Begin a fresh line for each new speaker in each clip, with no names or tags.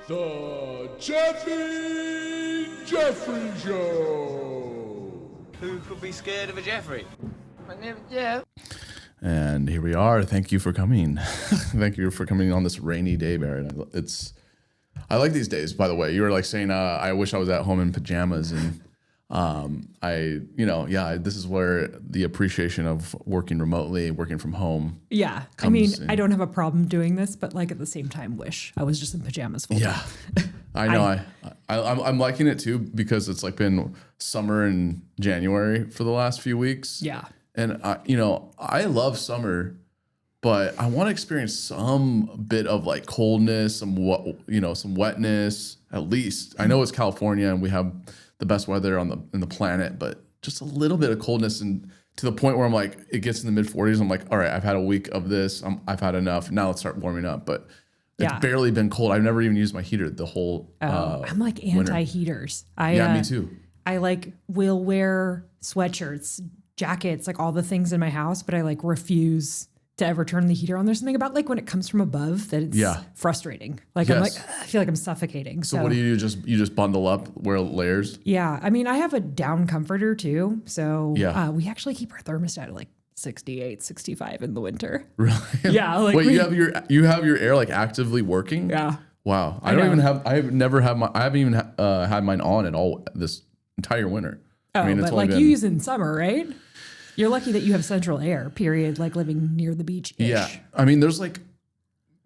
The Jeffrey Show.
Who could be scared of a Jeffrey? My name is Jeff.
And here we are. Thank you for coming. Thank you for coming on this rainy day, Barrett. I like these days, by the way. You were like saying, I wish I was at home in pajamas. And this is where the appreciation of working remotely, working from home.
Yeah. I mean, I don't have a problem doing this, but like at the same time, wish I was just in pajamas full time.
I know. I'm liking it too, because it's like been summer in January for the last few weeks.
Yeah.
And I love summer, but I want to experience some bit of like coldness, some wetness at least. I know it's California and we have the best weather in the planet, but just a little bit of coldness, and to the point where I'm like, it gets in the mid 40s. I'm like, all right, I've had a week of this. I've had enough. Now let's start warming up. But it's barely been cold. I've never even used my heater the whole
I'm like anti-heaters.
Me too.
I will wear sweatshirts, jackets, like all the things in my house, but I like refuse to ever turn the heater on. There's something about like when it comes from above that it's frustrating. Like I'm like, I feel like I'm suffocating.
So what do you do? You just bundle up, wear layers?
Yeah. I mean, I have a down comforter too. So we actually keep our thermostat at like 68, 65 in the winter.
Really?
Yeah. Like
wait, you have your air like actively working?
Yeah.
Wow. I haven't even had mine on at all this entire winter.
Oh, I mean, but like you use in summer, right? You're lucky that you have central air, period, like living near the beach-ish.
Yeah. I mean, there's like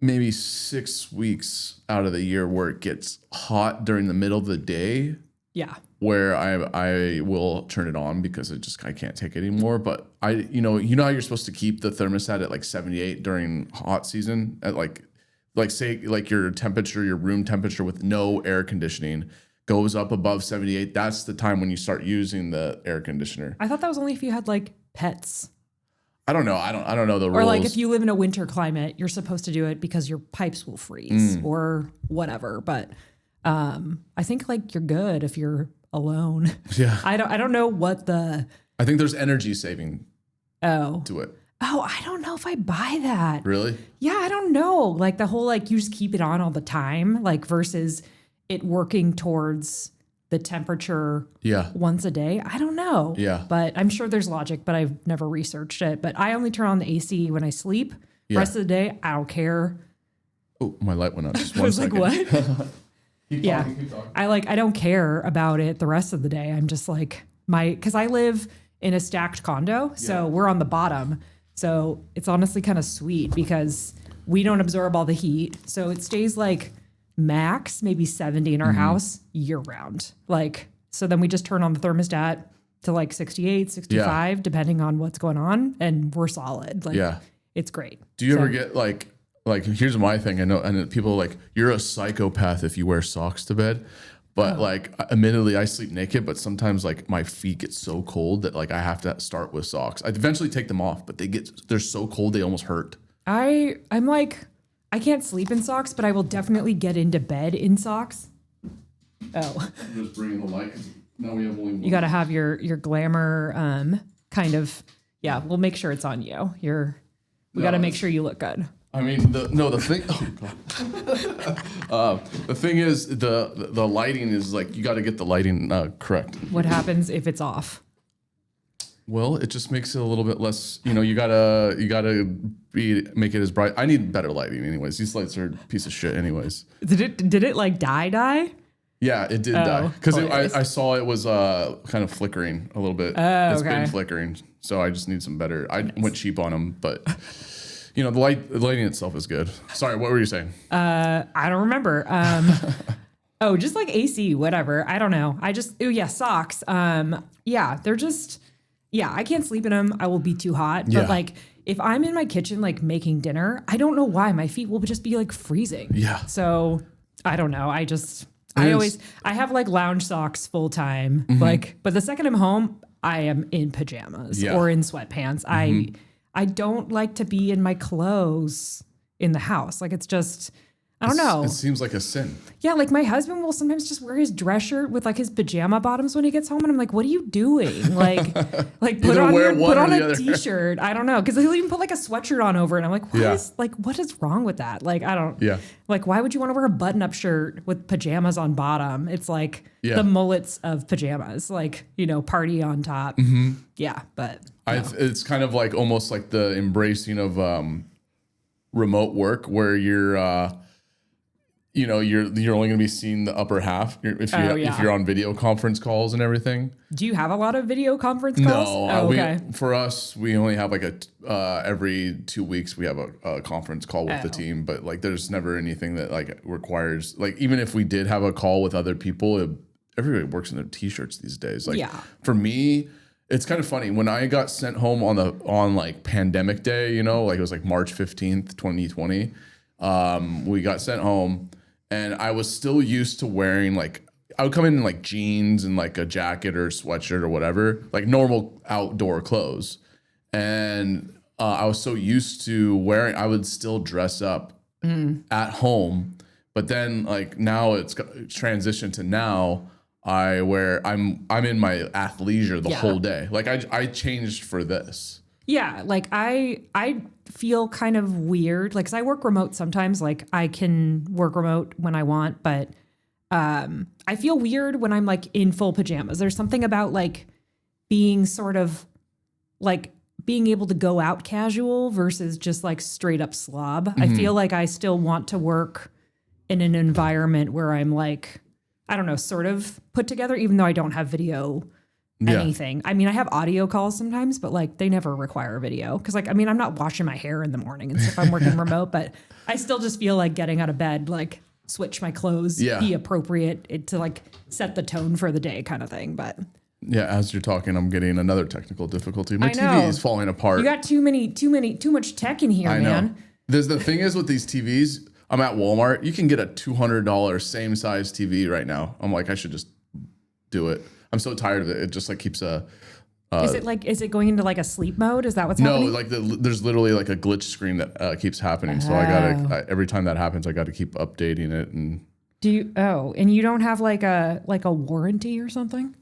maybe 6 weeks out of the year where it gets hot during the middle of the day.
Yeah.
Where I will turn it on because I can't take it anymore. But you know how you're supposed to keep the thermostat at like 78 during hot season at like say like your room temperature with no air conditioning goes up above 78. That's the time when you start using the air conditioner.
I thought that was only if you had like pets.
I don't know. I don't know the rules.
Or like if you live in a winter climate, you're supposed to do it because your pipes will freeze or whatever. But I think like you're good if you're alone.
Yeah.
I don't know what the.
I think there's energy saving. To it.
Oh, I don't know if I buy that.
Really?
Yeah, I don't know. Like the whole like you just keep it on all the time, like versus it working towards the temperature once a day. I don't know.
Yeah.
But I'm sure there's logic, but I've never researched it. But I only turn on the AC when I sleep. The rest of the day, I don't care.
Oh, my light went out. Just
I was like, what?
Keep talking.
I don't care about it the rest of the day. I'm just like because I live in a stacked condo. So we're on the bottom. So it's honestly kind of sweet because we don't absorb all the heat. So it stays like max maybe 70 in our house year round. Like, so then we just turn on the thermostat to like 68, 65, depending on what's going on. And we're solid. Like, it's great.
Do you ever get like here's my thing. I know, and people are like, you're a psychopath if you wear socks to bed. But like, admittedly, I sleep naked, but sometimes like my feet get so cold that like I have to start with socks. I eventually take them off, but they're so cold, they almost hurt.
I'm like, I can't sleep in socks, but I will definitely get into bed in socks. Oh.
I'm just bringing the light. Now we have only one.
You got to have your glamour kind of, we'll make sure it's on you. We got to make sure you look good.
I mean, the thing. Oh God. The thing is, the lighting is like you got to get the lighting correct.
What happens if it's off?
Well, it just makes it a little bit less. You gotta make it as bright. I need better lighting, anyways. These lights are a piece of shit, anyways.
Did it like die?
Yeah, it did die because I saw it was kind of flickering a little bit. It's been flickering, so I just need some better. I went cheap on them, but. The lighting itself is good. Sorry, what were you saying?
I don't remember. Just like AC, whatever. I don't know. Socks. They're just, I can't sleep in them. I will be too hot. But like, if I'm in my kitchen, like making dinner, I don't know why my feet will just be like freezing. Yeah. So I don't know. I have like lounge socks full time. But the second I'm home, I am in pajamas or in sweatpants. I don't like to be in my clothes in the house. Like it's just, I don't know.
It seems like a sin.
Yeah, like my husband will sometimes just wear his dress shirt with like his pajama bottoms when he gets home, and I'm like, "What are you doing?" Like put on a t-shirt. I don't know, because he'll even put like a sweatshirt on over, and I'm like, what is wrong with that? Like, I don't.
Yeah.
Like, why would you want to wear a button-up shirt with pajamas on bottom? It's like the mullets of pajamas, like, you know, party on top. Mm-hmm. Yeah, but
it's kind of like almost like the embracing of remote work, where you're. You know, you're only going to be seeing the upper half if you're on video conference calls and everything.
Do you have a lot of video conference calls?
No, okay. For us, we only have like every 2 weeks we have a conference call with the team, but like there's never anything that like requires, like, even if we did have a call with other people, everybody works in their t-shirts these days. Like for me, it's kind of funny when I got sent home on like pandemic day, you know, like it was like March 15th, 2020. We got sent home. And I was still used to wearing, like, I would come in like jeans and like a jacket or sweatshirt or whatever, like normal outdoor clothes. And I was so used to wearing, I would still dress up at home. But then like now it's transitioned to now I'm in my athleisure the whole day. Like I changed for this.
Yeah, like I feel kind of weird, like, 'cause I work remote sometimes, like I can work remote when I want, but I feel weird when I'm like in full pajamas. There's something about like being sort of like being able to go out casual versus just like straight up slob. I feel like I still want to work in an environment where I'm like, I don't know, sort of put together, even though I don't have video anything. I mean, I have audio calls sometimes, but like they never require video. Cause like, I mean, I'm not washing my hair in the morning and stuff. I'm working remote, but I still just feel like getting out of bed, like switch my clothes, be appropriate to like set the tone for the day kind of thing. But
yeah, as you're talking, I'm getting another technical difficulty. My TV is falling apart.
You got too much tech in here, man.
The thing is with these TVs, I'm at Walmart. You can get a $200 same size TV right now. I'm like, I should just do it. I'm so tired of it. It just like keeps is it going into like a sleep mode? Is that what's happening? No, like there's literally like a glitch screen that keeps happening. So I gotta, every time that happens, I gotta keep updating it. And
and you don't have like a warranty or something?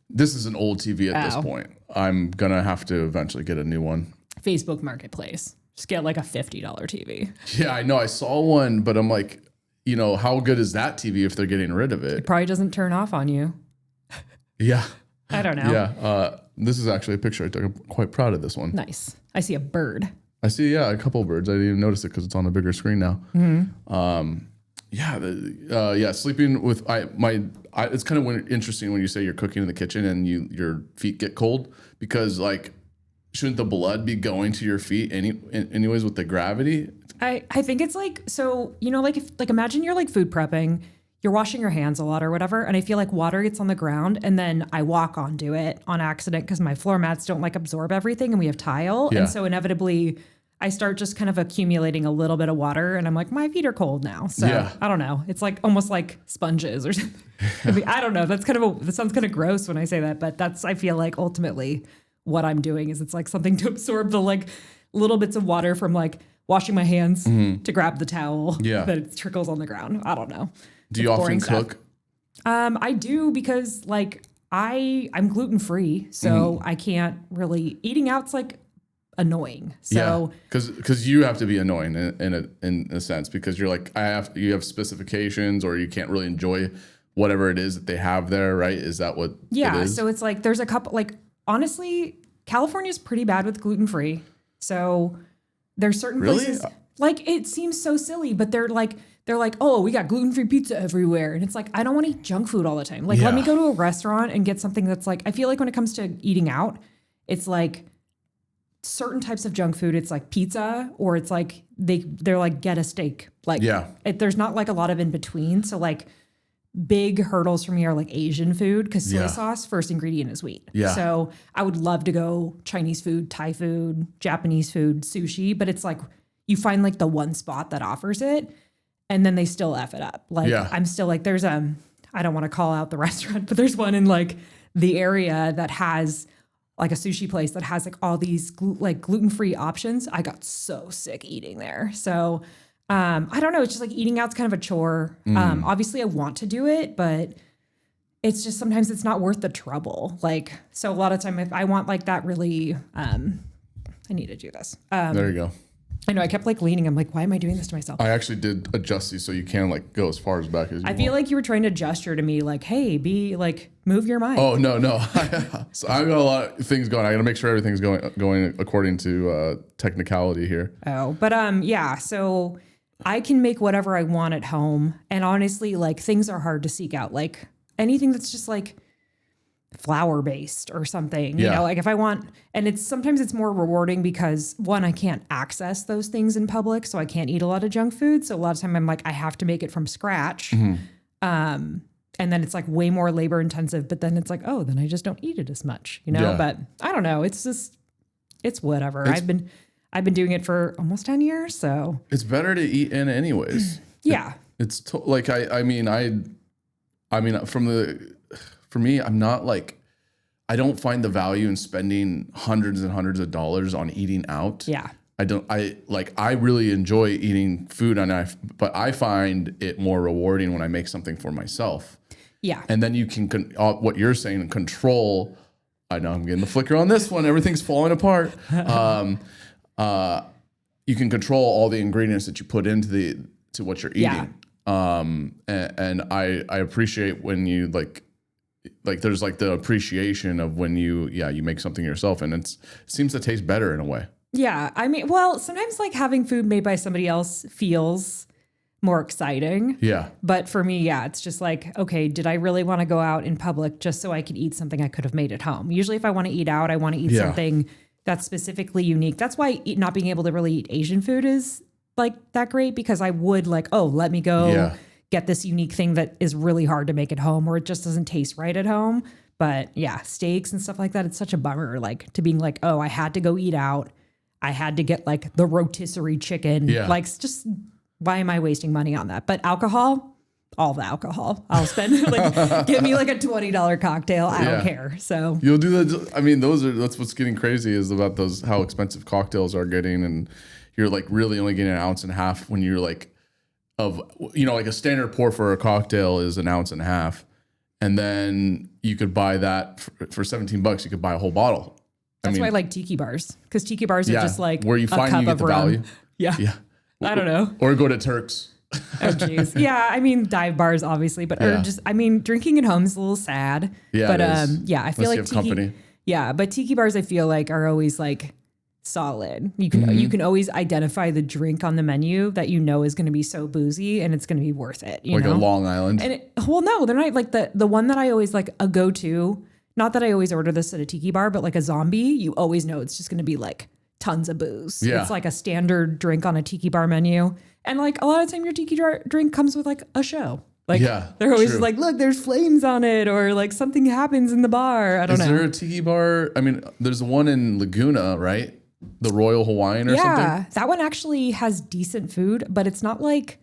This is an old TV at this point. I'm gonna have to eventually get a new one.
Facebook Marketplace. Just get like a $50 TV.
Yeah, I know. I saw one, but I'm like, you know, how good is that TV if they're getting rid of it?
It probably doesn't turn off on you.
Yeah.
I don't know.
Yeah. This is actually a picture I took. I'm quite proud of this one.
Nice. I see a bird.
I see, a couple of birds. I didn't even notice it because it's on a bigger screen now. Sleeping with it's kind of interesting when you say you're cooking in the kitchen and your feet get cold, because like, shouldn't the blood be going to your feet anyways with the gravity?
I think it's like, so, you know, like if like imagine you're like food prepping, you're washing your hands a lot or whatever, and I feel like water gets on the ground and then I walk onto it on accident because my floor mats don't like absorb everything and we have tile. And so inevitably I start just kind of accumulating a little bit of water and I'm like, my feet are cold now. So I don't know. It's like almost like sponges or something. I mean, I don't know. That sounds kind of gross when I say that, but I feel like ultimately what I'm doing is it's like something to absorb the like little bits of water from like washing my hands to grab the towel that it trickles on the ground. I don't know.
Do you often cook?
I do, because like I'm gluten free, so I can't really, eating out's like annoying. So
because you have to be annoying in a sense, because you're like you have specifications, or you can't really enjoy whatever it is that they have there, right? Is that what it is?
So it's like there's a couple, like honestly, California's pretty bad with gluten free. So there's certain places, like it seems so silly, but they're like, oh, we got gluten-free pizza everywhere. And it's like, I don't want to eat junk food all the time. Like, let me go to a restaurant and get something that's like, I feel like when it comes to eating out, it's like certain types of junk food. It's like pizza, or it's like, they're like, get a steak. Like, there's not like a lot of in between. So like big hurdles for me are like Asian food, because soy sauce, first ingredient is wheat. Yeah. So I would love to go Chinese food, Thai food, Japanese food, sushi, but it's like, you find like the one spot that offers it, and then they still F it up. Like I'm still like, there's I don't want to call out the restaurant, but there's one in like the area that has like a sushi place that has like all these gluten-free options. I got so sick eating there. So I don't know. It's just like eating out's kind of a chore. Obviously I want to do it, but it's just sometimes it's not worth the trouble. Like, so a lot of time if I want like that really, I need to do this.
There you go.
I know I kept like leaning. I'm like, why am I doing this to myself?
I actually did adjust these so you can like go as far as back as you want.
I feel like you were trying to gesture to me like, hey, be like, move your mind.
Oh, no. So I've got a lot of things going. I got to make sure everything's going according to technicality here.
Oh, but yeah. So I can make whatever I want at home. And honestly, like things are hard to seek out. Like anything that's just like flour based or something, you know, like if I want, and sometimes it's more rewarding because one, I can't access those things in public. So I can't eat a lot of junk food. So a lot of time I'm like, I have to make it from scratch. And then it's like way more labor intensive, but then it's like, oh, then I just don't eat it as much, you know, but I don't know. It's just, it's whatever. I've been doing it for almost 10 years. So
it's better to eat in anyways.
Yeah.
For me, I'm not like, I don't find the value in spending hundreds and hundreds of dollars on eating out.
Yeah.
I really enjoy eating food but I find it more rewarding when I make something for myself.
Yeah.
And then you can, what you're saying, control. I know I'm getting the flicker on this one. Everything's falling apart. You can control all the ingredients that you put into what you're eating. And I appreciate when you like there's like the appreciation of when you make something yourself and it seems to taste better in a way.
Yeah. I mean, well, sometimes like having food made by somebody else feels more exciting.
Yeah.
But for me, it's just like, okay, did I really want to go out in public just so I could eat something I could have made at home? Usually if I want to eat out, I want to eat something that's specifically unique. That's why not being able to really eat Asian food is like that great, because I would like, oh, let me go get this unique thing that is really hard to make at home or it just doesn't taste right at home. But yeah, steaks and stuff like that, it's such a bummer, like to being like, oh, I had to go eat out. I had to get like the rotisserie chicken.
Yeah.
Like just why am I wasting money on that? But alcohol, all the alcohol I'll spend. Like give me like a $20 cocktail. I don't care. So
you'll do that. I mean, that's what's getting crazy is about those, how expensive cocktails are getting. And you're like really only getting 1.5 ounces when you're like, like a standard pour for a cocktail is 1.5 ounces. And then you could buy that for $17. You could buy a whole bottle.
That's why I like tiki bars, because tiki bars are just like
where you find you get the value.
Yeah. I don't know.
Or go to Turks.
Oh, geez. Yeah. I mean, dive bars, obviously, but drinking at home is a little sad. Yeah. But I feel like tiki. Yeah. But tiki bars, I feel like are always like solid. You can always identify the drink on the menu that you know is going to be so boozy and it's going to be worth it. You know?
A Long Island.
And no, they're not like the one that I always like a go-to. Not that I always order this at a tiki bar, but like a zombie, you always know it's just going to be like tons of booze. Yeah. It's like a standard drink on a tiki bar menu. And like a lot of the time your tiki drink comes with like a show. Like they're always like, look, there's flames on it or like something happens in the bar. I don't know.
Is there a tiki bar? I mean, there's one in Laguna, right? The Royal Hawaiian or something?
Yeah, that one actually has decent food, but it's not like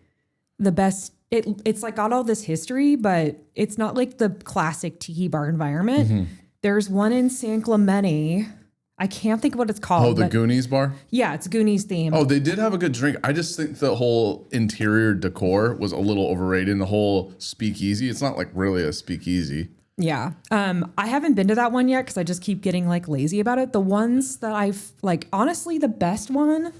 the best. It's like got all this history, but it's not like the classic tiki bar environment. Mm-hmm. There's one in San Clemente. I can't think of what it's called.
Oh, the Goonies bar?
Yeah, it's Goonies themed.
Oh, they did have a good drink. I just think the whole interior decor was a little overrated. The whole speakeasy. It's not like really a speakeasy.
Yeah. I haven't been to that one yet because I just keep getting like lazy about it. The ones that I've like, honestly, the best one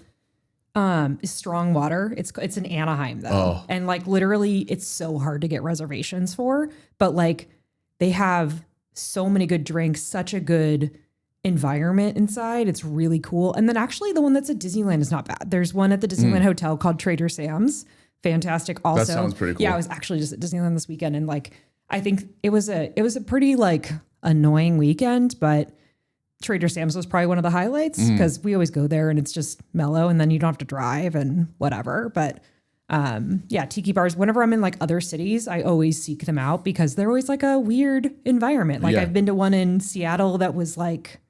is Strong Water. It's in Anaheim though. And like literally it's so hard to get reservations for, but like they have so many good drinks, such a good environment inside. It's really cool. And then actually the one that's at Disneyland is not bad. There's one at the Disneyland Hotel called Trader Sam's. Fantastic. Also,
that sounds pretty cool.
Yeah, I was actually just at Disneyland this weekend and like I think it was a pretty like annoying weekend, but Trader Sam's was probably one of the highlights because we always go there and it's just mellow and then you don't have to drive and whatever. But tiki bars, whenever I'm in like other cities, I always seek them out because they're always like a weird environment. Like I've been to one in Seattle that was like,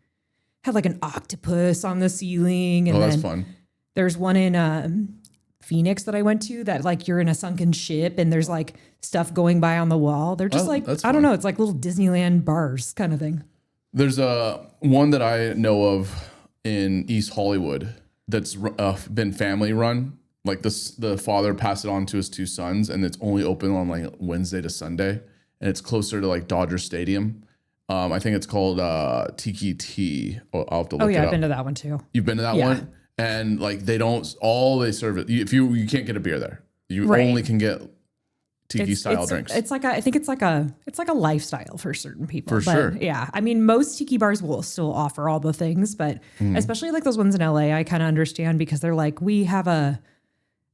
had like an octopus on the ceiling. And
that's fun.
There's one in Phoenix that I went to that like you're in a sunken ship and there's like stuff going by on the wall. They're just I don't know. It's like little Disneyland bars kind of thing.
There's one that I know of in East Hollywood that's been family run. like the father passed it on to his 2 sons, and it's only open on like Wednesday to Sunday, and it's closer to like Dodger Stadium. I think it's called Tiki Tea. I'll have to look
Oh yeah,
it
I've
up.
been to that one too.
You've been to that
Yeah.
one, and like they serve it. If you can't get a beer there, you
Right.
only can get tiki style drinks.
It's like I think it's like a lifestyle for certain people.
For
but
sure.
Yeah. I mean, most tiki bars will still offer all the things, but especially like those ones in LA, I kind of understand because they're like, we have a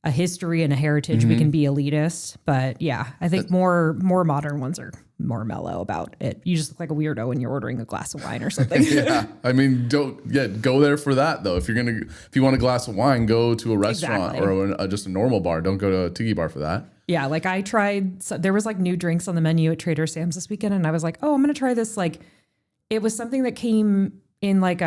history and a heritage. We can be elitist, but yeah, I think more modern ones are more mellow about it. You just look like a weirdo when you're ordering a glass of wine or something.
Yeah, I mean, go there for that though. If you want a glass of wine, go to a restaurant
Exactly.
or just a normal bar. Don't go to a tiki bar for that.
Yeah, like I tried, there was like new drinks on the menu at Trader Sam's this weekend, and I was like, oh, I'm gonna try this. Like, it was something that came in like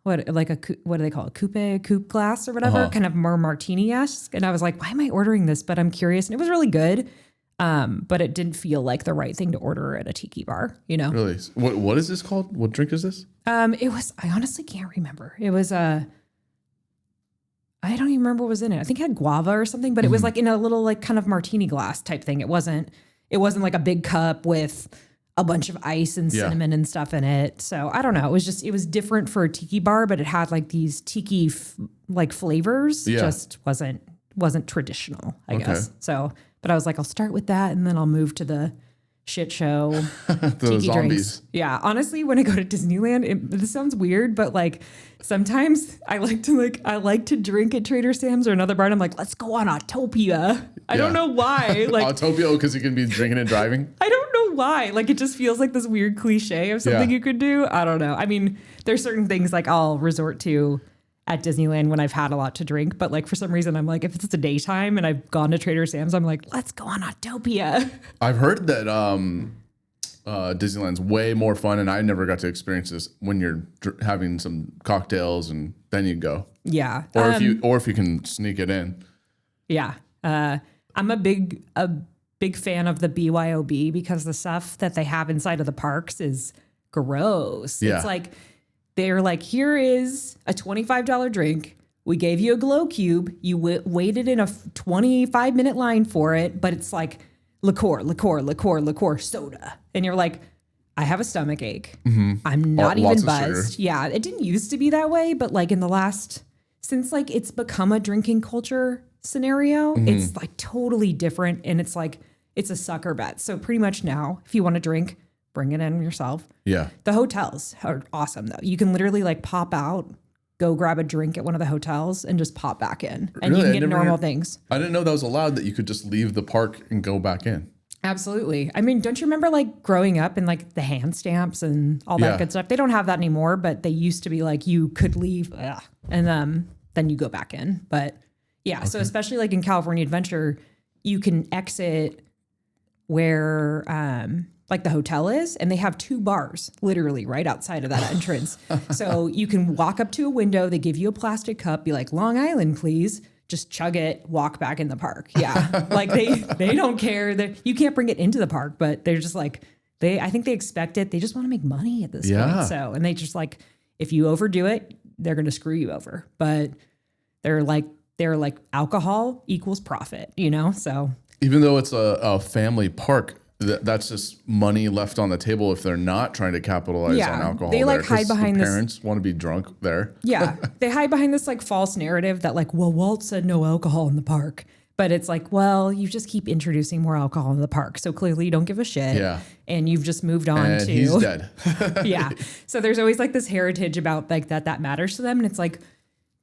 what do they call it? Coupe glass or whatever, kind of more martini-esque. And I was like, why am I ordering this? But I'm curious, and it was really good. But it didn't feel like the right thing to order at a tiki bar, you know?
Really? What is this called? What drink is this?
It was, I honestly can't remember. It was I don't even remember what was in it. I think it had guava or something, but it was like in a little like kind of martini glass type thing. It wasn't like a big cup with a bunch of ice and cinnamon and stuff in it. So I don't know. It was different for a tiki bar, but it had like these tiki like flavors.
Yeah.
Just wasn't traditional, I guess. So, but I was like, I'll start with that and then I'll move to the shit show
The
tiki
zombies.
drinks. Yeah. Honestly, when I go to Disneyland, this sounds weird, but like sometimes I like to drink at Trader Sam's or another bar and I'm like, let's go on Autopia. I don't know why. Like
Autopia, because you can be drinking and driving.
I don't know why. Like it just feels like this weird cliche of something you could do. I don't know. I mean, there's certain things like I'll resort to at Disneyland when I've had a lot to drink, but like for some reason I'm like, if it's the daytime and I've gone to Trader Sam's, I'm like, let's go on Autopia.
I've heard that Disneyland's way more fun, and I never got to experience this when you're having some cocktails and then you go.
Yeah.
Or if you can sneak it in.
Yeah. I'm a big fan of the BYOB because the stuff that they have inside of the parks is gross.
Yeah.
It's like, they're like, here is a $25 drink. We gave you a glow cube. You waited in a 25-minute line for it, but it's like liqueur, soda. And you're like, I have a stomach ache. I'm not even
Lots of
buzzed.
sugar.
Yeah, it didn't used to be that way, but like since like it's become a drinking culture scenario, it's like totally different. And it's like, it's a sucker bet. So pretty much now, if you want to drink, bring it in yourself.
Yeah.
The hotels are awesome though. You can literally like pop out, go grab a drink at one of the hotels and just pop back in. And
Really?
you can get normal things.
I didn't know that was allowed, that you could just leave the park and go back in.
Absolutely. I mean, don't you remember like growing up and like the hand stamps and all that
Yeah.
good stuff? They don't have that anymore, but they used to be like you could leave and then you go back in. But yeah, so especially like in California Adventure, you can exit where like the hotel is, and they have 2 bars literally right outside of that entrance. So you can walk up to a window, they give you a plastic cup, be like, Long Island, please. Just chug it, walk back in the park. Yeah. Like they don't care. You can't bring it into the park, but they're just like, I think they expect it. They just want to make money at this point. So, and they just like, if you overdo it, they're going to screw you over. But they're like alcohol equals profit, you know? So
Even though it's a family park, that's just money left on the table if they're not trying to capitalize on alcohol.
They like
there, 'cause
hide behind
the
this.
parents want to be drunk there.
Yeah. They hide behind this like false narrative that like, well, Walt said no alcohol in the park. But it's like, well, you just keep introducing more alcohol in the park. So clearly you don't give a shit.
Yeah.
And you've just moved on
And
to.
he's dead.
Yeah. So there's always like this heritage about like that matters to them. And it's like,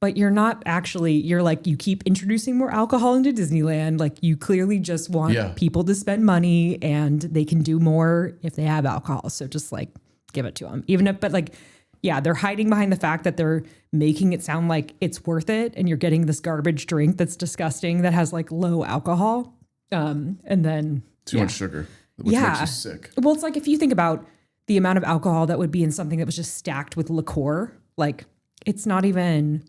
but you're not actually, you're like, you keep introducing more alcohol into Disneyland. Like you clearly just want people to spend money and they can do more if they have alcohol. So just like give it to them. But like, yeah, they're hiding behind the fact that they're making it sound like it's worth it. And you're getting this garbage drink that's disgusting that has like low alcohol. And then
Too much sugar, which makes you sick.
Well, it's like if you think about the amount of alcohol that would be in something that was just stacked with liqueur, like it's not even,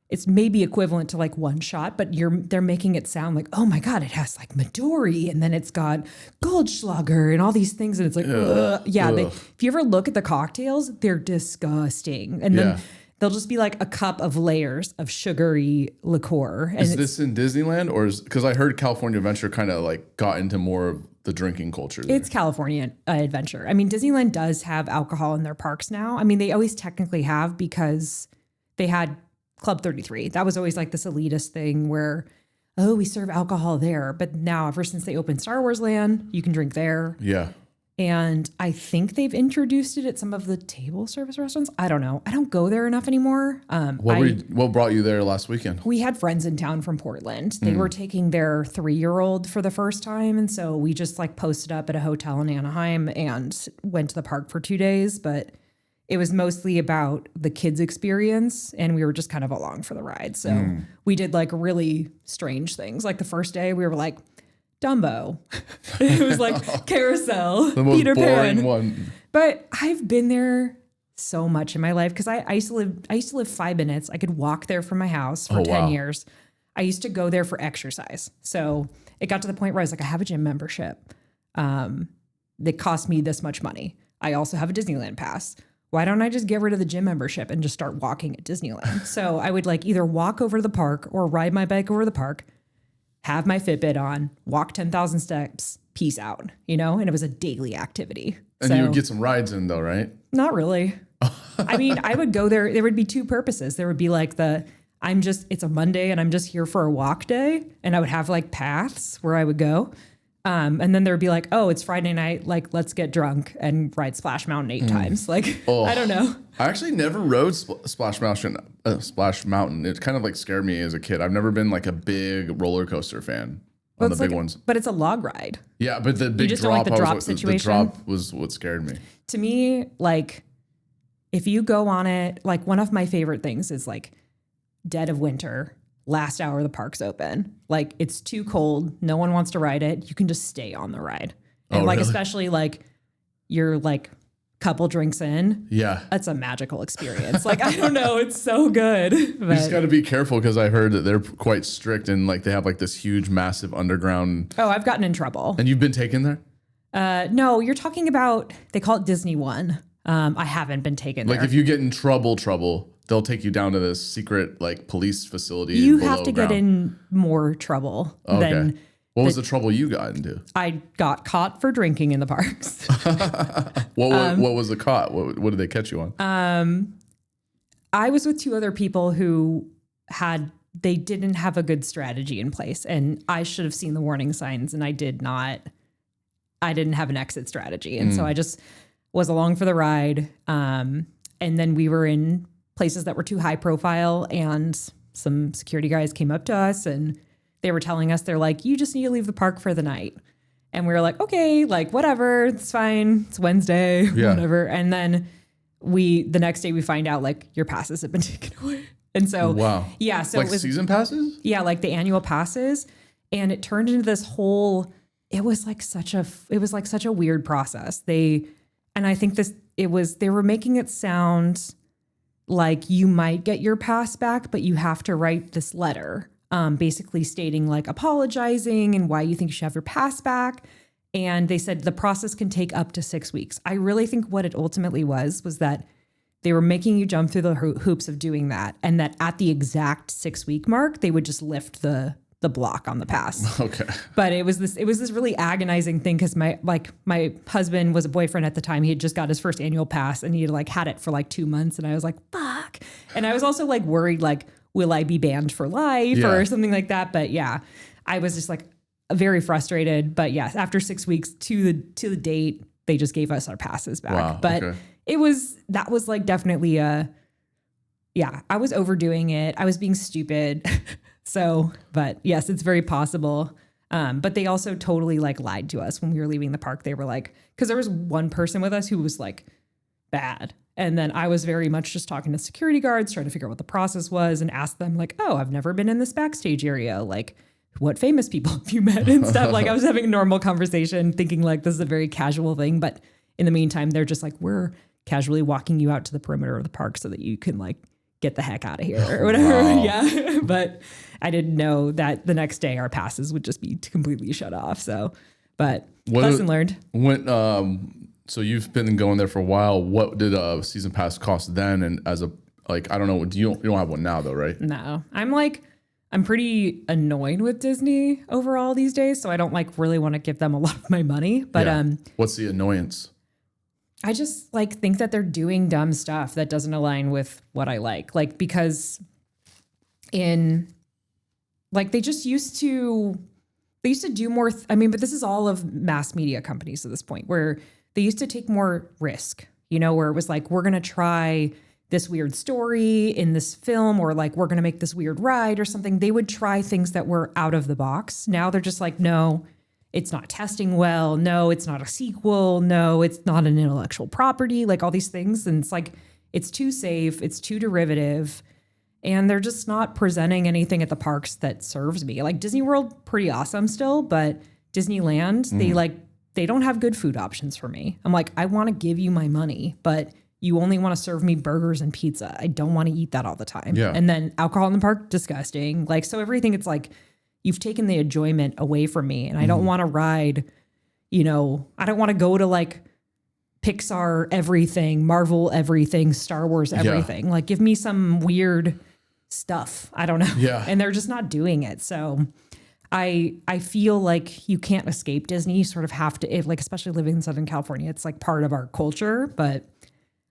it's maybe equivalent to like one shot, but they're making it sound like, oh my God, it has like Midori and then it's got Goldschlager and all these things. And it's like, ugh. Yeah. If you ever look at the cocktails, they're disgusting. And then they'll just be like a cup of layers of sugary liqueur. And
Is this in Disneyland or because I heard California Adventure kind of like got into more of the drinking culture there.
It's California Adventure. I mean, Disneyland does have alcohol in their parks now. I mean, they always technically have because they had Club 33. That was always like this elitist thing where, oh, we serve alcohol there. But now, ever since they opened Star Wars Land, you can drink there.
Yeah.
And I think they've introduced it at some of the table service restaurants. I don't know. I don't go there enough anymore.
What brought you there last weekend?
We had friends in town from Portland. They were taking their 3-year-old for the first time. And so we just like posted up at a hotel in Anaheim and went to the park for 2 days. But it was mostly about the kids' experience. And we were just kind of along for the ride. So we did like really strange things. Like the first day we were like, Dumbo. It was like Carousel,
The most
Peter
boring
Pan.
one.
But I've been there so much in my life because I used to live 5 minutes. I could walk there from my house for 10 years. I used to go there for exercise. So it got to the point where I was like, I have a gym membership. That cost me this much money. I also have a Disneyland pass. Why don't I just get rid of the gym membership and just start walking at Disneyland? So I would like either walk over to the park or ride my bike over to the park, have my Fitbit on, walk 10,000 steps, peace out, you know? And it was a daily activity.
And you would get some rides in though, right?
Not really. I mean, I would go there. There would be 2 purposes. There would be like it's a Monday and I'm just here for a walk day. And I would have like paths where I would go. And then there would be like, oh, it's Friday night. Like, let's get drunk and ride Splash Mountain 8 times. Like, I don't know.
I actually never rode Splash Mountain. It kind of like scared me as a kid. I've never been like a big roller coaster fan on the big ones.
But it's a log ride.
Yeah, but the big
just
drop,
don't like the drop situation?
The drop was what scared me.
To me, like, if you go on it, like one of my favorite things is like dead of winter, last hour the park's open. Like it's too cold. No one wants to ride it. You can just stay on the ride. And like, really? Especially like you're like couple drinks in.
Yeah.
That's a magical experience. Like, I don't know. It's so good. But
You just got to be careful because I heard that they're quite strict and like they have like this huge, massive underground.
Oh, I've gotten in trouble.
And you've been taken there?
No, you're talking about, they call it Disney One. I haven't been taken there.
Like if you get in trouble, they'll take you down to this secret like police facility.
You have to get in more trouble than.
What was the trouble you got into?
I got caught for drinking in the parks.
What was the caught? What did they catch you on?
I was with 2 other people who they didn't have a good strategy in place, and I should have seen the warning signs, and I did not. I didn't have an exit strategy, and so I just was along for the ride. And then we were in places that were too high profile, and some security guys came up to us and they were telling us, they're like, you just need to leave the park for the night. And we were like, okay, like whatever, it's fine. It's Wednesday, whatever. And then the next day we find out like your passes have been taken away. And so, yeah. So
like
it was
season passes?
Yeah. Like the annual passes. And it turned into this whole, it was like such a weird process. And I think they were making it sound like you might get your pass back, but you have to write this letter, basically stating like apologizing and why you think you should have your pass back. And they said the process can take up to 6 weeks. I really think what it ultimately was that they were making you jump through the hoops of doing that. And that at the exact 6-week mark, they would just lift the block on the pass.
Okay.
But it was this really agonizing thing because my husband was a boyfriend at the time. He had just got his first annual pass and he had like had it for like 2 months. And I was like, fuck. And I was also like worried, like, will I be banned for life or something like that? But yeah, I was just like very frustrated. But yes, after 6 weeks to the date, they just gave us our passes back.
Wow,
but that was like definitely I was overdoing it. I was being stupid. So, but yes, it's very possible. But they also totally like lied to us when we were leaving the park. They were like, because there was one person with us who was like bad. And then I was very much just talking to security guards, trying to figure out what the process was and asked them like, oh, I've never been in this backstage area. Like, what famous people have you met and stuff? Like I was having a normal conversation thinking like this is a very casual thing. But in the meantime, they're just like, we're casually walking you out to the perimeter of the park so that you can like get the heck out of here or whatever.
Wow.
Yeah. But I didn't know that the next day our passes would just be completely shut off. So, but lesson learned.
So you've been going there for a while. What did a season pass cost then? And as a Like, I don't know. You don't have one now though, right?
No, I'm pretty annoyed with Disney overall these days. So I don't like really want to give them a lot of my money, but,
What's the annoyance?
I just like think that they're doing dumb stuff that doesn't align with what I like because they used to do more. But this is all of mass media companies at this point where they used to take more risk, where it was like, we're going to try this weird story in this film, or like, we're going to make this weird ride or something. They would try things that were out of the box. Now they're just like, no, it's not testing well. No, it's not a sequel. No, it's not an intellectual property, like all these things. And it's like, it's too safe. It's too derivative. And they're just not presenting anything at the parks that serves me. Like Disney World, pretty awesome still, but Disneyland, they don't have good food options for me. I'm like, I want to give you my money, but you only want to serve me burgers and pizza. I don't want to eat that all the time.
Yeah.
And then alcohol in the park, disgusting. Like, so everything, it's like, you've taken the enjoyment away from me. And I don't want to ride, I don't want to go to like Pixar everything, Marvel everything, Star Wars everything. Yeah. Like, give me some weird stuff. I don't know.
Yeah.
And they're just not doing it. So I feel like you can't escape Disney. You sort of have to, especially living in Southern California, it's like part of our culture, but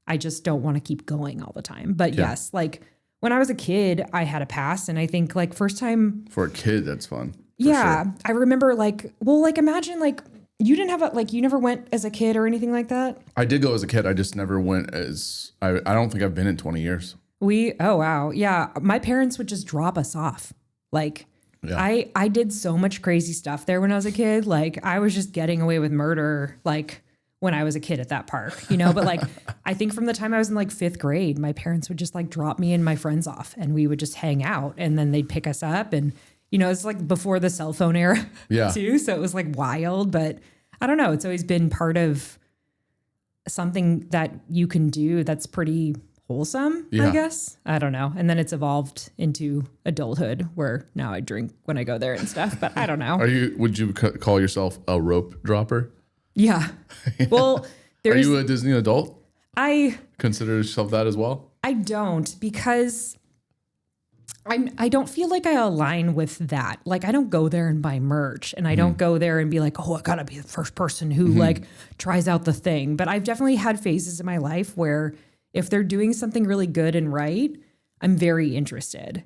I just don't want to keep going all the time. But yes, like when I was a kid, I had a pass, and I think like first time
for a kid, that's fun.
Yeah. Sure. I remember imagine like you didn't have you never went as a kid or anything like that.
I did go as a kid. I just never went I don't think I've been in 20 years.
Oh, wow. Yeah. My parents would just drop us off. Like, yeah. I did so much crazy stuff there when I was a kid. Like, I was just getting away with murder, like, when I was a kid at that park, but like, I think from the time I was in like 5th grade, my parents would just like drop me and my friends off, and we would just hang out, and then they'd pick us up, and, it's like before the cell phone era too. So it was like wild, but I don't know. It's always been part of something that you can do that's pretty wholesome, I guess. I don't know. And then it's evolved into adulthood where now I drink when I go there and stuff, but I don't know.
Would you call yourself a rope dropper?
Yeah. Well,
are you a Disney adult?
I
consider yourself that as well?
I don't, because I don't feel like I align with that. Like, I don't go there and buy merch, and I don't go there and be like, oh, I gotta be the first person who like tries out the thing. But I've definitely had phases in my life where if they're doing something really good and right, I'm very interested,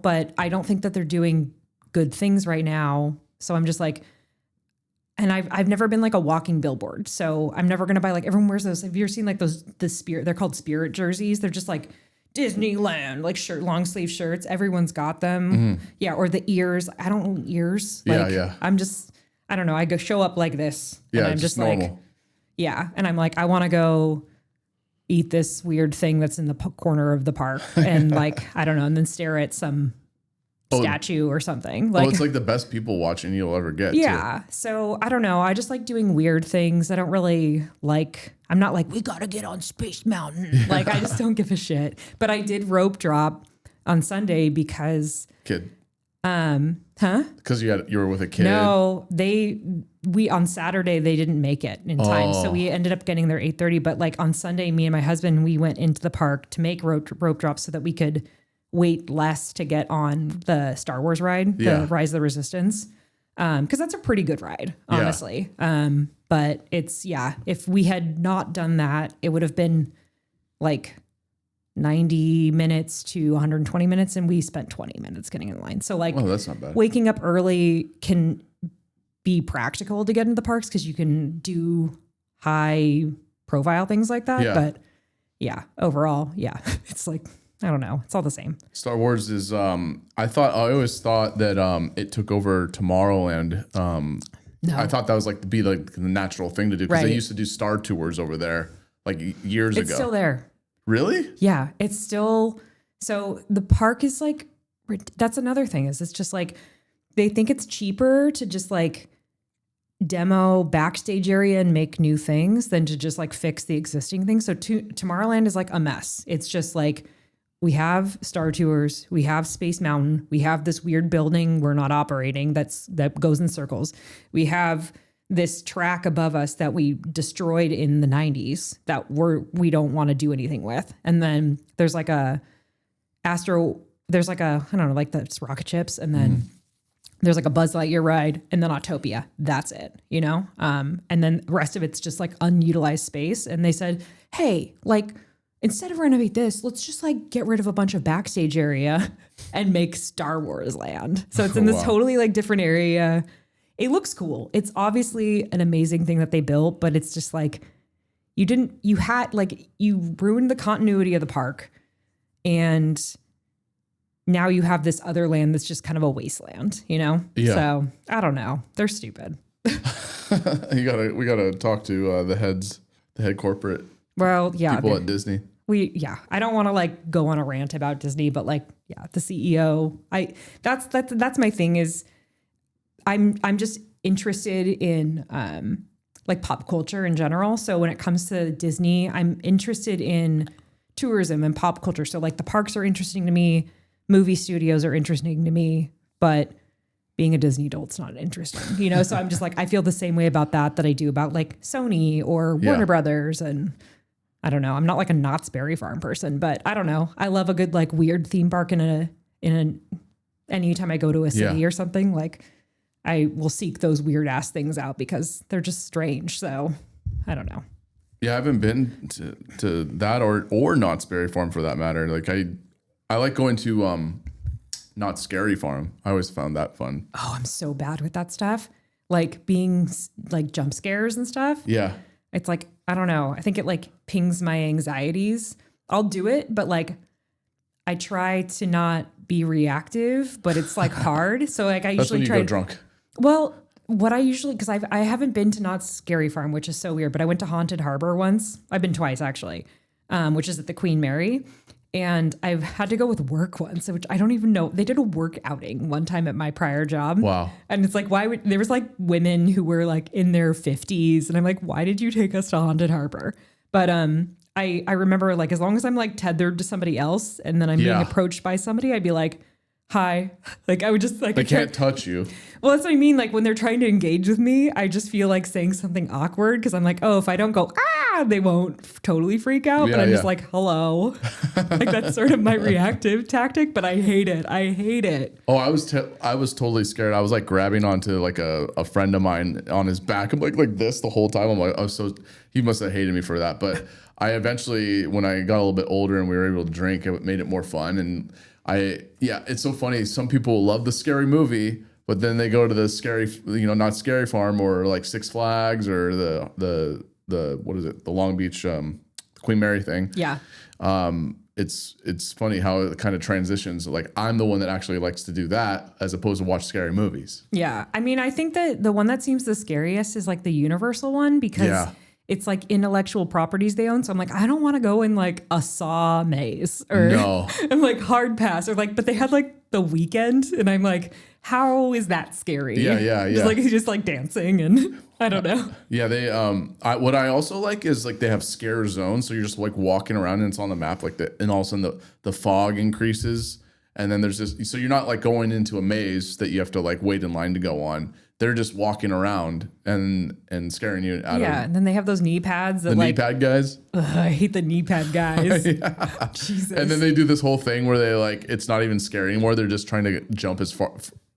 but I don't think that they're doing good things right now. So I'm just like, and I've never been like a walking billboard. So I'm never going to buy, like, everyone wears those. Have you ever seen like they're called Spirit jerseys. They're just like Disneyland, like long sleeve shirts. Everyone's got them. Mm-hmm. Yeah. Or the ears. I don't own ears. Like, yeah. I don't know. I show up like this.
Yeah.
And I'm just
normal.
like, yeah. And I'm like, I want to go eat this weird thing that's in the corner of the park, and like, I don't know, and then stare at some statue or something. Like,
it's like the best people watching you'll ever get.
Yeah.
Too.
So I don't know. I just like doing weird things. I don't really like, I'm not like, we got to get on Space Mountain. Yeah. Like, I just don't give a shit. But I did rope drop on Sunday because
kid. Because you were with a kid.
No, on Saturday they didn't make it in time, so we ended up getting there 8:30. But like on Sunday, me and my husband, we went into the park to make rope drops so that we could wait less to get on the Star Wars ride, the Rise of the Resistance, because that's a pretty good ride, honestly. Yeah. But it's if we had not done that, it would have been like 90 minutes to 120 minutes, and we spent 20 minutes getting in line. So like,
that's not bad. Waking
up early can be practical to get into the parks because you can do high profile things like that. Yeah. But overall, it's like, I don't know. It's all the same.
Star Wars is, I always thought that it took over Tomorrowland. No. I thought that was like the natural thing to do because they used to do Star Tours over there like years ago.
It's still there.
Really?
Yeah, it's still, so the park is like, that's another thing is it's just like, they think it's cheaper to just like demo backstage area and make new things than to just like fix the existing things. So Tomorrowland is like a mess. It's just like, we have Star Tours, we have Space Mountain, we have this weird building we're not operating that goes in circles. We have this track above us that we destroyed in the 90s that we don't want to do anything with. And then there's like I don't know, like the rocket ships, and then there's like a Buzz Lightyear ride, and then Autopia. That's it, you know? And then the rest of it's just like unutilized space. And they said, hey, like, instead of renovate this, let's just like get rid of a bunch of backstage area and make Star Wars Land. So it's in this totally like different area. It looks cool. It's obviously an amazing thing that they built, but it's just like, you ruined the continuity of the park, and now you have this other land that's just kind of a wasteland, you know?
Yeah.
So I don't know. They're stupid.
We gotta talk to the head corporate people at Disney.
I don't want to like go on a rant about Disney, but like, yeah, the CEO, that's my thing is I'm just interested in like pop culture in general. So when it comes to Disney, I'm interested in tourism and pop culture. So like the parks are interesting to me, movie studios are interesting to me, but being a Disney adult's not interesting, you know? So I'm just like, I feel the same way about that I do about like Sony or Warner Brothers. And I don't know, I'm not like a Knott's Berry Farm person, but I don't know. I love a good like weird theme park anytime I go to a city or something, like I will seek those weird ass things out because they're just strange. So I don't know.
Yeah, I haven't been to that or Knott's Berry Farm for that matter. Like I like going to Not Scary Farm. I always found that fun.
Oh, I'm so bad with that stuff. Like being like jump scares and stuff.
Yeah.
It's like, I don't know. I think it like pings my anxieties. I'll do it, but like I try to not be reactive, but it's like hard. So like I
That's
usually
when you go drunk.
Well, what I usually, because I haven't been to Knott's Scary Farm, which is so weird, but I went to Haunted Harbor once. I've been twice actually, which is at the Queen Mary. And I've had to go with work once, which I don't even know. They did a work outing one time at my prior job.
Wow.
And it's like, there was like women who were like in their 50s. And I'm like, why did you take us to Haunted Harbor? But I remember like, as long as I'm like tethered to somebody else and then I'm being approached by somebody, I'd be like, hi. Like I would just like,
they can't touch you.
Well, that's what I mean. Like when they're trying to engage with me, I just feel like saying something awkward because I'm like, oh, if I don't go, they won't totally freak out. But I'm just like, hello. Like that's sort of my reactive tactic, but I hate it. I hate it.
Oh, I was totally scared. I was like grabbing onto like a friend of mine on his back. I'm like this the whole time. I'm like, he must have hated me for that. But I eventually, when I got a little bit older and we were able to drink, it made it more fun. And it's so funny. Some people love the scary movie, but then they go to the scary, Not Scary Farm or like Six Flags or the what is it? The Long Beach, Queen Mary thing.
Yeah.
It's funny how it kind of transitions. Like I'm the one that actually likes to do that as opposed to watch scary movies.
Yeah. I mean, I think that the one that seems the scariest is like the Universal one because it's like intellectual properties they own. So I'm like, I don't want to go in like a Saw maze or I'm like hard pass or like, but they had like The Weekend and I'm like, how is that scary?
Yeah.
Just like dancing and I don't know.
Yeah, they what I also like is like they have scare zones, so you're just like walking around and it's on the map and all of a sudden the fog increases and then there's this, so you're not like going into a maze that you have to like wait in line to go on. They're just walking around and scaring you out of.
Yeah, and then they have those knee pads.
The knee pad guys.
I hate the knee pad guys. Jesus.
And then they do this whole thing where they like, it's not even scary anymore. They're just trying to jump as far.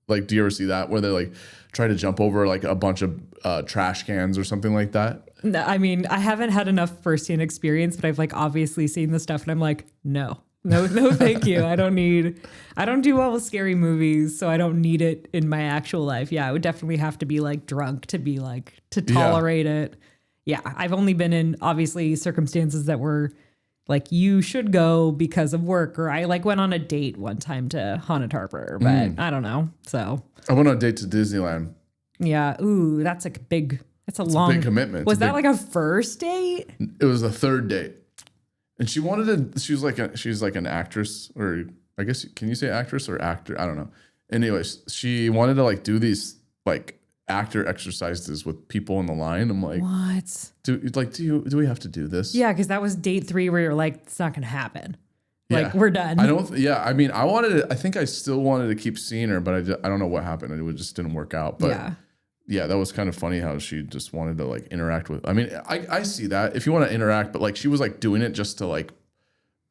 Like, do you ever see that where they like try to jump over like a bunch of trash cans or something like that?
No, I mean, I haven't had enough firsthand experience, but I've like obviously seen the stuff and I'm like, no, thank you. I don't do well with scary movies, so I don't need it in my actual life. Yeah, I would definitely have to be like drunk to be like, to tolerate it. Yeah, I've only been in obviously circumstances that were like, you should go because of work, or I like went on a date one time to Haunted Harbor, but I don't know. So
I went on a date to Disneyland.
Yeah. Ooh, that's a big commitment. Was that like a first date?
It was the third date. And she wanted to, she's like an actress, or I guess, can you say actress or actor? I don't know. Anyways, she wanted to like do these like actor exercises with people in the line. I'm like,
what?
Do we have to do this?
Yeah, because that was date 3 where you're like, it's not going to happen. Like, we're done.
I mean, I think I still wanted to keep seeing her, but I don't know what happened. It just didn't work out. But yeah, that was kind of funny how she just wanted to like interact with. I mean, I see that if you want to interact, but like she was like doing it just to like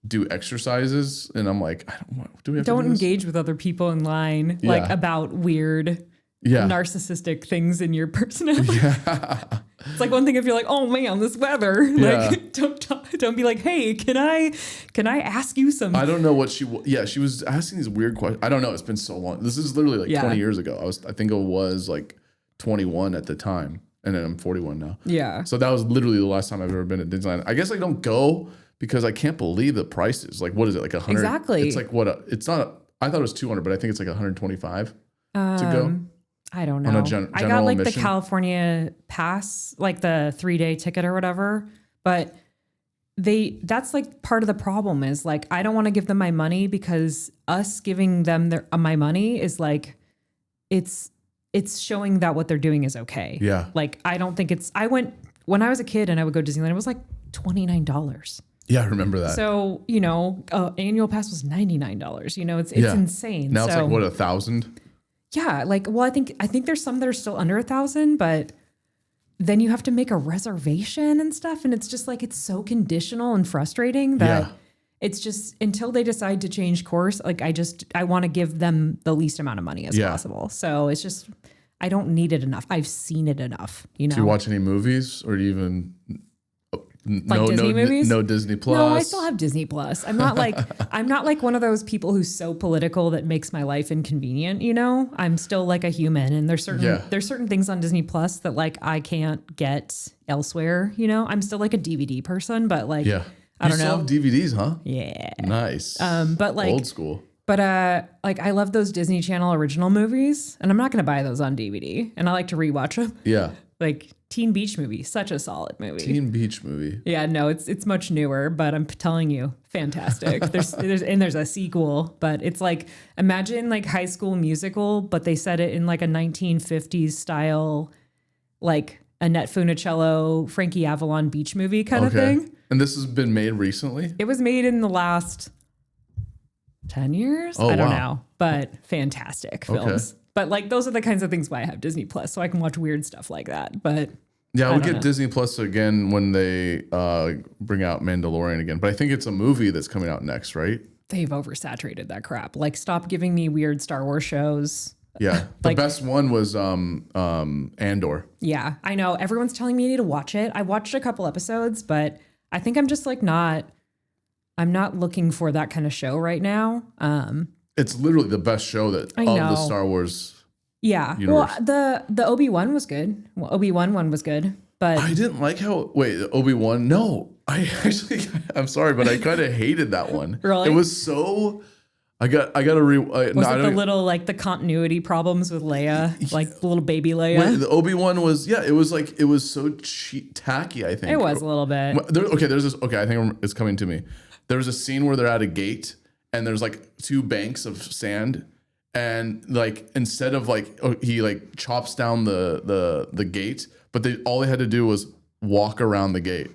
do exercises, and I'm like, I don't want. Do we have
Don't
to do this?
engage with other people in line like about weird, narcissistic things in your personality. Yeah. It's like one thing if you're like, oh man, this weather. Like, don't be like, hey, can I ask you some?
I don't know what she was asking these weird questions. I don't know. It's been so long. This is literally like 20 years ago. I think I was like 21 at the time, and then I'm 41 now. Yeah. So that was literally the last time I've ever been at Disneyland. I guess I don't go because I can't believe the prices. Like, what is it? Like 100?
Exactly.
It's like it's not. I thought it was 200, but I think it's like 125 to go.
I don't know.
On a
I got like
admission.
the California pass, like the 3-day ticket or whatever, but that's like part of the problem is like, I don't want to give them my money because us giving them my money is like, it's showing that what they're doing is okay. Yeah. Like, I don't think when I was a kid and I would go to Disneyland, it was like $29.
Yeah, I remember that.
So, annual pass was $99. It's insane.
Now it's like what, 1,000?
Yeah, like, well, I think there's some that are still under 1,000, but then you have to make a reservation and stuff, and it's just like it's so conditional and frustrating that it's just until they decide to change course. Like, I want to give them the least amount of money as possible. So it's just I don't need it enough. I've seen it enough. Do
you watch any movies or do you even?
Like Disney movies?
No Disney Plus.
No, I still have Disney Plus. I'm not like one of those people who's so political that makes my life inconvenient, I'm still like a human, and there's certain things on Disney Plus that like I can't get elsewhere, I'm still like a DVD person, but like I don't know.
You still have DVDs, huh?
Yeah.
Nice.
But like
old school.
But like I love those Disney Channel original movies, and I'm not going to buy those on DVD, and I like to rewatch them. Yeah. Like Teen Beach Movie, such a solid movie.
Teen Beach Movie.
Yeah, no, it's much newer, but I'm telling you, fantastic. There's a sequel, but it's like, imagine like High School Musical, but they set it in like a 1950s style, like Annette Funicello, Frankie Avalon beach movie kind of thing.
And this has been made recently?
It was made in the last 10 years? I don't know, but fantastic films. But like those are the kinds of things why I have Disney Plus, so I can watch weird stuff like that. But
yeah, we'll get Disney Plus again when they bring out Mandalorian again. But I think it's a movie that's coming out next, right?
They've oversaturated that crap. Like, stop giving me weird Star Wars shows.
Yeah, the best one was Andor.
Yeah, I know. Everyone's telling me I need to watch it. I watched a couple episodes, but I think I'm just like I'm not looking for that kind of show right now.
It's literally the best show of the Star Wars.
Yeah. Universe. Well, the Obi-Wan was good. Well, Obi-Wan one was good, but
I didn't like the Obi-Wan. No, I'm sorry, but I kind of hated that one.
Really?
It was so. I got to was
it the continuity problems with Leia, like the little baby Leia?
The Obi-Wan was it was so tacky. I think
it was a little bit.
There's this. Okay, I think it's coming to me. There's a scene where they're at a gate and there's like two banks of sand, and like instead of he like chops down the gate, but all they had to do was walk around the gate.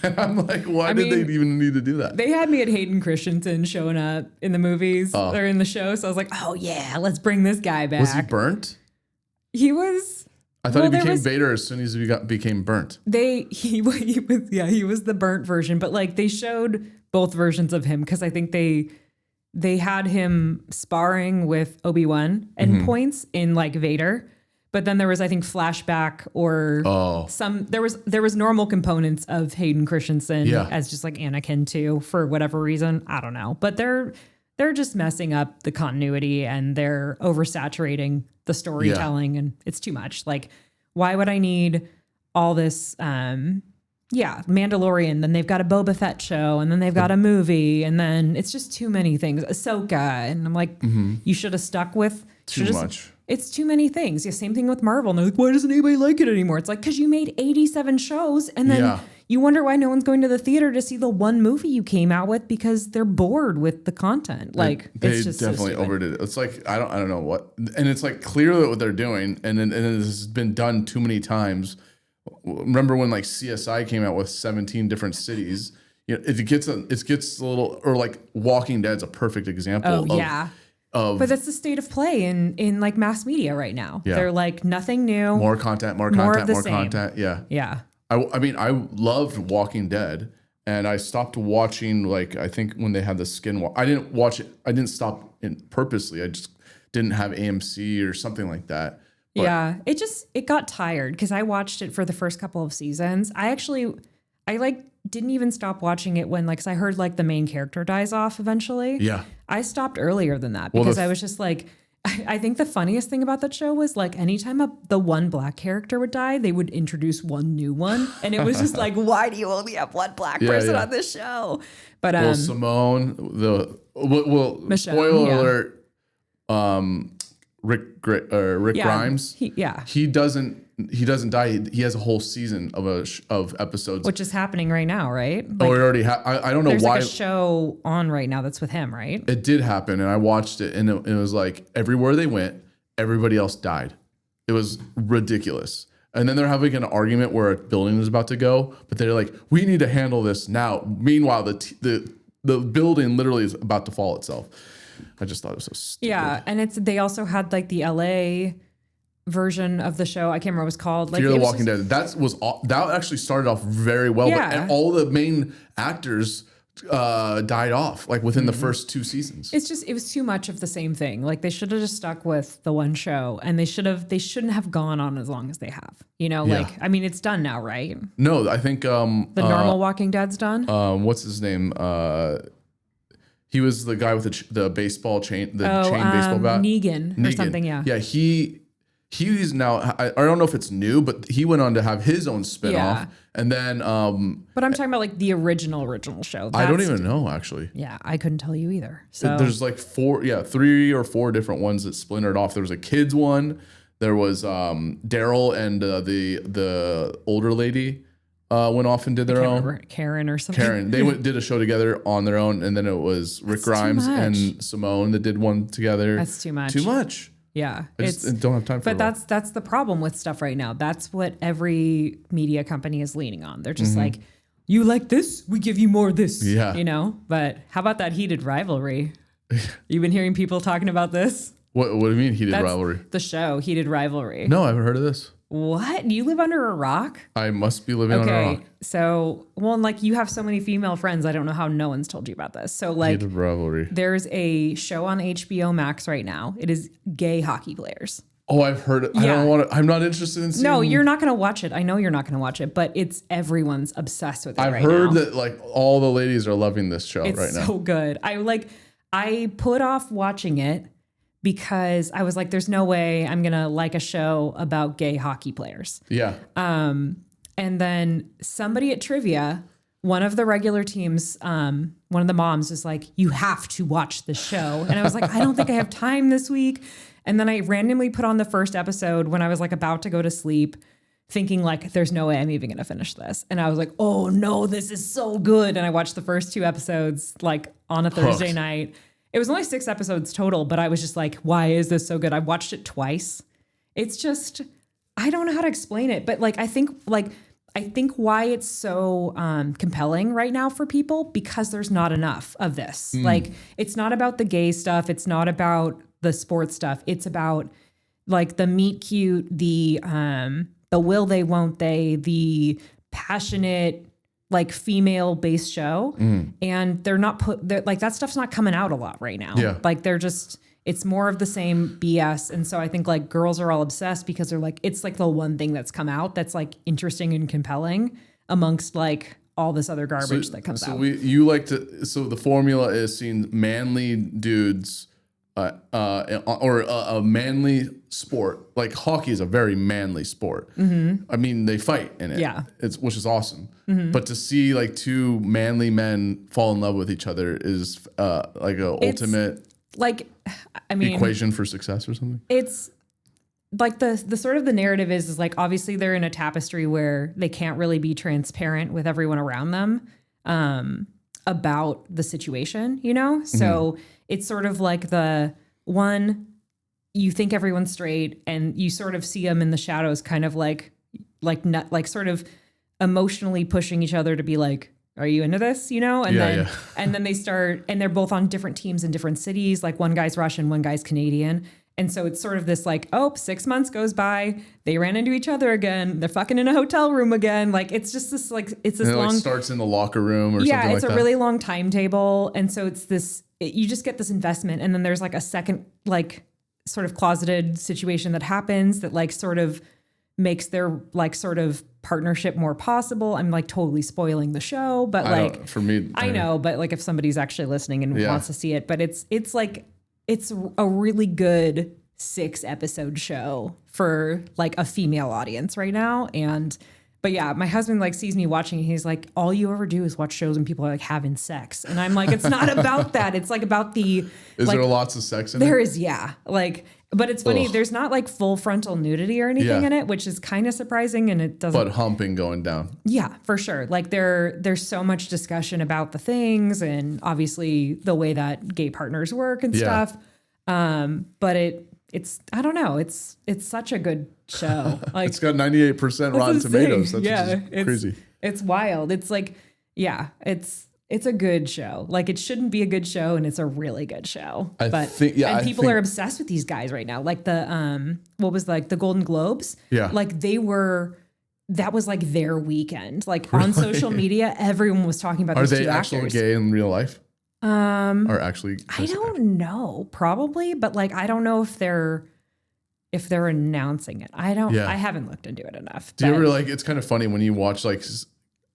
And I'm like, why did they even need to do that?
They had me at Hayden Christensen showing up in the movies or in the show, so I was like, oh yeah, let's bring this guy back.
Was he burnt?
He was.
I thought he became Vader as soon as he became burnt.
He was the burnt version, but like they showed both versions of him because I think they had him sparring with Obi-Wan and points in like Vader, but then there was I think flashback or there was normal components of Hayden Christensen as just like Anakin too for whatever reason, I don't know, but they're just messing up the continuity and they're oversaturating the storytelling and it's too much. Like, why would I need all this Mandalorian, then they've got a Boba Fett show, and then they've got a movie, and then it's just too many things. Ahsoka, and I'm like, you should have stuck with
too much.
It's too many things. Yeah, same thing with Marvel. And they're like, why doesn't anybody like it anymore? It's like, because you made 87 shows, and then you wonder why no one's going to the theater to see the one movie you came out with because they're bored with the content. Like,
they just definitely overdid it. It's like I don't know what, and it's like clear that what they're doing, and this has been done too many times. Remember when like CSI came out with 17 different cities? It gets a little, or like Walking Dead's a perfect example. of
But that's the state of play in like mass media right now.
Yeah.
They're like nothing new.
more content, more
More of
content,
the
more
same.
content. Yeah.
Yeah.
I mean, I loved Walking Dead, and I stopped watching, like, I think when they had the I didn't watch it. I didn't stop it purposely. I just didn't have AMC or something like that. But
Yeah. It got tired because I watched it for the first couple of seasons. I like didn't even stop watching it when, like, 'cause I heard like the main character dies off eventually.
Yeah.
I stopped earlier than that
Well,
because I was just like, I think the funniest thing about that show was like anytime the one black character would die, they would introduce one new one. And it was just like, why do you only have one black person on this show? But
well, Simone,
Michonne,
spoiler
yeah.
alert, Rick Grimes, he doesn't die. He has a whole season of episodes,
which is happening right now, right?
we already have. I don't know
there's
why.
like a show on right now that's with him, right?
It did happen, and I watched it, and it was like everywhere they went, everybody else died. It was ridiculous. And then they're having an argument where a building is about to go, but they're like, "We need to handle this now." Meanwhile, the building literally is about to fall itself. I just thought it was so stupid.
Yeah, and they also had like the LA version of the show. I can't remember what it was called. Like
Fear the Walking Dead. That actually started off very well,
Yeah.
but all the main actors died off like within the first 2 seasons.
It was too much of the same thing. Like they should have just stuck with the one show, and they shouldn't have gone on as long as they have. Like, I mean, it's done now, right?
No, I think
The normal Walking Dead's done.
what's his name? He was the guy with the baseball chain, chain baseball bat.
Negan or something. Yeah.
Yeah, he's now. I don't know if it's new, but he went on to have his own spinoff,
Yeah.
and then
But I'm talking about like the original show.
I don't even know actually.
Yeah, I couldn't tell you either. So
There's like 3 or 4 different ones that splintered off. There was a kids one. There was Daryl and the older lady went off and did their own.
remember, Karen or something.
Karen, they did a show together on their own, and then it was Rick Grimes and Simone that did one together.
That's too much.
Too much.
Yeah,
I just don't have time for it.
But that's the problem with stuff right now. That's what every media company is leaning on. They're just like, you like this? We give you more of this.
Yeah.
But how about that heated rivalry? You've been hearing people talking about this?
What do you mean heated rivalry?
The show, Heated Rivalry.
No, I haven't heard of this.
What? You live under a rock?
I must be living on a rock.
So, like you have so many female friends. I don't know how no one's told you about this. So like
Heated rivalry.
there's a show on HBO Max right now. It is gay hockey players.
Oh, I've heard it.
Yeah.
I'm not interested in seeing.
No, you're not going to watch it. I know you're not going to watch it, but everyone's obsessed with it
I've
right
heard
now.
that like all the ladies are loving this show right now.
It's so good. I put off watching it because I was like, there's no way I'm going to like a show about gay hockey players.
Yeah.
And then somebody at trivia, one of the regular teams, one of the moms was like, you have to watch the show. And I was like, I don't think I have time this week. And then I randomly put on the first episode when I was like about to go to sleep, thinking like, there's no way I'm even going to finish this. And I was like, oh no, this is so good. And I watched the first 2 episodes like on a Thursday night. It was only 6 episodes total, but I was just like, why is this so good? I watched it twice. It's just, I don't know how to explain it, but I think why it's so compelling right now for people, because there's not enough of this. Like, it's not about the gay stuff. It's not about the sports stuff. It's about like the meet cute, the will they, won't they, the passionate, like female based show. And they're not that stuff's not coming out a lot right now.
Yeah.
Like it's more of the same BS. And so I think like girls are all obsessed because they're like, it's like the one thing that's come out that's like interesting and compelling amongst like all this other garbage that comes out.
So the formula is seeing manly dudes or a manly sport. Like hockey is a very manly sport. I mean, they fight in it.
Yeah.
Which is awesome. But to see like 2 manly men fall in love with each other is like a ultimate equation for success or something.
It's like the sort of the narrative is like, obviously they're in a tapestry where they can't really be transparent with everyone around them about the situation, So it's sort of like the one, you think everyone's straight and you sort of see them in the shadows, kind of like sort of emotionally pushing each other to be like, are you into this? You know? And
Yeah,
then,
yeah.
and then they start, and they're both on different teams in different cities. Like one guy's Russian, one guy's Canadian. And so it's sort of this like, 6 months goes by, they ran into each other again, they're fucking in a hotel room again. Like, it's just this, like, it's this
And it
long,
like starts in the locker room or
yeah,
something like
it's
that.
a really long timetable. And so it's this, you just get this investment. And then there's like a second, like sort of closeted situation that happens that like sort of makes their like sort of partnership more possible. I'm like totally spoiling the show, but like
for me,
I know, but like if somebody's actually listening and wants to see it, but it's like, it's a really good 6-episode show for like a female audience right now. But yeah, my husband like sees me watching and he's like, all you ever do is watch shows and people are like having sex. And I'm like, it's not about that. It's like about the,
is
like,
there lots of sex in
there
it?
is, yeah. Like, but it's funny.
Ugh.
There's not like full frontal nudity or anything
Yeah.
in it, which is kind of surprising. And it doesn't,
But humping going down.
yeah, for sure. Like there's so much discussion about the things and obviously the way that gay partners work and
Yeah.
stuff. But it's I don't know. It's such a good show. Like
It's got 98% Rotten
that's the
Tomatoes.
thing.
That's just crazy.
It's wild. It's like, yeah, it's a good show. Like it shouldn't be a good show, and it's a really good show.
I think
people are obsessed with these guys right now. Like the what was like the Golden Globes?
Yeah.
Like that was like their weekend. Like on social media, everyone was talking about
Are
these
they
two
actually
actors.
gay in real life? Or actually?
I don't know, probably, but like I don't know if they're announcing it. I haven't looked into it enough.
Do you ever like? It's kind of funny when you watch like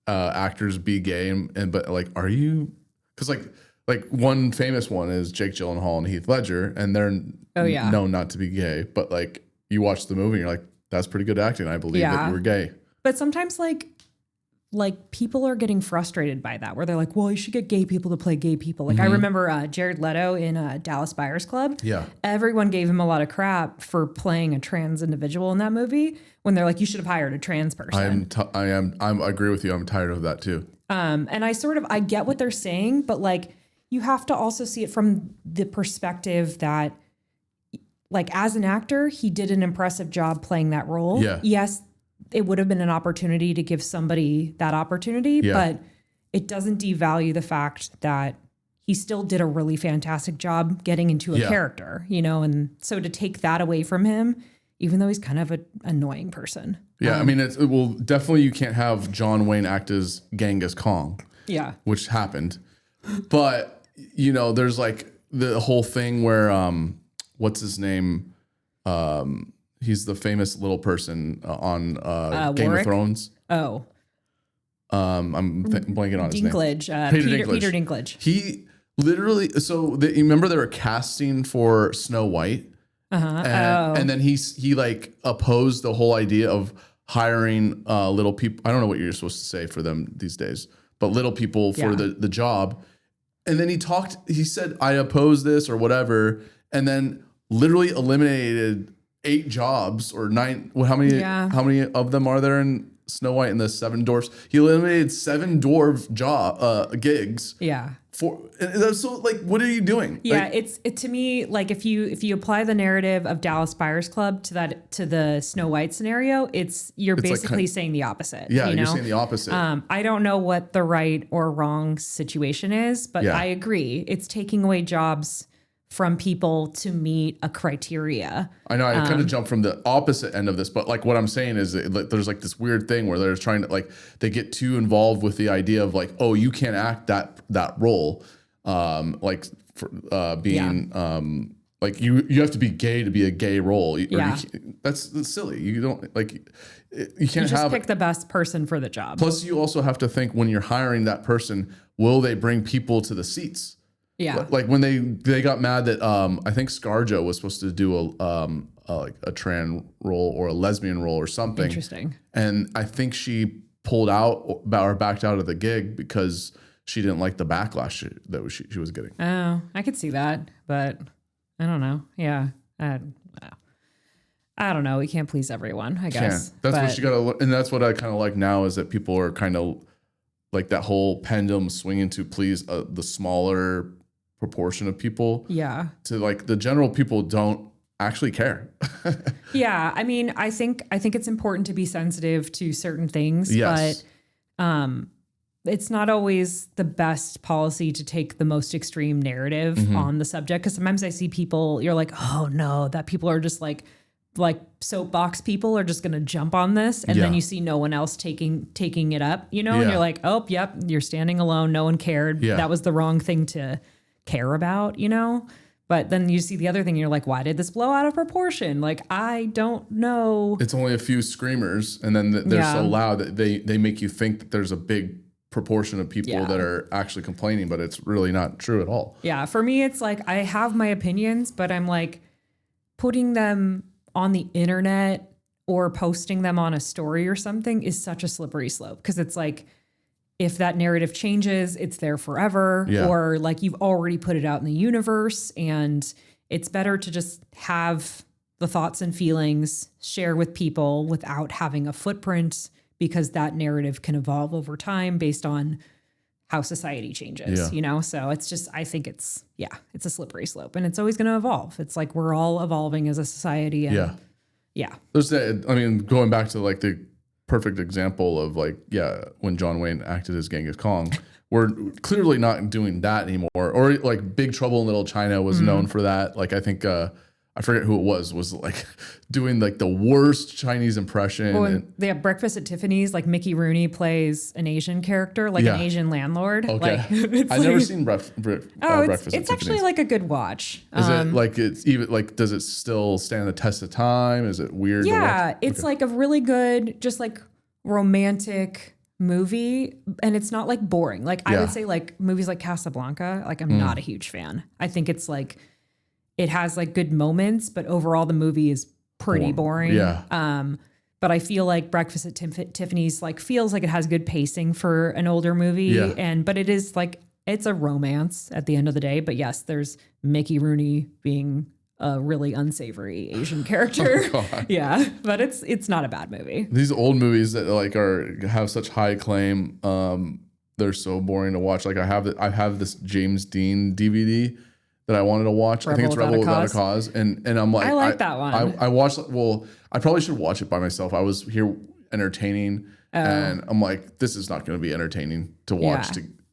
actors be gay but like, are you? Because like one famous one is Jake Gyllenhaal and Heath Ledger, and they're known not to be gay, but like you watch the movie and you're like, that's pretty good acting. I believe that you were gay.
But sometimes like people are getting frustrated by that, where they're like, well, you should get gay people to play gay people. Like I remember Jared Leto in Dallas Buyers Club.
Yeah.
Everyone gave him a lot of crap for playing a trans individual in that movie when they're like, you should have hired a trans person.
I agree with you. I'm tired of that too.
And I get what they're saying, but like you have to also see it from the perspective that like as an actor, he did an impressive job playing that role.
Yeah.
Yes, it would have been an opportunity to give somebody that opportunity, but it doesn't devalue the fact that he still did a really fantastic job getting into a character, you know? And so to take that away from him, even though he's kind of an annoying person.
Yeah. I mean, definitely you can't have John Wayne act as Genghis Kong.
Yeah.
Which happened. But, you know, there's like the whole thing where, what's his name? He's the famous little person on Game
Warwick?
of Thrones.
Oh,
I'm blanking on his name.
Dinklage. Peter Dinklage.
He literally, you remember they were casting for Snow White? And then he like opposed the whole idea of hiring little people. I don't know what you're supposed to say for them these days, but little people for the job. And then he said, I oppose this or whatever. And then literally eliminated 8 jobs or 9. Well, how many of them are there in Snow White and the 7 dwarfs? He eliminated 7 dwarf gigs.
Yeah.
So like, what are you doing?
Yeah,
Like,
it to me, like if you apply the narrative of Dallas Buyers Club to the Snow White scenario, you're basically
like
saying the opposite.
yeah,
you know?
you're saying the opposite.
I don't know what the right or wrong situation is, but
Yeah.
I agree. It's taking away jobs from people to meet a criteria.
I know I kind of jumped from the opposite end of this, but like what I'm saying is that there's like this weird thing where they're trying to like, they get too involved with the idea of like, oh, you can't act that role. Like for, being, like you have to be gay to be a gay role. That's silly. You don't like, you can't
You just pick the best person for the job.
Plus you also have to think when you're hiring that person, will they bring people to the seats?
Yeah.
Like when they got mad that I think ScarJo was supposed to do a trans role or a lesbian role or something.
Interesting.
And I think she pulled out or backed out of the gig because she didn't like the backlash that she was getting.
Oh, I could see that, but I don't know. Yeah. I don't know. We can't please everyone, I guess.
That's what you got to, and that's what I kind of like now is that people are kind of like that whole pendulum swinging to please the smaller proportion of people.
Yeah.
To like the general people don't actually care.
Yeah. I mean, I think it's important to be sensitive to certain things,
Yes.
but it's not always the best policy to take the most extreme narrative on the subject. Cause sometimes I see people, you're like, oh no, that people are just like soapbox people are just going to jump on this. And then you see no one else taking it up, you know, and you're like, oh, yep, you're standing alone. No one cared.
Yeah.
That was the wrong thing to care about, you know? But then you see the other thing, you're like, why did this blow out of proportion? Like, I don't know.
It's only a few screamers, and then they're so loud that they make you think that there's a big proportion of people that are actually complaining, but it's really not true at all.
Yeah, for me, it's like I have my opinions, but I'm like putting them on the internet or posting them on a story or something is such a slippery slope, because it's like, if that narrative changes, it's there forever, or like you've already put it out in the universe, and it's better to just have the thoughts and feelings share with people without having a footprint, because that narrative can evolve over time based on how society changes, you know? So it's just, I think it's a slippery slope, and it's always going to evolve. It's like, we're all evolving as a society. And
There's that, I mean, going back to like the perfect example of like, when John Wayne acted as Genghis Khan, we're clearly not doing that anymore. Or like Big Trouble in Little China was known for that. Like, I think, I forget who it was like doing like the worst Chinese impression.
Well, and they have Breakfast at Tiffany's, like Mickey Rooney plays an Asian character, like an Asian landlord.
Okay.
Like,
I've never seen Breakfast at
it's actually like a good watch.
Is it like, it's even like, does it still stand the test of time? Is it weird?
Yeah, it's like a really good, just like romantic movie, and it's not like boring. Like I would say like movies like Casablanca, like I'm not a huge fan. I think it's like, it has like good moments, but overall the movie is pretty boring.
Yeah.
But I feel like Breakfast at Tiffany's like feels like it has good pacing for an older movie, but it is like, it's a romance at the end of the day. But yes, there's Mickey Rooney being a really unsavory Asian character. But it's not a bad movie.
These old movies that like have such high acclaim, they're so boring to watch. Like I have this James Dean DVD that I wanted to watch. I think it's Rebel Without a Cause. And I'm like,
I like that one.
I watched, well, I probably should watch it by myself. I was here entertaining and I'm like, this is not going to be entertaining to watch.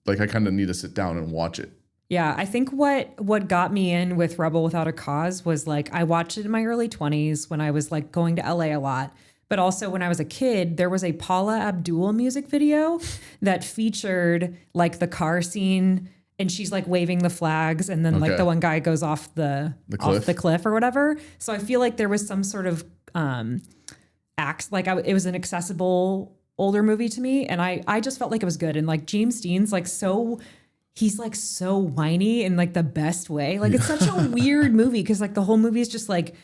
Like I kind of need to sit down and watch it.
Yeah, I think what got me in with Rebel Without a Cause was like, I watched it in my early 20s when I was like going to LA a lot. But also when I was a kid, there was a Paula Abdul music video that featured like the car scene, and she's like waving the flags, and then like the one guy goes off the cliff or whatever. So I feel like there was some sort of it was an accessible older movie to me, and I just felt like it was good. And like James Dean's like he's like so whiny in like the best way. Like it's such a weird movie, because like the whole movie is just like,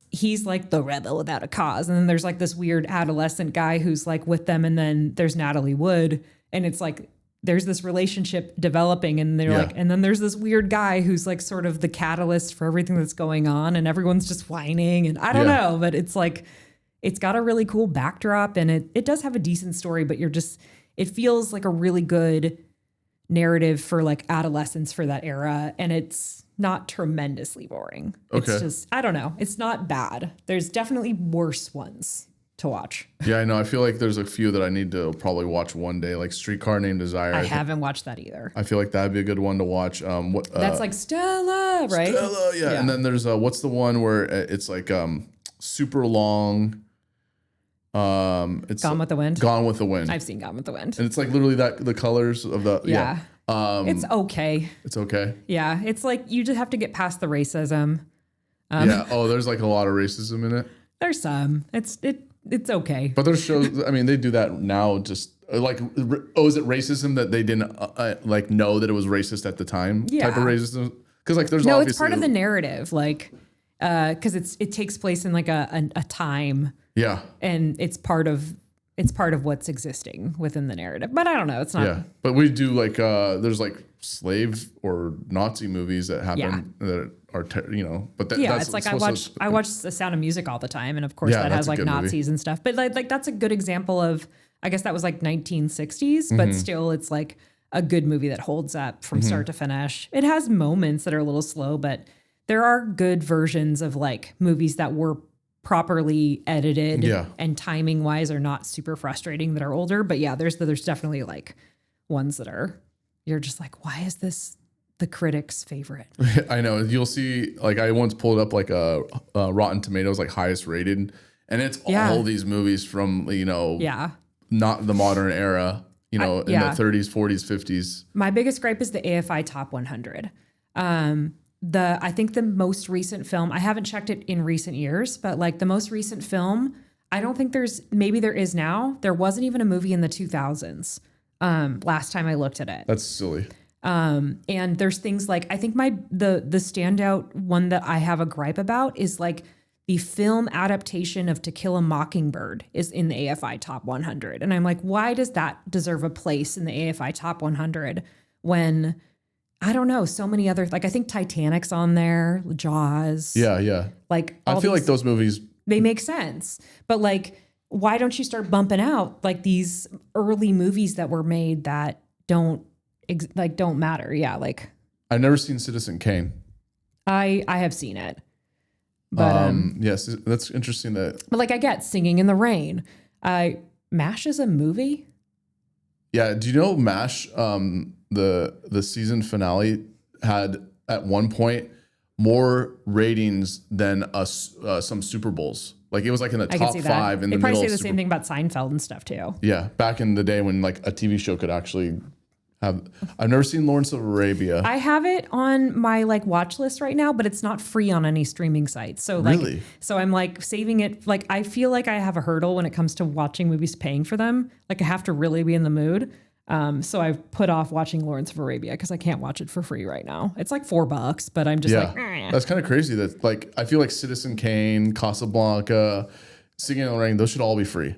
he's like the rebel without a cause, and then there's like this weird adolescent guy who's like with them, and then there's Natalie Wood, and it's like there's this relationship developing, and they're like, and then there's this weird guy who's like sort of the catalyst for everything that's going on, and everyone's just whining, and I don't know, but it's like, it's got a really cool backdrop, and it does have a decent story, but it feels like a really good narrative for like adolescence for that era, and it's not tremendously boring.
Okay.
It's just, I don't know, it's not bad. There's definitely worse ones to watch.
Yeah, I know. I feel like there's a few that I need to probably watch one day, like Streetcar Named Desire.
I haven't watched that either.
I feel like that'd be a good one to watch.
That's like Stella, right?
Stella, yeah. And then there's what's the one where it's like super long. It's
Gone with the Wind.
Gone with the Wind.
I've seen Gone with the Wind.
And it's like literally the colors of the
it's okay.
It's okay.
Yeah, it's like you just have to get past the racism.
There's like a lot of racism in it.
There's some. It's okay.
But there's shows. I mean, they do that now. Just like, is it racism that they didn't like know that it was racist at the time? Type of racism. Because like there's
it's part of the narrative. Like, because it takes place in like a time.
Yeah.
And it's part of what's existing within the narrative. But I don't know. It's not.
Yeah. But we do like there's like slave or Nazi movies that happen that are But that's,
it's like I watch The Sound of Music all the time, and of course that has like Nazis and stuff. But like that's a good example of, I guess that was like 1960s, but still it's like a good movie that holds up from start to finish. It has moments that are a little slow, but there are good versions of like movies that were properly edited and timing wise are not super frustrating that are older. But yeah, there's definitely like ones that you're just like, why is this the critic's favorite?
I know. You'll see, like, I once pulled up like a Rotten Tomatoes, like highest rated, and it's all these movies from, not the modern era, in the 30s, 40s, 50s.
My biggest gripe is the AFI Top 100. I think the most recent film, I haven't checked it in recent years, but like the most recent film, I don't think maybe there is now. There wasn't even a movie in the 2000s. Last time I looked at it.
That's silly.
And there's things like, I think the standout one that I have a gripe about is like the film adaptation of To Kill a Mockingbird is in the AFI Top 100. And I'm like, why does that deserve a place in the AFI Top 100 when, I don't know, so many other, like I think Titanic's on there, Jaws.
Yeah.
Like
I feel like those movies,
they make sense. But like, why don't you start bumping out like these early movies that were made that don't matter? Yeah. Like
I've never seen Citizen Kane.
I have seen it. But
yes, that's interesting that.
But like I get Singing in the Rain. MASH is a movie.
Yeah. Do you know MASH? The season finale had at one point more ratings than some Super Bowls. Like it was like in the top 5 in the middle. They
probably say the same thing about Seinfeld and stuff too.
Yeah, back in the day when like a TV show could actually have. I've never seen Lawrence of Arabia.
I have it on my like watch list right now, but it's not free on any streaming site. So like,
really?
So I'm like saving it. Like I feel like I have a hurdle when it comes to watching movies, paying for them. Like I have to really be in the mood. So I've put off watching Lawrence of Arabia because I can't watch it for free right now. It's like $4, but I'm just like,
That's kind of crazy that like, I feel like Citizen Kane, Casablanca, Singing in the Rain, those should all be free.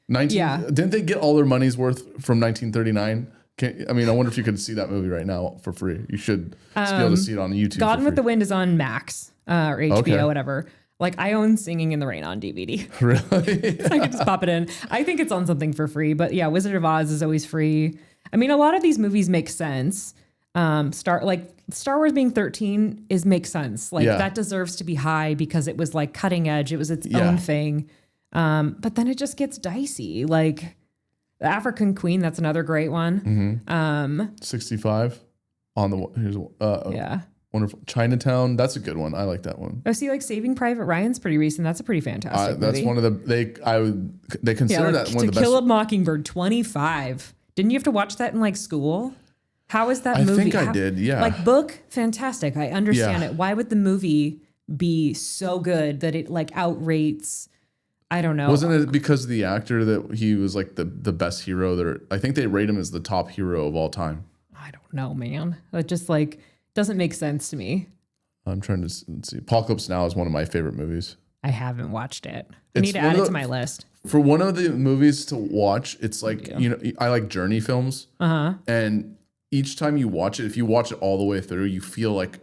Didn't they get all their money's worth from 1939? I wonder if you could see that movie right now for free. You should be able to see it on YouTube.
Gone with the Wind is on Max or HBO, whatever. Like I own Singing in the Rain on DVD.
Really?
So I can just pop it in. I think it's on something for free, but yeah, Wizard of Oz is always free. I mean, a lot of these movies make sense. Star Wars being 13 makes sense. Like that deserves to be high because it was like cutting edge. It was its own thing. But then it just gets dicey. Like The African Queen, that's another great one.
65 on the wonderful Chinatown. That's a good one. I like that one.
Oh, see, like Saving Private Ryan's pretty recent. That's a pretty fantastic
that's
movie.
one of the they consider that one of the best.
To Kill a Mockingbird 25. Didn't you have to watch that in like school? How is that movie?
I think I did. Yeah.
Like book, fantastic. I understand it. Why would the movie be so good that it like outrates? I don't know.
Wasn't it because of the actor that he was like the best hero? I think they rate him as the top hero of all time.
I don't know, man. It just like doesn't make sense to me.
I'm trying to see. Apocalypse Now is one of my favorite movies.
I haven't watched it. I need to add it to my list.
For one of the movies to watch, it's like, I like journey films. And each time you watch it, if you watch it all the way through, you feel like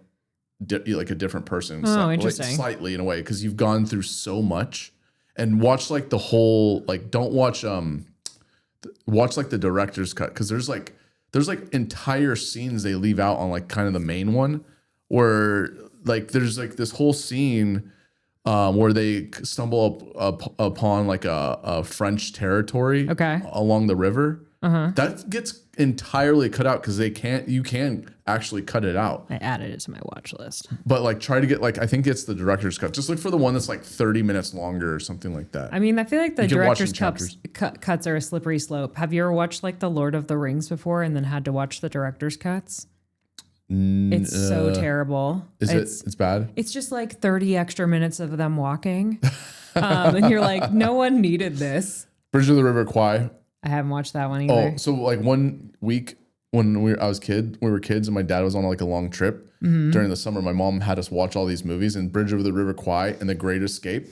a different person.
Interesting.
Like slightly in a way, because you've gone through so much. And watch like the whole, like don't watch like the director's cut, because there's like entire scenes they leave out on like kind of the main one, where like there's like this whole scene where they stumble upon like a French territory along the river. That gets entirely cut out because you can actually cut it out.
I added it to my watch list.
But like try to get like, I think it's the director's cut. Just look for the one that's like 30 minutes longer or something like that.
I mean, I feel like the director's cuts are a slippery slope. Have you ever watched like the Lord of the Rings before and then had to watch the director's cuts? It's so terrible.
It's bad?
It's just like 30 extra minutes of them walking. And you're like, no one needed this.
Bridge of the River Kwai.
I haven't watched that one either.
Oh, so like one week when we were kids and my dad was on like a long trip during the summer, my mom had us watch all these movies, and Bridge over the River Kwai and The Great Escape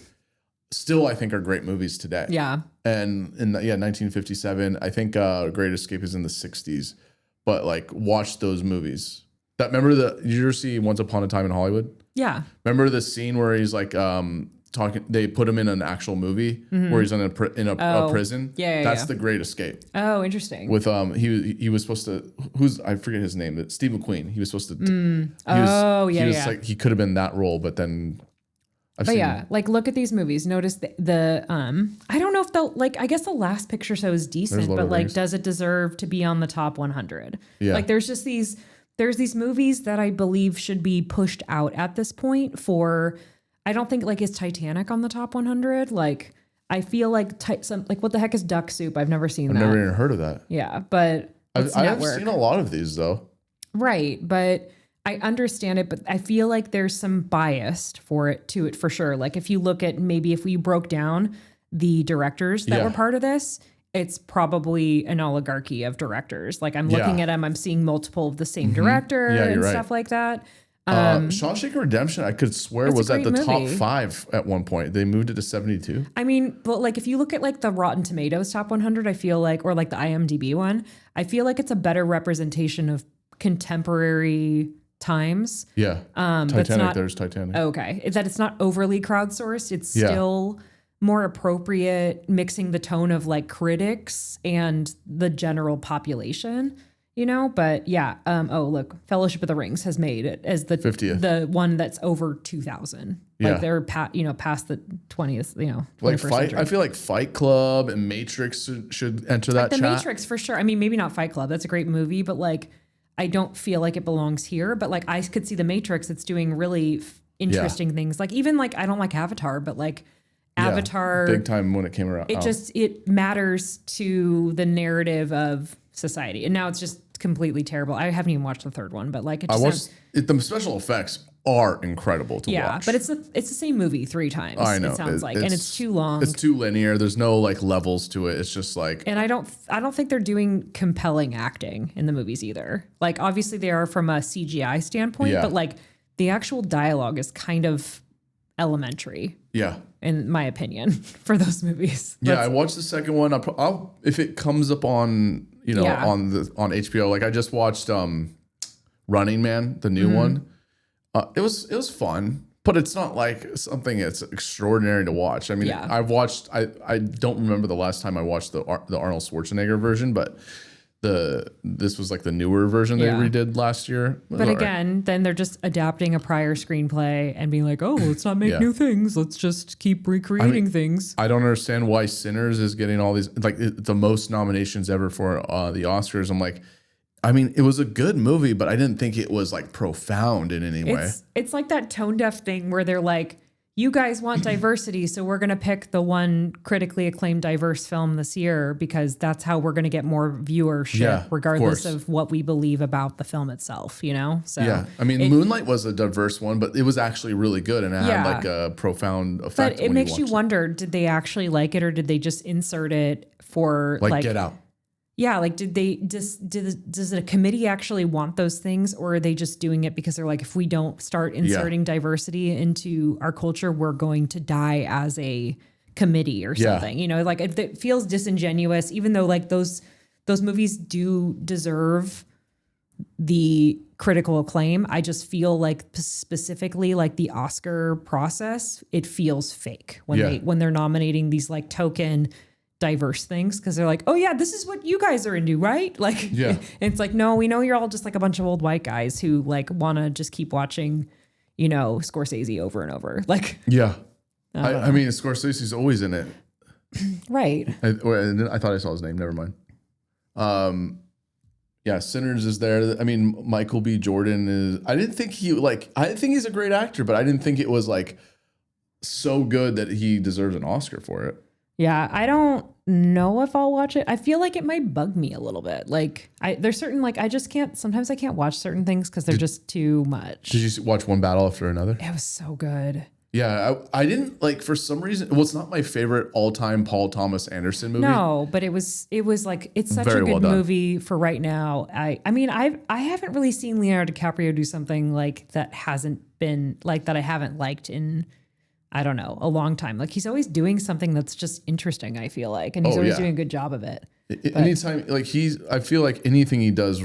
still I think are great movies today.
Yeah.
And in 1957, I think Great Escape is in the 60s, but like watch those movies. Did you ever see Once Upon a Time in Hollywood?
Yeah.
Remember the scene where he's like talking, they put him in an actual movie where he's in a prison.
Yeah,
that's The Great Escape.
Oh, interesting.
With he was supposed to, I forget his name, Steve McQueen. He was supposed to. He was like, he could have been that role, but then
But yeah, like look at these movies. Notice the I don't know if they'll like. I guess the Last Picture Show is decent, but like, does it deserve to be on the top 100?
Yeah.
Like, there's these movies that I believe should be pushed out at this point. I don't think like is Titanic on the top 100. Like, I feel like what the heck is Duck Soup? I've never seen that.
I've never even heard of that.
Yeah, but
I've seen a lot of these though.
Right, but I understand it, but I feel like there's some bias to it for sure. Like if you look at maybe if we broke down the directors that were part of this, it's probably an oligarchy of directors. Like I'm looking at them, I'm seeing multiple of the same director and stuff like that.
Shawshank Redemption, I could swear was at the top 5 at one point. They moved it to 72.
I mean, but like if you look at like the Rotten Tomatoes top 100, I feel like, or like the IMDb one, I feel like it's a better representation of contemporary times.
Yeah. Titanic, there's Titanic.
Okay. That it's not overly crowdsourced. It's still more appropriate, mixing the tone of like critics and the general population, you know? But yeah. Oh, look, Fellowship of the Rings has made it as the
50th.
The one that's over 2,000. Like they're past the 20th,
like
century.
I feel like Fight Club and Matrix should enter that chat.
The Matrix for sure. I mean, maybe not Fight Club. That's a great movie, but like, I don't feel like it belongs here, but like I could see the Matrix. It's doing really interesting things. Like even like, I don't like Avatar, but like Avatar,
big time when it came around.
It matters to the narrative of society. And now it's just completely terrible. I haven't even watched the third one, but like
the special effects are incredible to watch.
Yeah, but it's the same movie 3 times. I know. It sounds like, and it's too long.
It's too linear. There's no like levels to it. It's just like,
and I don't think they're doing compelling acting in the movies either. Like obviously they are from a CGI standpoint, but like the actual dialogue is kind of elementary. Yeah, in my opinion, for those movies.
Yeah, I watched the second one. I'll if it comes up on on HBO. Like I just watched Running Man, the new one. It was fun, but it's not like something that's extraordinary to watch. I mean, I've watched. I don't remember the last time I watched the Arnold Schwarzenegger version, but this was like the newer version they redid last year.
But again, then they're just adapting a prior screenplay and being like, oh, let's not make new things. Let's just keep recreating things.
I don't understand why Sinners is getting all these the most nominations ever for the Oscars. I'm like, I mean, it was a good movie, but I didn't think it was like profound in any way.
It's like that tone deaf thing where they're like, you guys want diversity, so we're going to pick the one critically acclaimed diverse film this year because that's how we're going to get more viewership, regardless of what we believe about the film itself, you know? So
yeah, I mean, Moonlight was a diverse one, but it was actually really good and it had like a profound effect.
But it makes you wonder, did they actually like it or did they just insert it for like
Get Out?
Yeah, like does a committee actually want those things, or are they just doing it because they're like, if we don't start inserting diversity into our culture, we're going to die as a committee or something? You know, like it feels disingenuous, even though like those movies do deserve the critical acclaim. I just feel like specifically like the Oscar process, it feels fake when they're nominating these like token diverse things because they're like, oh yeah, this is what you guys are into, right? Like, and it's like, no, we know you're all just like a bunch of old white guys who like want to just keep watching, Scorsese over and over. Like,
I mean, Scorsese's always in it,
right?
I thought I saw his name. Never mind. Sinners is there. I mean, Michael B. Jordan is. I didn't think he's a great actor, but I didn't think it was like so good that he deserves an Oscar for it.
Yeah, I don't know if I'll watch it. I feel like it might bug me a little bit. Like there's certain, like, I just can't, sometimes I can't watch certain things because they're just too much.
Did you watch One Battle After Another?
It was so good.
Yeah, I didn't like, for some reason, well, it's not my favorite all-time Paul Thomas Anderson movie.
No, but it was like, it's such a good movie for right now. I mean, I haven't really seen Leonardo DiCaprio do something like that hasn't been like that I haven't liked in, I don't know, a long time. Like he's always doing something that's just interesting, I feel like. And he's always doing a good job of it.
Anytime, like I feel like anything he does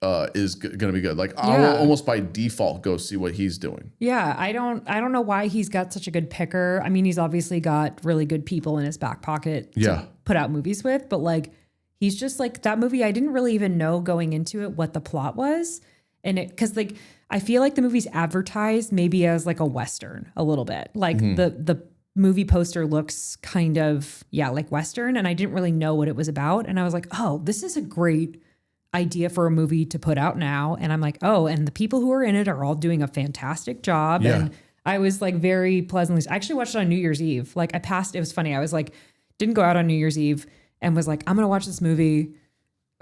is going to be good. Like I will almost by default go see what he's doing. Yeah.
I don't know why he's got such a good picker. I mean, he's obviously got really good people in his back pocket to put out movies with, but like, he's just like that movie. I didn't really even know going into it what the plot was. And cause like, I feel like the movie's advertised maybe as like a Western a little bit. Like the movie poster looks kind of, like Western. And I didn't really know what it was about. And I was like, oh, this is a great idea for a movie to put out now. And I'm like, oh, and the people who are in it are all doing a fantastic job.
Yeah.
And I was like very pleasantly, I actually watched it on New Year's Eve. Like it was funny. I was like, didn't go out on New Year's Eve and was like, I'm going to watch this movie,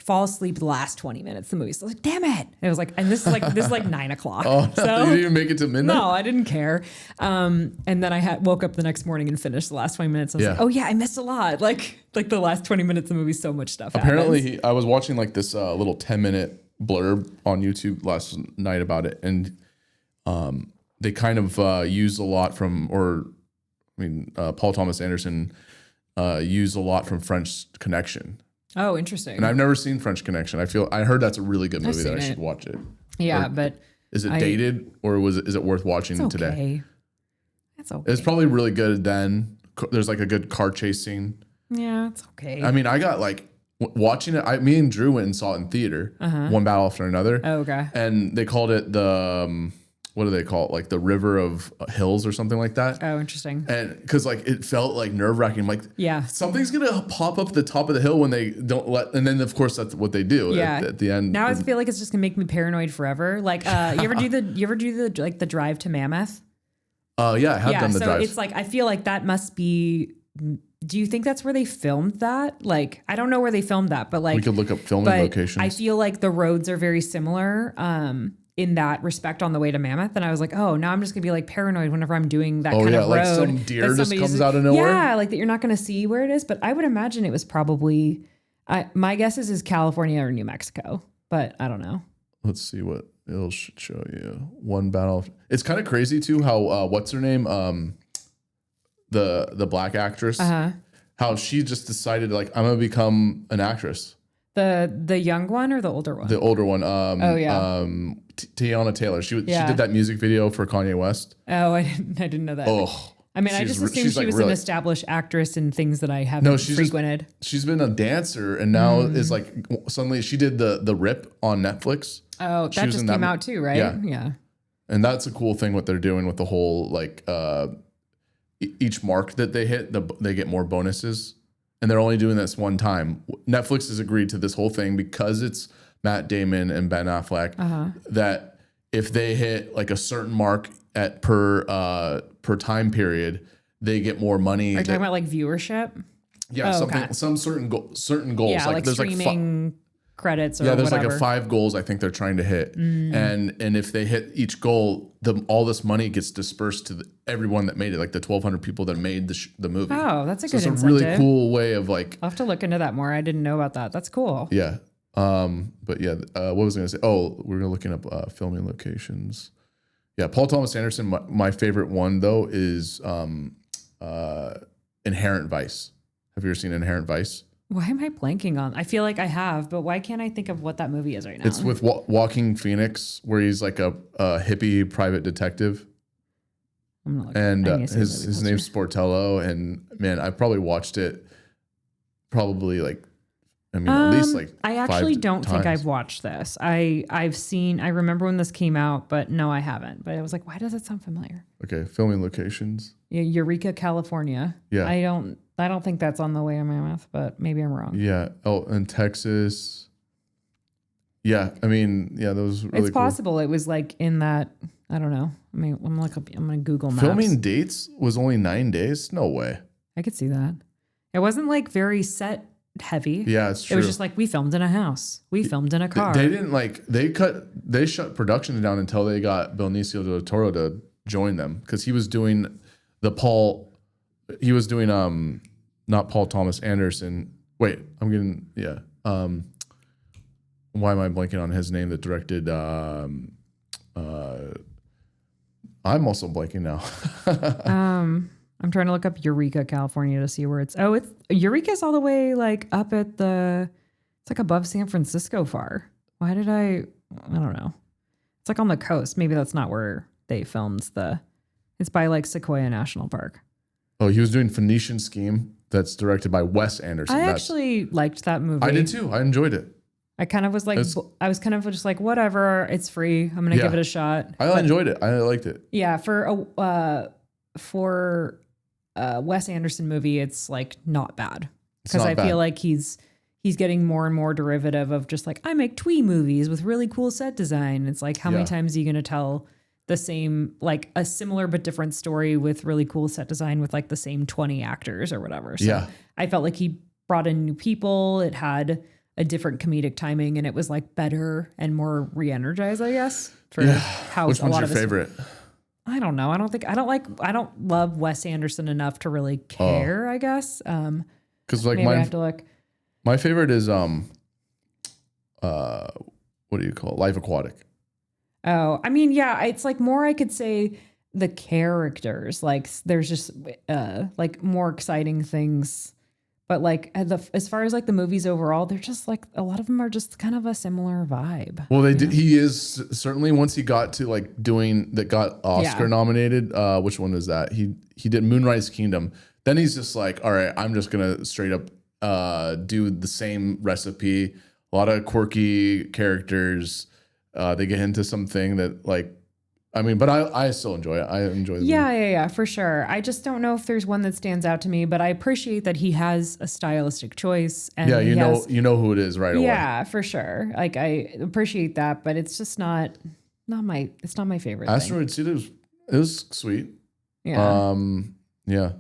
fall asleep the last 20 minutes of the movie. So I was like, damn it. It was like, and this is like 9:00.
Oh,
So
you didn't even make it to midnight?
no, I didn't care. And then I woke up the next morning and finished the last 20 minutes. I was like, oh yeah, I missed a lot. Like the last 20 minutes of the movie, so much stuff
Apparently, I was watching like this little 10-minute blurb on YouTube last night about it. And they kind of use a lot from, Paul Thomas Anderson used a lot from French Connection.
Oh, interesting.
And I've never seen French Connection. I heard that's a really good movie that I
seen
should
it.
watch it.
Yeah, but
is it dated or is it worth watching
it's
today?
okay. It's okay.
It's probably really good then. There's like a good car chase scene.
Yeah, it's okay.
I mean, I got like watching it. Me and Drew went and saw it in theater, one battle after another.
Oh, okay.
And they called it the what do they call it? Like the River of Hills or something like that.
Oh, interesting.
And because like it felt like nerve wracking. Like something's gonna pop up at the top of the hill when they don't let. And then of course that's what they do. At the end.
Now I feel like it's just gonna make me paranoid forever. Like, you ever do the like the drive to Mammoth?
Yeah, I have done the drive.
So it's like I feel like that must be. Do you think that's where they filmed that? Like, I don't know where they filmed that, but like
we could look up filming locations.
I feel like the roads are very similar in that respect on the way to Mammoth. And I was like, oh, now I'm just gonna be like paranoid whenever I'm doing that kind of road.
Like some deer just comes out of nowhere.
Yeah, like that you're not gonna see where it is. But I would imagine it was probably. My guess is California or New Mexico, but I don't know.
Let's see what it'll show you. One battle. It's kind of crazy too how what's her name? The black actress. How she just decided like I'm gonna become an actress.
The young one or the older one?
The older one. Tiana Taylor. She did that music video for Kanye West.
Oh, I didn't know that.
Oh.
I mean, I just assumed she was an established actress in things that I haven't frequented.
She's been a dancer and now is like suddenly she did the Rip on Netflix.
Oh, that just came out too, right?
Yeah. And that's a cool thing what they're doing with the whole like each mark that they hit, they get more bonuses. And they're only doing this one time. Netflix has agreed to this whole thing because it's Matt Damon and Ben Affleck that if they hit like a certain mark at per time period, they get more money.
Are you talking about like viewership?
Yeah, some certain goals.
Yeah, like there's streaming credits or
there's
whatever.
like 5 goals I think they're trying to hit. And if they hit each goal, all this money gets dispersed to everyone that made it, like the 1,200 people that made the movie.
Oh, that's a good incentive.
It's a really cool way of like.
I'll have to look into that more. I didn't know about that. That's cool.
Yeah. But yeah, what was I going to say? Oh, we were looking up filming locations. Yeah, Paul Thomas Anderson. My favorite one though is Inherent Vice. Have you ever seen Inherent Vice?
Why am I blanking on? I feel like I have, but why can't I think of what that movie is right now?
It's with Joaquin Phoenix, where he's like a hippie private detective. And his name's Sportello. And man, I probably watched it probably like, at least like
I actually don't think I've watched this. I remember when this came out, but no, I haven't. But I was like, why does it sound familiar?
Okay, filming locations.
Yeah, Eureka, California.
Yeah.
I don't think that's on the way to Mammoth, but maybe I'm wrong.
Yeah. Oh, and Texas. Yeah. That was really
It's possible it was like in that, I don't know. I'm going to Google Maps.
Filming dates was only 9 days? No way.
I could see that. It wasn't like very set heavy.
Yeah, it's true.
It was just like we filmed in a house. We filmed in a car.
They didn't they shut production down until they got Benicio del Toro to join them because he was doing not Paul Thomas Anderson. Wait, I'm getting why am I blanking on his name that directed I'm also blanking now.
I'm trying to look up Eureka, California to see where it's Eureka's all the way like up at it's like above San Francisco far. Why did I don't know. It's like on the coast. Maybe that's not where they filmed it's by like Sequoia National Park.
Oh, he was doing Phoenician Scheme that's directed by Wes Anderson.
I actually liked that movie.
I did too. I enjoyed it.
I kind of was like, I was kind of just like, whatever, it's free. I'm gonna give it a shot.
I enjoyed it. I liked it.
Yeah, for a Wes Anderson movie, it's like not bad because I feel like he's getting more and more derivative of just like I make twee movies with really cool set design. It's like how many times are you gonna tell the same, like a similar but different story with really cool set design with like the same 20 actors or whatever. So I felt like he brought in new people. It had a different comedic timing and it was like better and more re-energized, I guess. For how
which one's your favorite?
I don't know. I don't love Wes Anderson enough to really care, I guess.
Because like
maybe I have to look.
My favorite is what do you call it? Life Aquatic.
Oh, I mean, yeah, it's like more I could say the characters. Like there's just like more exciting things. But like as far as like the movies overall, they're just like a lot of them are just kind of a similar vibe.
Well, he is certainly once he got to like doing that got Oscar nominated. Which one is that? He did Moonrise Kingdom. Then he's just like, all right, I'm just gonna straight up do the same recipe. A lot of quirky characters. They get into something that like. I mean, but I still enjoy it. I enjoy the movie.
Yeah, for sure. I just don't know if there's one that stands out to me, but I appreciate that he has a stylistic choice. And
you know who it is right away.
Yeah, for sure. Like I appreciate that, but it's just not my favorite.
Asteroid City it was sweet.
Yeah.
Yeah.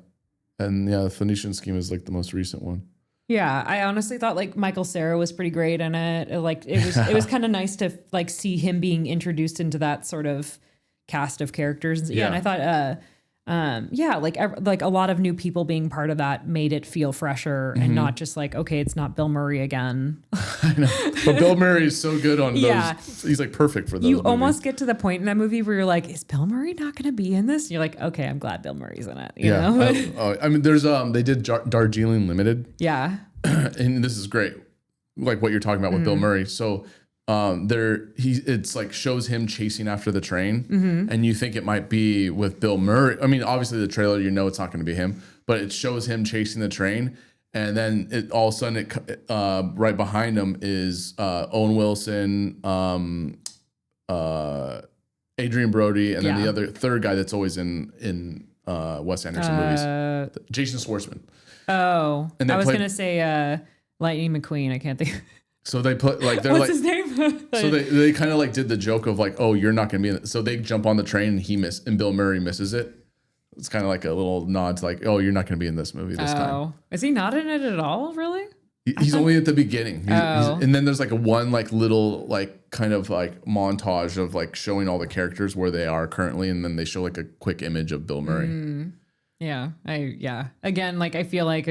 And the Phoenician Scheme is like the most recent one.
Yeah, I honestly thought like Michael Cera was pretty great in it. It was kind of nice to like see him being introduced into that sort of cast of characters. Yeah, and I thought like a lot of new people being part of that made it feel fresher and not just like, okay, it's not Bill Murray again.
I know. But Bill Murray is so good on those. He's like perfect for those movies.
Almost get to the point in that movie where you're like, is Bill Murray not going to be in this? And you're like, okay, I'm glad Bill Murray's in it. You know?
I mean, there's they did Darjeeling Limited.
Yeah.
And this is great. Like what you're talking about with Bill Murray. So it's like shows him chasing after the train and you think it might be with Bill Murray. I mean, obviously the trailer, it's not going to be him, but it shows him chasing the train. And then all of a sudden right behind him is Owen Wilson, Adrian Brody, and then the third guy that's always in Wes Anderson movies, Jason Schwartzman.
Oh, and I was going to say Lightning McQueen. I can't think.
So they put like they're
what's
like
his name?
So they kind of like did the joke of like, oh, you're not gonna be in it. So they jump on the train and Bill Murray misses it. It's kind of like a little nod to like, oh, you're not gonna be in this movie this time.
Is he not in it at all? Really?
He's only at the beginning. And then there's like one like little like kind of like montage of like showing all the characters where they are currently, and then they show like a quick image of Bill Murray.
Yeah. Again, like I feel like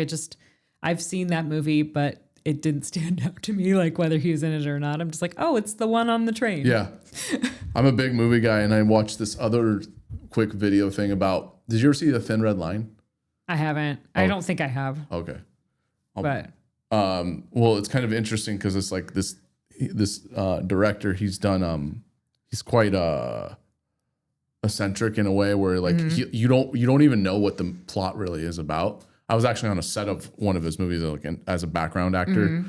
I've seen that movie, but it didn't stand out to me, like whether he was in it or not. I'm just like, oh, it's the one on the train.
Yeah. I'm a big movie guy, and I watched this other quick video thing about, did you ever see The Thin Red Line?
I haven't. I don't think I have.
Okay.
But.
Well, it's kind of interesting because it's like this director, he's done, he's quite eccentric in a way where like you don't even know what the plot really is about. I was actually on a set of one of his movies like as a background actor,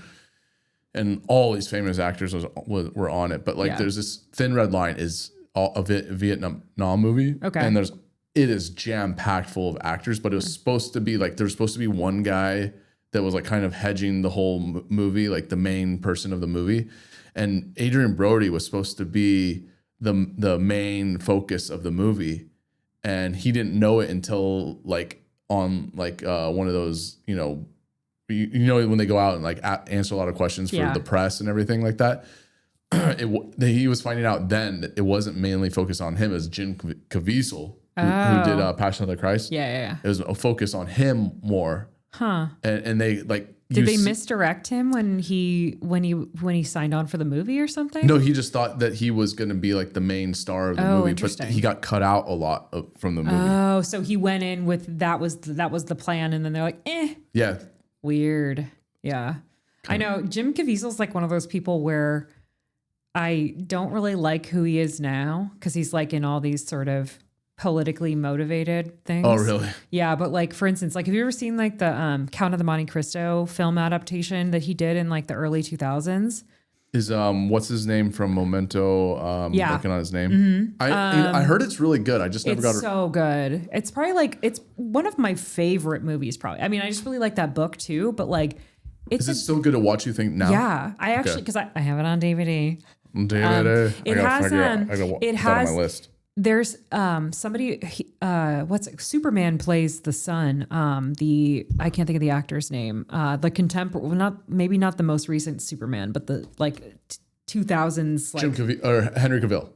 and all these famous actors were on it. But like, there's this Thin Red Line is a Vietnam movie, and it is jam packed full of actors. But it was supposed to be like there's supposed to be one guy that was like kind of hedging the whole movie, like the main person of the movie, and Adrian Brody was supposed to be the main focus of the movie, and he didn't know it until like. On like one of those, you when they go out and like answer a lot of questions for the press and everything like that. He was finding out then that it wasn't mainly focused on him as Jim Caviezel, who did Passion of the Christ.
Yeah.
It was a focus on him more.
Huh.
And they like.
Did they misdirect him when he signed on for the movie or something?
No, he just thought that he was going to be like the main star of the movie, but he got cut out a lot from the movie.
Oh, so he went in with that was the plan, and then they're like,
yeah,
weird, yeah. I know Jim Caviezel's like one of those people where I don't really like who he is now because he's like in all these sort of politically motivated things.
Oh, really?
Yeah, but like for instance, like have you ever seen like the Count of the Monte Cristo film adaptation that he did in like the early 2000s?
is what's his name from Memento?
Yeah.
Looking on his name. I heard it's really good. I just never got
It's so good. It's probably like it's one of my favorite movies. Probably. I mean, I just really like that book too. But like,
Is it still good to watch? You think now?
Yeah, I actually because I have it on DVD.
DVD.
It has
it has on my list.
There's somebody Superman plays the son. I can't think of the actor's name. The contemporary, well, maybe not the most recent Superman, but the like 2000s like
Jim Cavill or Henry Cavill.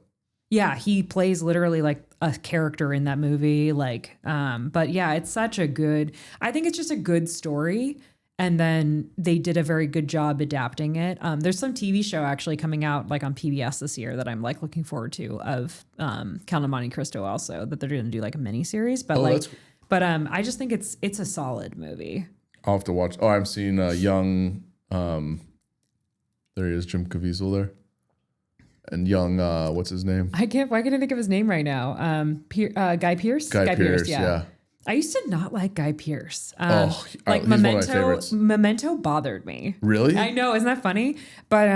Yeah, he plays literally like a character in that movie. Like, but yeah, it's such a good. I think it's just a good story. And then they did a very good job adapting it. There's some TV show actually coming out like on PBS this year that I'm like looking forward to of Count of Monte Cristo also that they're going to do like a mini series. But I just think it's a solid movie.
I'll have to watch. Oh, I'm seeing young. There he is, Jim Caviezel there, and young. What's his name?
Why can't I think of his name right now? Guy Pearce.
Guy Pearce. Yeah.
I used to not like Guy Pearce.
He's one of my favorites.
Memento bothered me.
Really?
I know, isn't that funny? But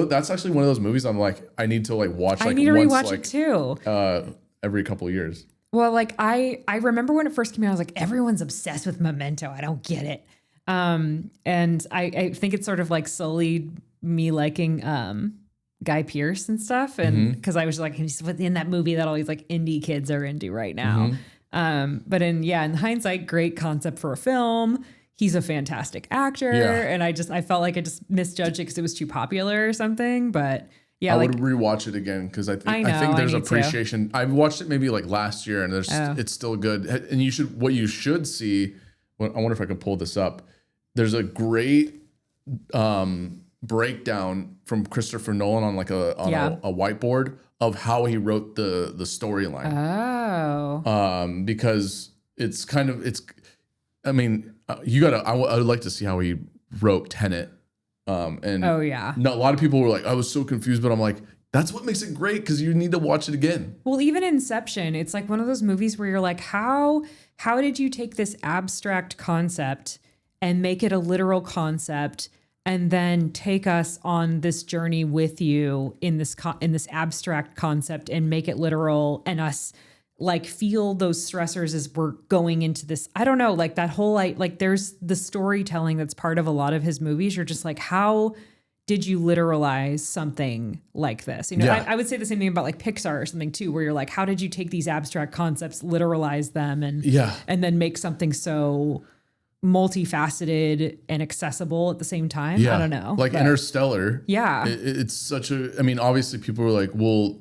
that's actually one of those movies I'm like, I need to like watch.
I need to rewatch it too.
Every couple of years.
Well, like I remember when it first came out, I was like, everyone's obsessed with Memento. I don't get it. And I think it's sort of like sullied me liking Guy Pearce and stuff, and because I was like, he's in that movie that all these like indie kids are into right now. But in hindsight, great concept for a film. He's a fantastic actor. And I felt like I just misjudged it because it was too popular or something. But yeah,
I would rewatch it again because I think there's appreciation. I watched it maybe like last year and it's still good. And what you should see, I wonder if I can pull this up. There's a great breakdown from Christopher Nolan on like a whiteboard of how he wrote the storyline.
Oh.
Because I mean, I would like to see how he wrote Tenet. And a lot of people were like, I was so confused, but I'm like, that's what makes it great because you need to watch it again.
Well, even Inception, it's like one of those movies where you're like, how did you take this abstract concept and make it a literal concept and then take us on this journey with you in this abstract concept and make it literal and us like feel those stressors as we're going into this. I don't know, like that whole like there's the storytelling that's part of a lot of his movies. You're just like, how did you literalize something like this? You know, I would say the same thing about like Pixar or something too, where you're like, how did you take these abstract concepts, literalize them, and then make something so multifaceted and accessible at the same time? I don't know.
Like Interstellar.
Yeah.
It's such I mean, obviously people were like, well,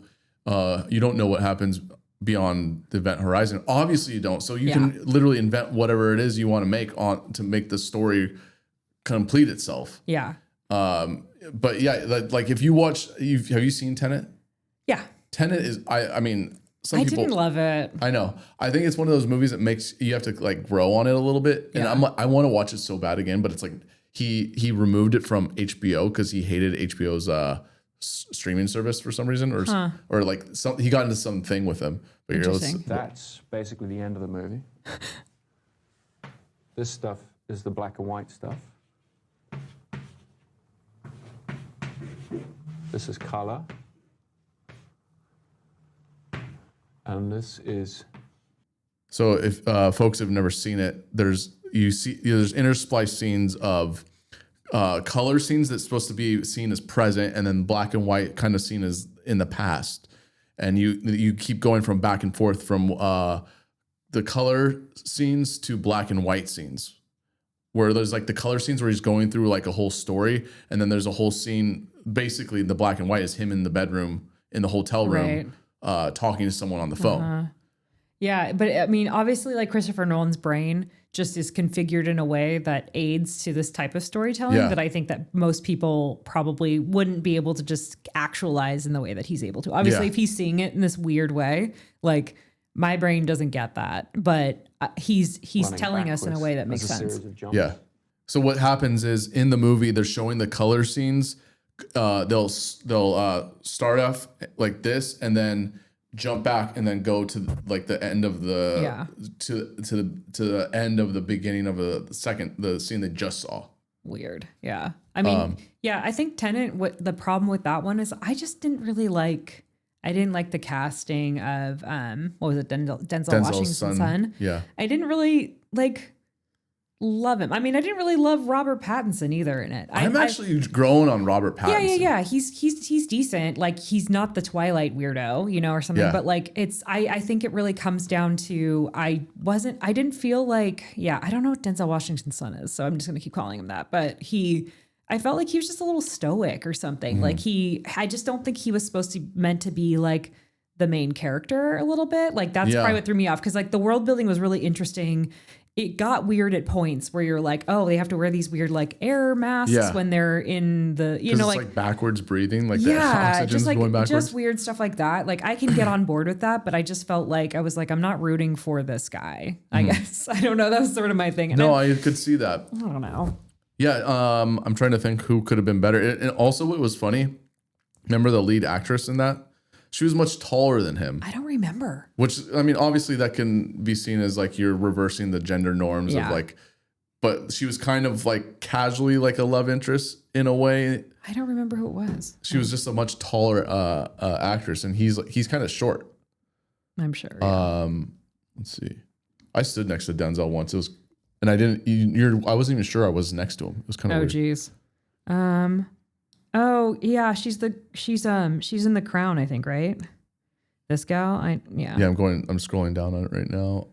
you don't know what happens beyond the event horizon. Obviously you don't. So you can literally invent whatever it is you want to make to make the story complete itself.
Yeah.
But yeah, like if you watch, have you seen Tenet?
Yeah.
Tenet is, I mean,
I didn't love it.
I know. I think it's one of those movies that makes you have to like grow on it a little bit. And I want to watch it so bad again, but it's like he removed it from HBO because he hated HBO's streaming service for some reason, or like he got into something with them. But
Interesting.
That's basically the end of the movie. This stuff is the black and white stuff. This is color. And this is.
So if folks have never seen it, there's interspliced scenes of color scenes that's supposed to be seen as present, and then black and white kind of seen as in the past. And you keep going from back and forth from the color scenes to black and white scenes, where there's like the color scenes where he's going through like a whole story, and then there's a whole scene. Basically, the black and white is him in the bedroom in the hotel room, talking to someone on the phone.
Yeah, but I mean, obviously, like Christopher Nolan's brain just is configured in a way that aids to this type of storytelling that I think that most people probably wouldn't be able to just actualize in the way that he's able to. Obviously, if he's seeing it in this weird way, like my brain doesn't get that, but he's telling us in a way that makes sense.
Yeah. So what happens is in the movie, they're showing the color scenes. They'll start off like this and then jump back and then go to like the end of the to the end of the beginning of the scene they just saw.
Weird. Yeah. I mean, yeah, I think Tenet, what the problem with that one is I just didn't really like, I didn't like the casting of, what was it? Denzel Washington's son.
Yeah.
I didn't really like love him. I mean, I didn't really love Robert Pattinson either in it.
I'm actually growing on Robert Pattinson.
Yeah. He's decent. Like he's not the Twilight weirdo, you know, or something.
Yeah.
But like I think it really comes down to I didn't feel like I don't know what Denzel Washington's son is, so I'm just gonna keep calling him that. But I felt like he was just a little stoic or something.
Mm-hmm.
Like I just don't think he was meant to be like the main character a little bit. Like that's probably what threw me off because like the world building was really interesting. It got weird at points where you're like, oh, they have to wear these weird like air masks when they're in the, you know,
it's like backwards breathing, like the oxygen's
just like
going backwards.
just weird stuff like that. Like I can get on board with that, but I just felt like I was like, I'm not rooting for this guy. I guess I don't know. That was sort of my thing. And
No, I could see that.
I don't know.
Yeah, I'm trying to think who could have been better. And also, it was funny. Remember the lead actress in that? She was much taller than him.
I don't remember.
Which, I mean, obviously that can be seen as like you're reversing the gender norms of like, but she was kind of like casually like a love interest in a way.
I don't remember who it was.
She was just a much taller actress, and he's kind of short.
I'm sure.
Let's see. I stood next to Denzel once. It was, and I didn't. I wasn't even sure I was next to him. It was kind of weird.
Geez. Oh yeah, she's in The Crown, I think, right? This gal,
Yeah, I'm scrolling down on it right now.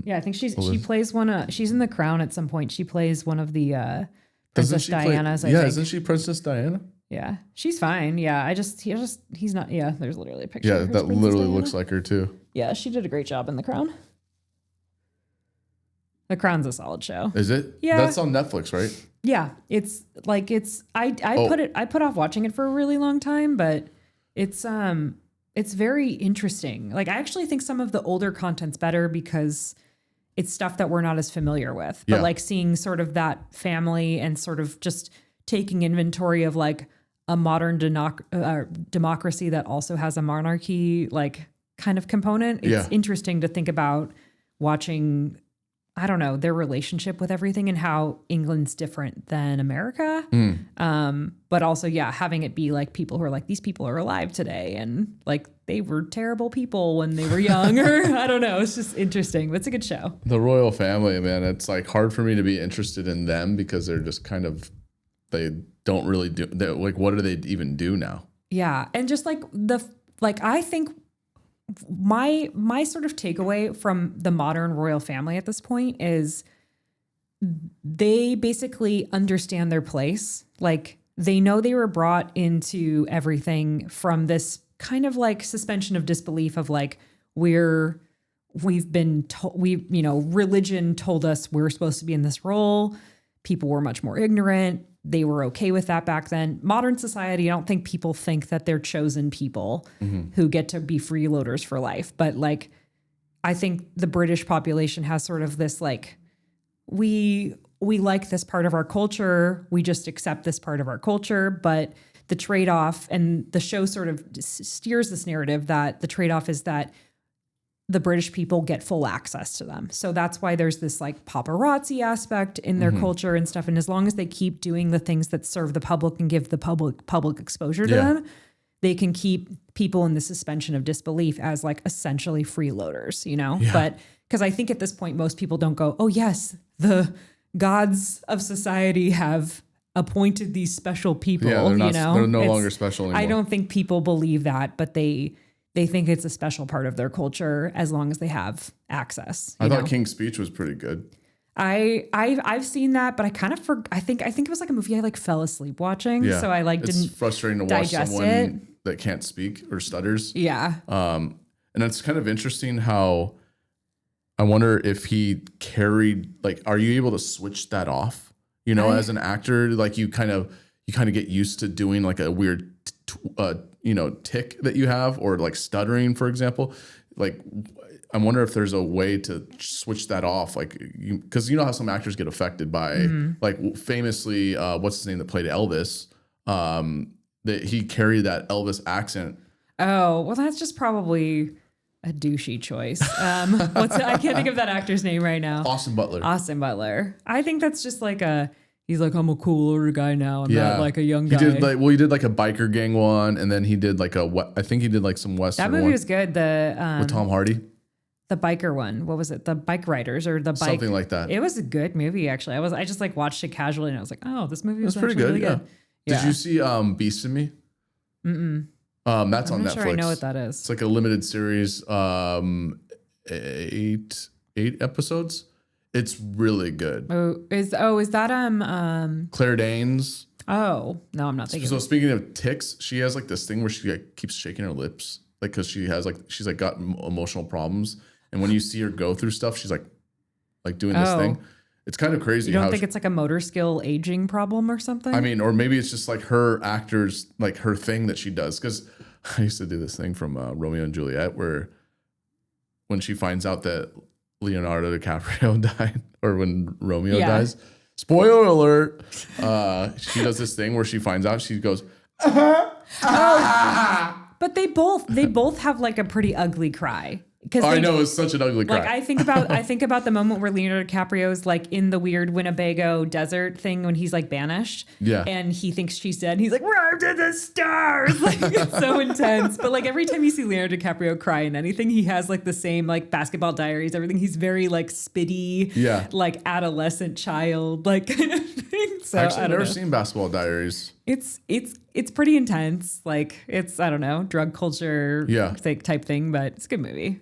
Yeah, I think she plays she's in The Crown at some point. She plays one of the Princess Diana's. I think.
Isn't she Princess Diana?
Yeah, she's fine. Yeah, he's not. Yeah, there's literally a picture.
Yeah,
of her
that
as Princess
literally
Diana.
looks like her too.
Yeah, she did a great job in The Crown. The Crown's a solid show.
Is it?
Yeah.
That's on Netflix, right?
Yeah, it's like I put off watching it for a really long time, but it's very interesting. Like I actually think some of the older content's better because it's stuff that we're not as familiar with. But like seeing sort of that family and sort of just taking inventory of like a modern democracy that also has a monarchy like kind of component. It's interesting to think about watching, I don't know, their relationship with everything and how England's different than America. But also, having it be like people who are like, these people are alive today and like they were terrible people when they were young or I don't know. It's just interesting, but it's a good show.
The royal family, man, it's like hard for me to be interested in them because they're just kind of, they don't really do, like, what do they even do now? Yeah.
And just like I think my sort of takeaway from the modern royal family at this point is they basically understand their place. Like they know they were brought into everything from this kind of like suspension of disbelief of like religion told us we're supposed to be in this role. People were much more ignorant. They were okay with that back then. Modern society, I don't think people think that they're chosen people who get to be freeloaders for life. But like, I think the British population has sort of this like, we like this part of our culture. We just accept this part of our culture. But the trade-off, and the show sort of steers this narrative that the trade-off is that the British people get full access to them. So that's why there's this like paparazzi aspect in their culture and stuff. And as long as they keep doing the things that serve the public and give the public exposure to them, they can keep people in the suspension of disbelief as like essentially freeloaders, you know? But because I think at this point, most people don't go, oh yes, the gods of society have appointed these special people,
they're not,
you know?
they're no longer special anymore.
I don't think people believe that, but they think it's a special part of their culture as long as they have access.
I thought King's Speech was pretty good.
I've seen that, but I kind of I think it was like a movie I like fell asleep watching. Yeah. So I like
it's
didn't
frustrating to watch
digest
someone
it.
That can't speak or stutters.
Yeah.
And it's kind of interesting how I wonder if he carried, like, are you able to switch that off? You know, as an actor, like you kind of get used to doing like a weird tick that you have, or like stuttering, for example. Like, I wonder if there's a way to switch that off, like, because you know how some actors get affected by, like, famously, what's his name that played Elvis? That he carried that Elvis accent.
Oh, well, that's just probably a douchey choice. I can't think of that actor's name right now.
Austin Butler.
I think that's just like He's like, I'm a cool older guy now. I'm not like a young guy.
He did like a biker gang one, and then he did like I think he did like some Western
That movie
one
was good.
with Tom Hardy.
The biker one. What was it? The Bike Riders or the bike.
Something like that.
It was a good movie, actually. I just like watched it casually and I was like, oh, this movie was
pretty
actually
good.
really good.
Did you see Beast in Me? That's
I'm
on
not
Netflix.
sure I know what that is.
It's like a limited series, 8 episodes. It's really good.
Is that
Claire Danes.
Oh, no, I'm not thinking.
So speaking of tics, she has like this thing where she like keeps shaking her lips, like because she's like got emotional problems, and when you see her go through stuff, she's like doing this thing. It's kind of crazy.
You don't think it's like a motor skill aging problem or something?
I mean, or maybe it's just like her actors, like her thing that she does. Because I used to do this thing from Romeo and Juliet, where when she finds out that Leonardo DiCaprio died, or when Romeo dies, spoiler alert, she does this thing where she finds out, she goes,
but they both have like a pretty ugly cry.
I know, it's such an ugly cry.
Like I think about the moment where Leonardo DiCaprio is like in the weird Winnebago desert thing when he's like banished.
Yeah.
And he thinks she's dead. And he's like, we're to the stars. Like it's so intense. But like every time you see Leonardo DiCaprio cry in anything, he has like the same like Basketball Diaries, everything. He's very like spitty, like adolescent child, like kind of thing. So
Actually, I've never
know.
seen Basketball Diaries.
It's pretty intense. Like it's, I don't know, drug culture type thing, but it's a good movie.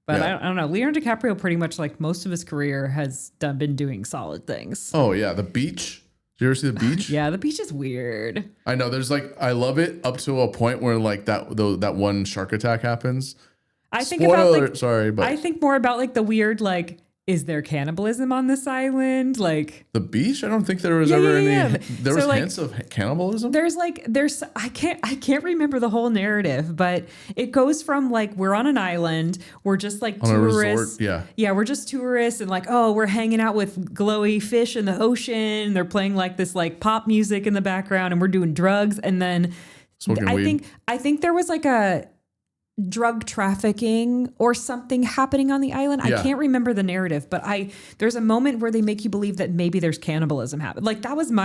But I don't know. Leonardo DiCaprio pretty much like most of his career has been doing solid things.
Oh yeah, The Beach. Did you ever see The Beach?
Yeah, The Beach is weird.
I know. There's like, I love it up to a point where like that one shark attack happens.
I think
Spoiler
about like,
alert, sorry, but
I think more about like the weird like, is there cannibalism on this island? Like
The Beach? I don't think there was ever any. There was
like,
hints of cannibalism.
There's I can't remember the whole narrative, but it goes from like we're on an island, we're just like
On
tourists.
a resort, yeah,
we're just tourists, and like we're hanging out with glowy fish in the ocean. They're playing like this like pop music in the background, and we're doing drugs. And then
Smoking weed.
I think there was like a drug trafficking or something happening on the island. I can't remember the narrative, but there's a moment where they make you believe that maybe there's cannibalism happening. Like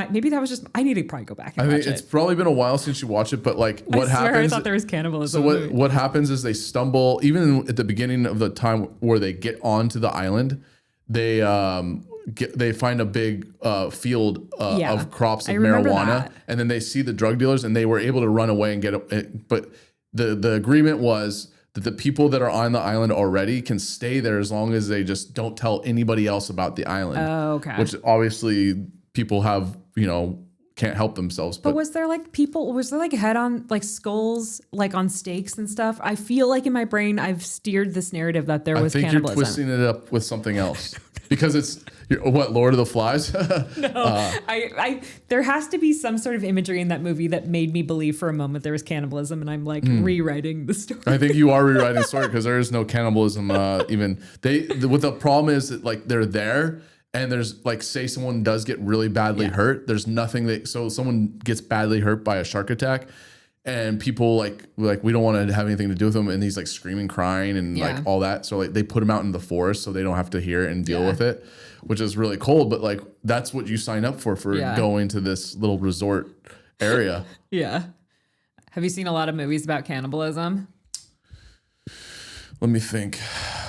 maybe that was just, I need to probably go back and watch
it's probably been a while since you watched it, but like what happens?
I thought there was cannibalism.
So what happens is they stumble, even at the beginning of the time where they get onto the island, they find a big field of crops of marijuana, and then they see the drug dealers, and they were able to run away and get it. But the agreement was that the people that are on the island already can stay there as long as they just don't tell anybody else about the island.
Oh, okay.
Which obviously people have, can't help themselves.
But was there like head on like skulls like on stakes and stuff? I feel like in my brain I've steered this narrative that there was cannibalism.
You're twisting it up with something else. Because Lord of the Flies?
No, there has to be some sort of imagery in that movie that made me believe for a moment there was cannibalism, and I'm like rewriting the story.
I think you are rewriting the story because there is no cannibalism. Even what the problem is that like they're there, and there's like, say someone does get really badly hurt. There's nothing so someone gets badly hurt by a shark attack. And people like we don't want to have anything to do with him, and he's like screaming, crying, and like all that. So like they put him out in the forest so they don't have to hear it and deal with it, which is really cold. But like that's what you sign up for going to this little resort area.
Yeah. Have you seen a lot of movies about cannibalism?
Let me think.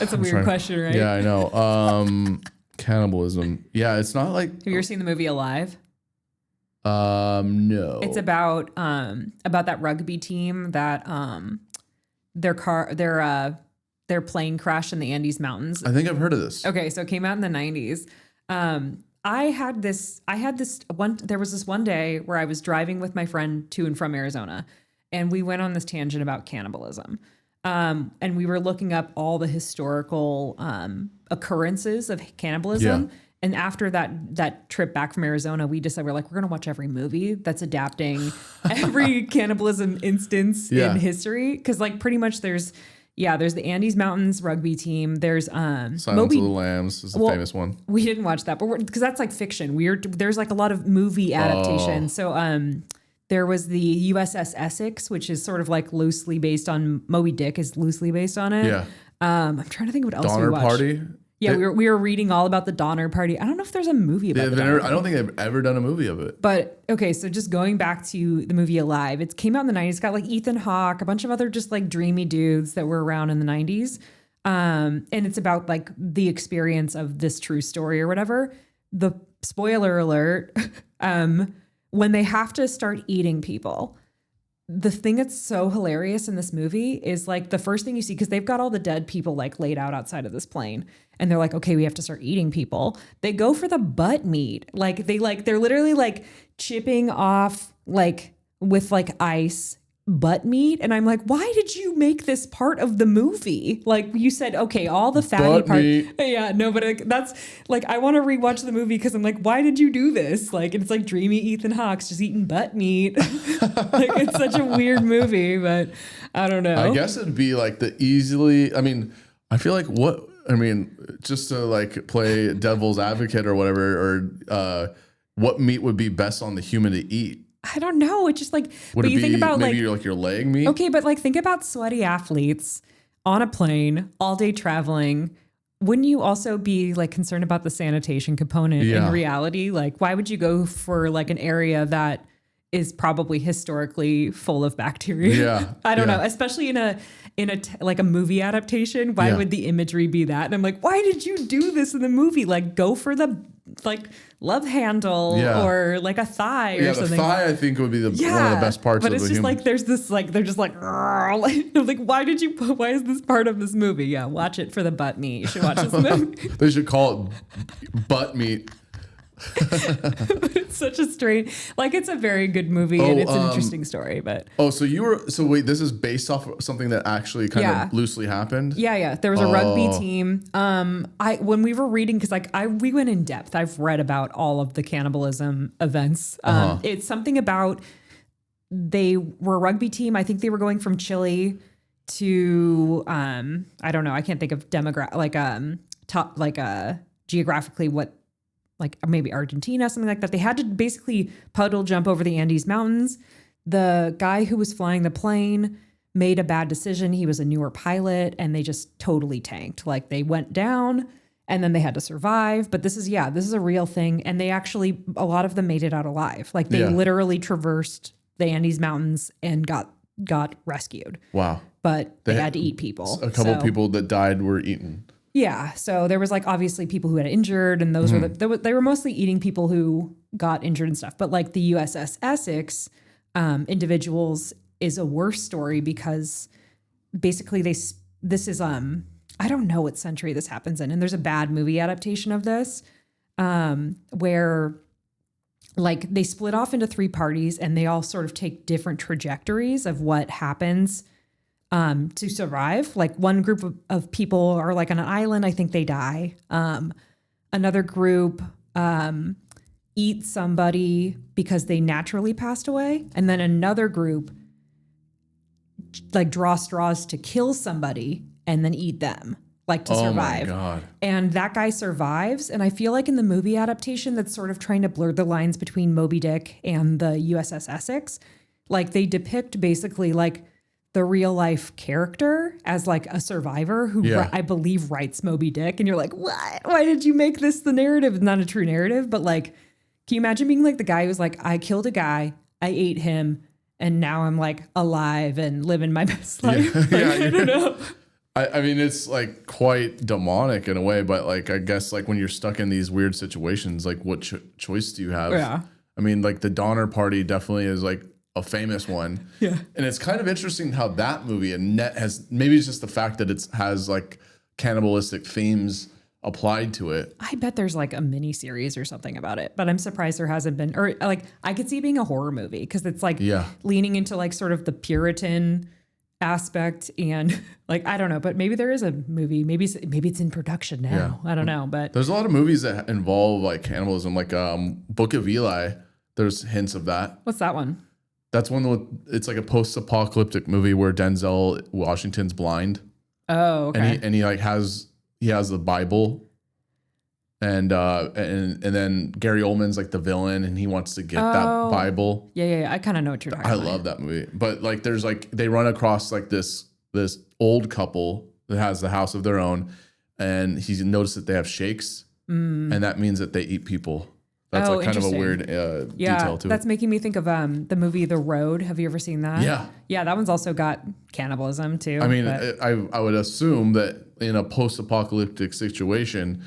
It's a weird question, right?
Yeah, I know. Cannibalism. Yeah, it's not like.
Have you ever seen the movie Alive?
No.
It's about that rugby team that their plane crashed in the Andes Mountains.
I think I've heard of this.
Okay, so it came out in the 90s. There was this one day where I was driving with my friend to and from Arizona, and we went on this tangent about cannibalism. And we were looking up all the historical occurrences of cannibalism.
Yeah.
And after that trip back from Arizona, we decided we're going to watch every movie that's adapting every cannibalism instance in history. Because like pretty much there's the Andes Mountains rugby team. There's
Silence of the Lambs is the famous one.
We didn't watch that, but because that's like fiction. There's like a lot of movie adaptation. So there was the USS Essex, which is sort of like loosely based on Moby Dick is loosely based on it.
Yeah.
I'm trying to think of what else
Donner
we watched.
Party.
Yeah, we were reading all about the Donner Party. I don't know if there's a movie about it.
I don't think they've ever done a movie of it.
But okay, so just going back to the movie Alive, it came out in the 90s. It's got like Ethan Hawke, a bunch of other just like dreamy dudes that were around in the 90s. And it's about like the experience of this true story or whatever. The spoiler alert, when they have to start eating people, the thing that's so hilarious in this movie is like the first thing you see, because they've got all the dead people like laid out outside of this plane, and they're like, okay, we have to start eating people. They go for the butt meat. They're literally like chipping off like with like ice butt meat. And I'm like, why did you make this part of the movie? Like you said, okay, all the fatty parts. Yeah, no, but that's like, I want to rewatch the movie because I'm like, why did you do this? Like, it's like dreamy Ethan Hawke's just eating butt meat. Like, it's such a weird movie, but I don't know.
I guess it'd be like I feel like just to like play devil's advocate or whatever, or what meat would be best on the human to eat?
I don't know. It's just like,
Would
but
it
you
be
think about
maybe
like
your leg meat?
okay, but like think about sweaty athletes on a plane all day traveling. Wouldn't you also be like concerned about the sanitation component in reality? Like, why would you go for like an area that is probably historically full of bacteria?
Yeah,
I don't know, especially in a like a movie adaptation. Why would the imagery be that? And I'm like, why did you do this in the movie? Like, go for the like love handle or like a thigh or something.
The thigh I think would be one of the best parts of the human. But it's
just like there's this like they're just like I'm like, why is this part of this movie? Yeah, watch it for the butt meat. You should watch this movie.
They should call it butt meat.
It's such a strange, like it's a very good movie and it's an interesting story, but
wait, this is based off of something that actually kind of loosely happened.
There was a rugby team. When we were reading, because we went in depth, I've read about all of the cannibalism events. It's something about they were a rugby team. I think they were going from Chile to I don't know, I can't think of geographically what, like maybe Argentina, something like that. They had to basically puddle jump over the Andes Mountains. The guy who was flying the plane made a bad decision. He was a newer pilot and they just totally tanked. Like they went down and then they had to survive. But this is a real thing. And they actually, a lot of them made it out alive. Like they literally traversed the Andes Mountains and got rescued.
Wow.
But they had to eat people.
A couple people that died were eaten.
Yeah, so there was like obviously people who had injured, and those were they were mostly eating people who got injured and stuff. But like the USS Essex individuals is a worse story because basically this is I don't know what century this happens in, and there's a bad movie adaptation of this where like they split off into 3 parties and they all sort of take different trajectories of what happens to survive. Like one group of people are like on an island. I think they die. Another group eats somebody because they naturally passed away. And then another group like draw straws to kill somebody and then eat them, like to survive.
Oh my God.
And that guy survives. And I feel like in the movie adaptation that's sort of trying to blur the lines between Moby Dick and the USS Essex, like they depict basically like the real life character as like a survivor who I believe writes Moby Dick. And you're like, what? Why did you make this the narrative? It's not a true narrative, but like, can you imagine being like the guy who's like, I killed a guy, I ate him, and now I'm like alive and living my best life. I don't know.
I mean, it's like quite demonic in a way, but like, I guess like when you're stuck in these weird situations, like what choice do you have?
Yeah.
I mean, like the Donner Party definitely is like a famous one.
Yeah.
And it's kind of interesting how that movie and net has, maybe it's just the fact that it has like cannibalistic themes applied to it.
I bet there's like a mini series or something about it, but I'm surprised there hasn't been, or like I could see it being a horror movie because it's like leaning into like sort of the Puritan aspect and like, I don't know, but maybe there is a movie, maybe it's in production now. I don't know, but
there's a lot of movies that involve like cannibalism, like Book of Eli. There's hints of that.
What's that one?
That's one with, it's like a post-apocalyptic movie where Denzel Washington's blind.
Oh, okay.
And he like has the Bible, and then Gary Oldman's like the villain, and he wants to get that Bible.
Yeah. I kind of know what you're talking about.
I love that movie, but like there's like they run across like this old couple that has the house of their own, and he's noticed that they have shakes, and that means that they eat people. That's
Oh,
like kind of a
interesting.
weird
Yeah,
detail to
that's
it.
making me think of the movie The Road. Have you ever seen that?
Yeah.
Yeah, that one's also got cannibalism too.
I mean,
but-
I would assume that in a post-apocalyptic situation,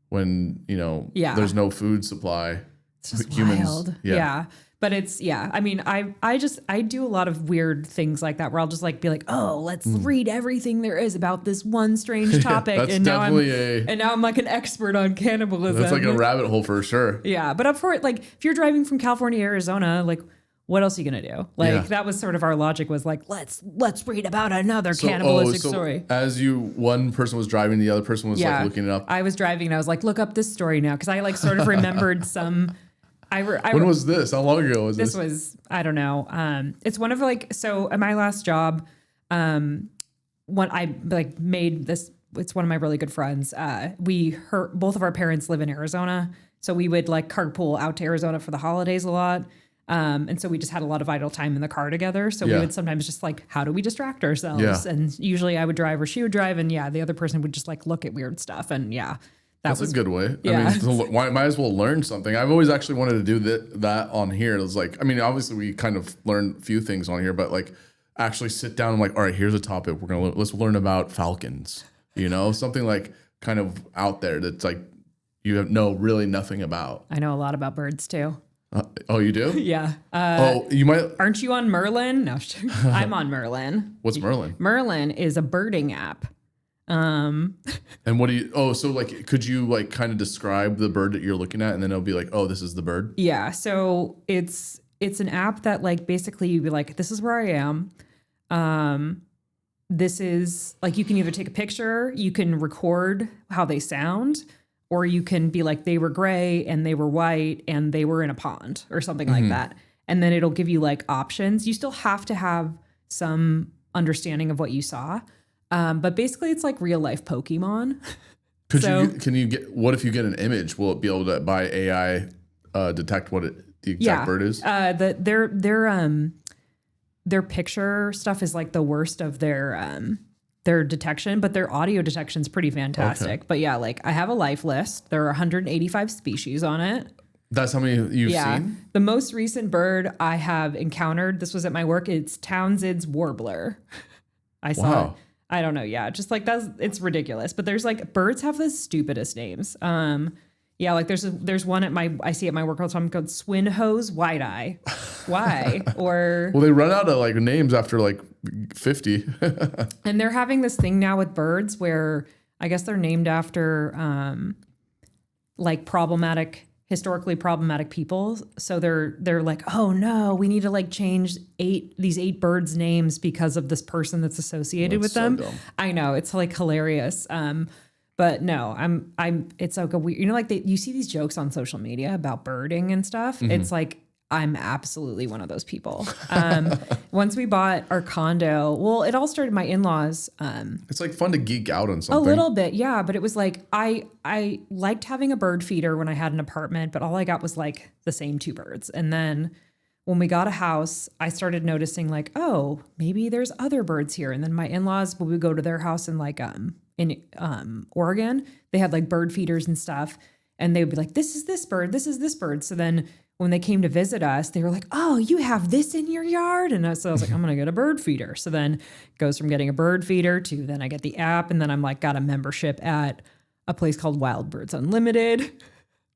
when
Yeah.
there's no food supply,
it's just
humans,
wild. Yeah. But it's, I mean, I do a lot of weird things like that where I'll just like be like, oh, let's read everything there is about this one strange topic.
That's
and
definitely
now I'm like an expert on cannibalism.
that's like a rabbit hole for sure.
Yeah. But up for it, like if you're driving from California to Arizona, like what else are you going to do? Like
Yeah.
that was sort of our logic was like, let's read about another cannibalistic story.
As one person was driving, the other person was like looking it up.
I was driving and I was like, look up this story now. Cause I like sort of remembered some,
When was this? How long ago was this?
This was, I don't know. It's one of like, so at my last job, when I like made this, it's one of my really good friends. Both of our parents live in Arizona. So we would like carpool out to Arizona for the holidays a lot. And so we just had a lot of idle time in the car together. So we would sometimes just like, how do we distract ourselves?
Yeah.
And usually I would drive or she would drive. And the other person would just like look at weird stuff. And
That's a good way.
Yeah.
I mean, might as well learn something. I've always actually wanted to do that on here. It was like, I mean, obviously we kind of learn a few things on here, but like actually sit down and like, all right, here's a topic. Let's learn about falcons, something like kind of out there that's like, you know really nothing about.
I know a lot about birds too.
Oh, you do?
Yeah.
You might.
Aren't you on Merlin? No, I'm on Merlin.
What's Merlin?
Merlin is a birding app.
And what do you, so like, could you like kind of describe the bird that you're looking at and then it'll be like, oh, this is the bird?
Yeah. So it's an app that like, basically you'd be like, this is where I am. This is like, you can either take a picture, you can record how they sound, or you can be like, they were gray and they were white and they were in a pond or something like that. And then it'll give you like options. You still have to have some understanding of what you saw. But basically it's like real life Pokemon.
What if you get an image? Will it be able to by AI detect what the exact bird is?
Their picture stuff is like the worst of their detection, but their audio detection is pretty fantastic.
Okay.
But like I have a life list. There are 185 species on it.
That's how many you've seen?
The most recent bird I have encountered, this was at my work, it's Townsend's warbler. I saw it. I don't know. Yeah. Just like it's ridiculous. But there's like birds have the stupidest names. Like there's one I see at my work all the time called Swinhose Wide Eye. Why? Or
well, they run out of like names after like 50.
And they're having this thing now with birds where I guess they're named after like historically problematic people. So they're like, oh no, we need to like change these eight birds' names because of this person that's associated with them.
Dumb.
I know, it's like hilarious. But no, it's like a weird, like you see these jokes on social media about birding and stuff.
Mm-hmm.
It's like, I'm absolutely one of those people. Once we bought our condo, well, it all started my in-laws.
It's like fun to geek out on something.
A little bit, yeah. But it was like, I liked having a bird feeder when I had an apartment, but all I got was like the same two birds. And then when we got a house, I started noticing like, oh, maybe there's other birds here. And then my in-laws, when we go to their house in like, in Oregon, they had like bird feeders and stuff. And they would be like, this is this bird, this is this bird. So then when they came to visit us, they were like, oh, you have this in your yard? And so I was like, I'm going to get a bird feeder. So then it goes from getting a bird feeder to then I get the app. And then I'm like, got a membership at a place called Wild Birds Unlimited.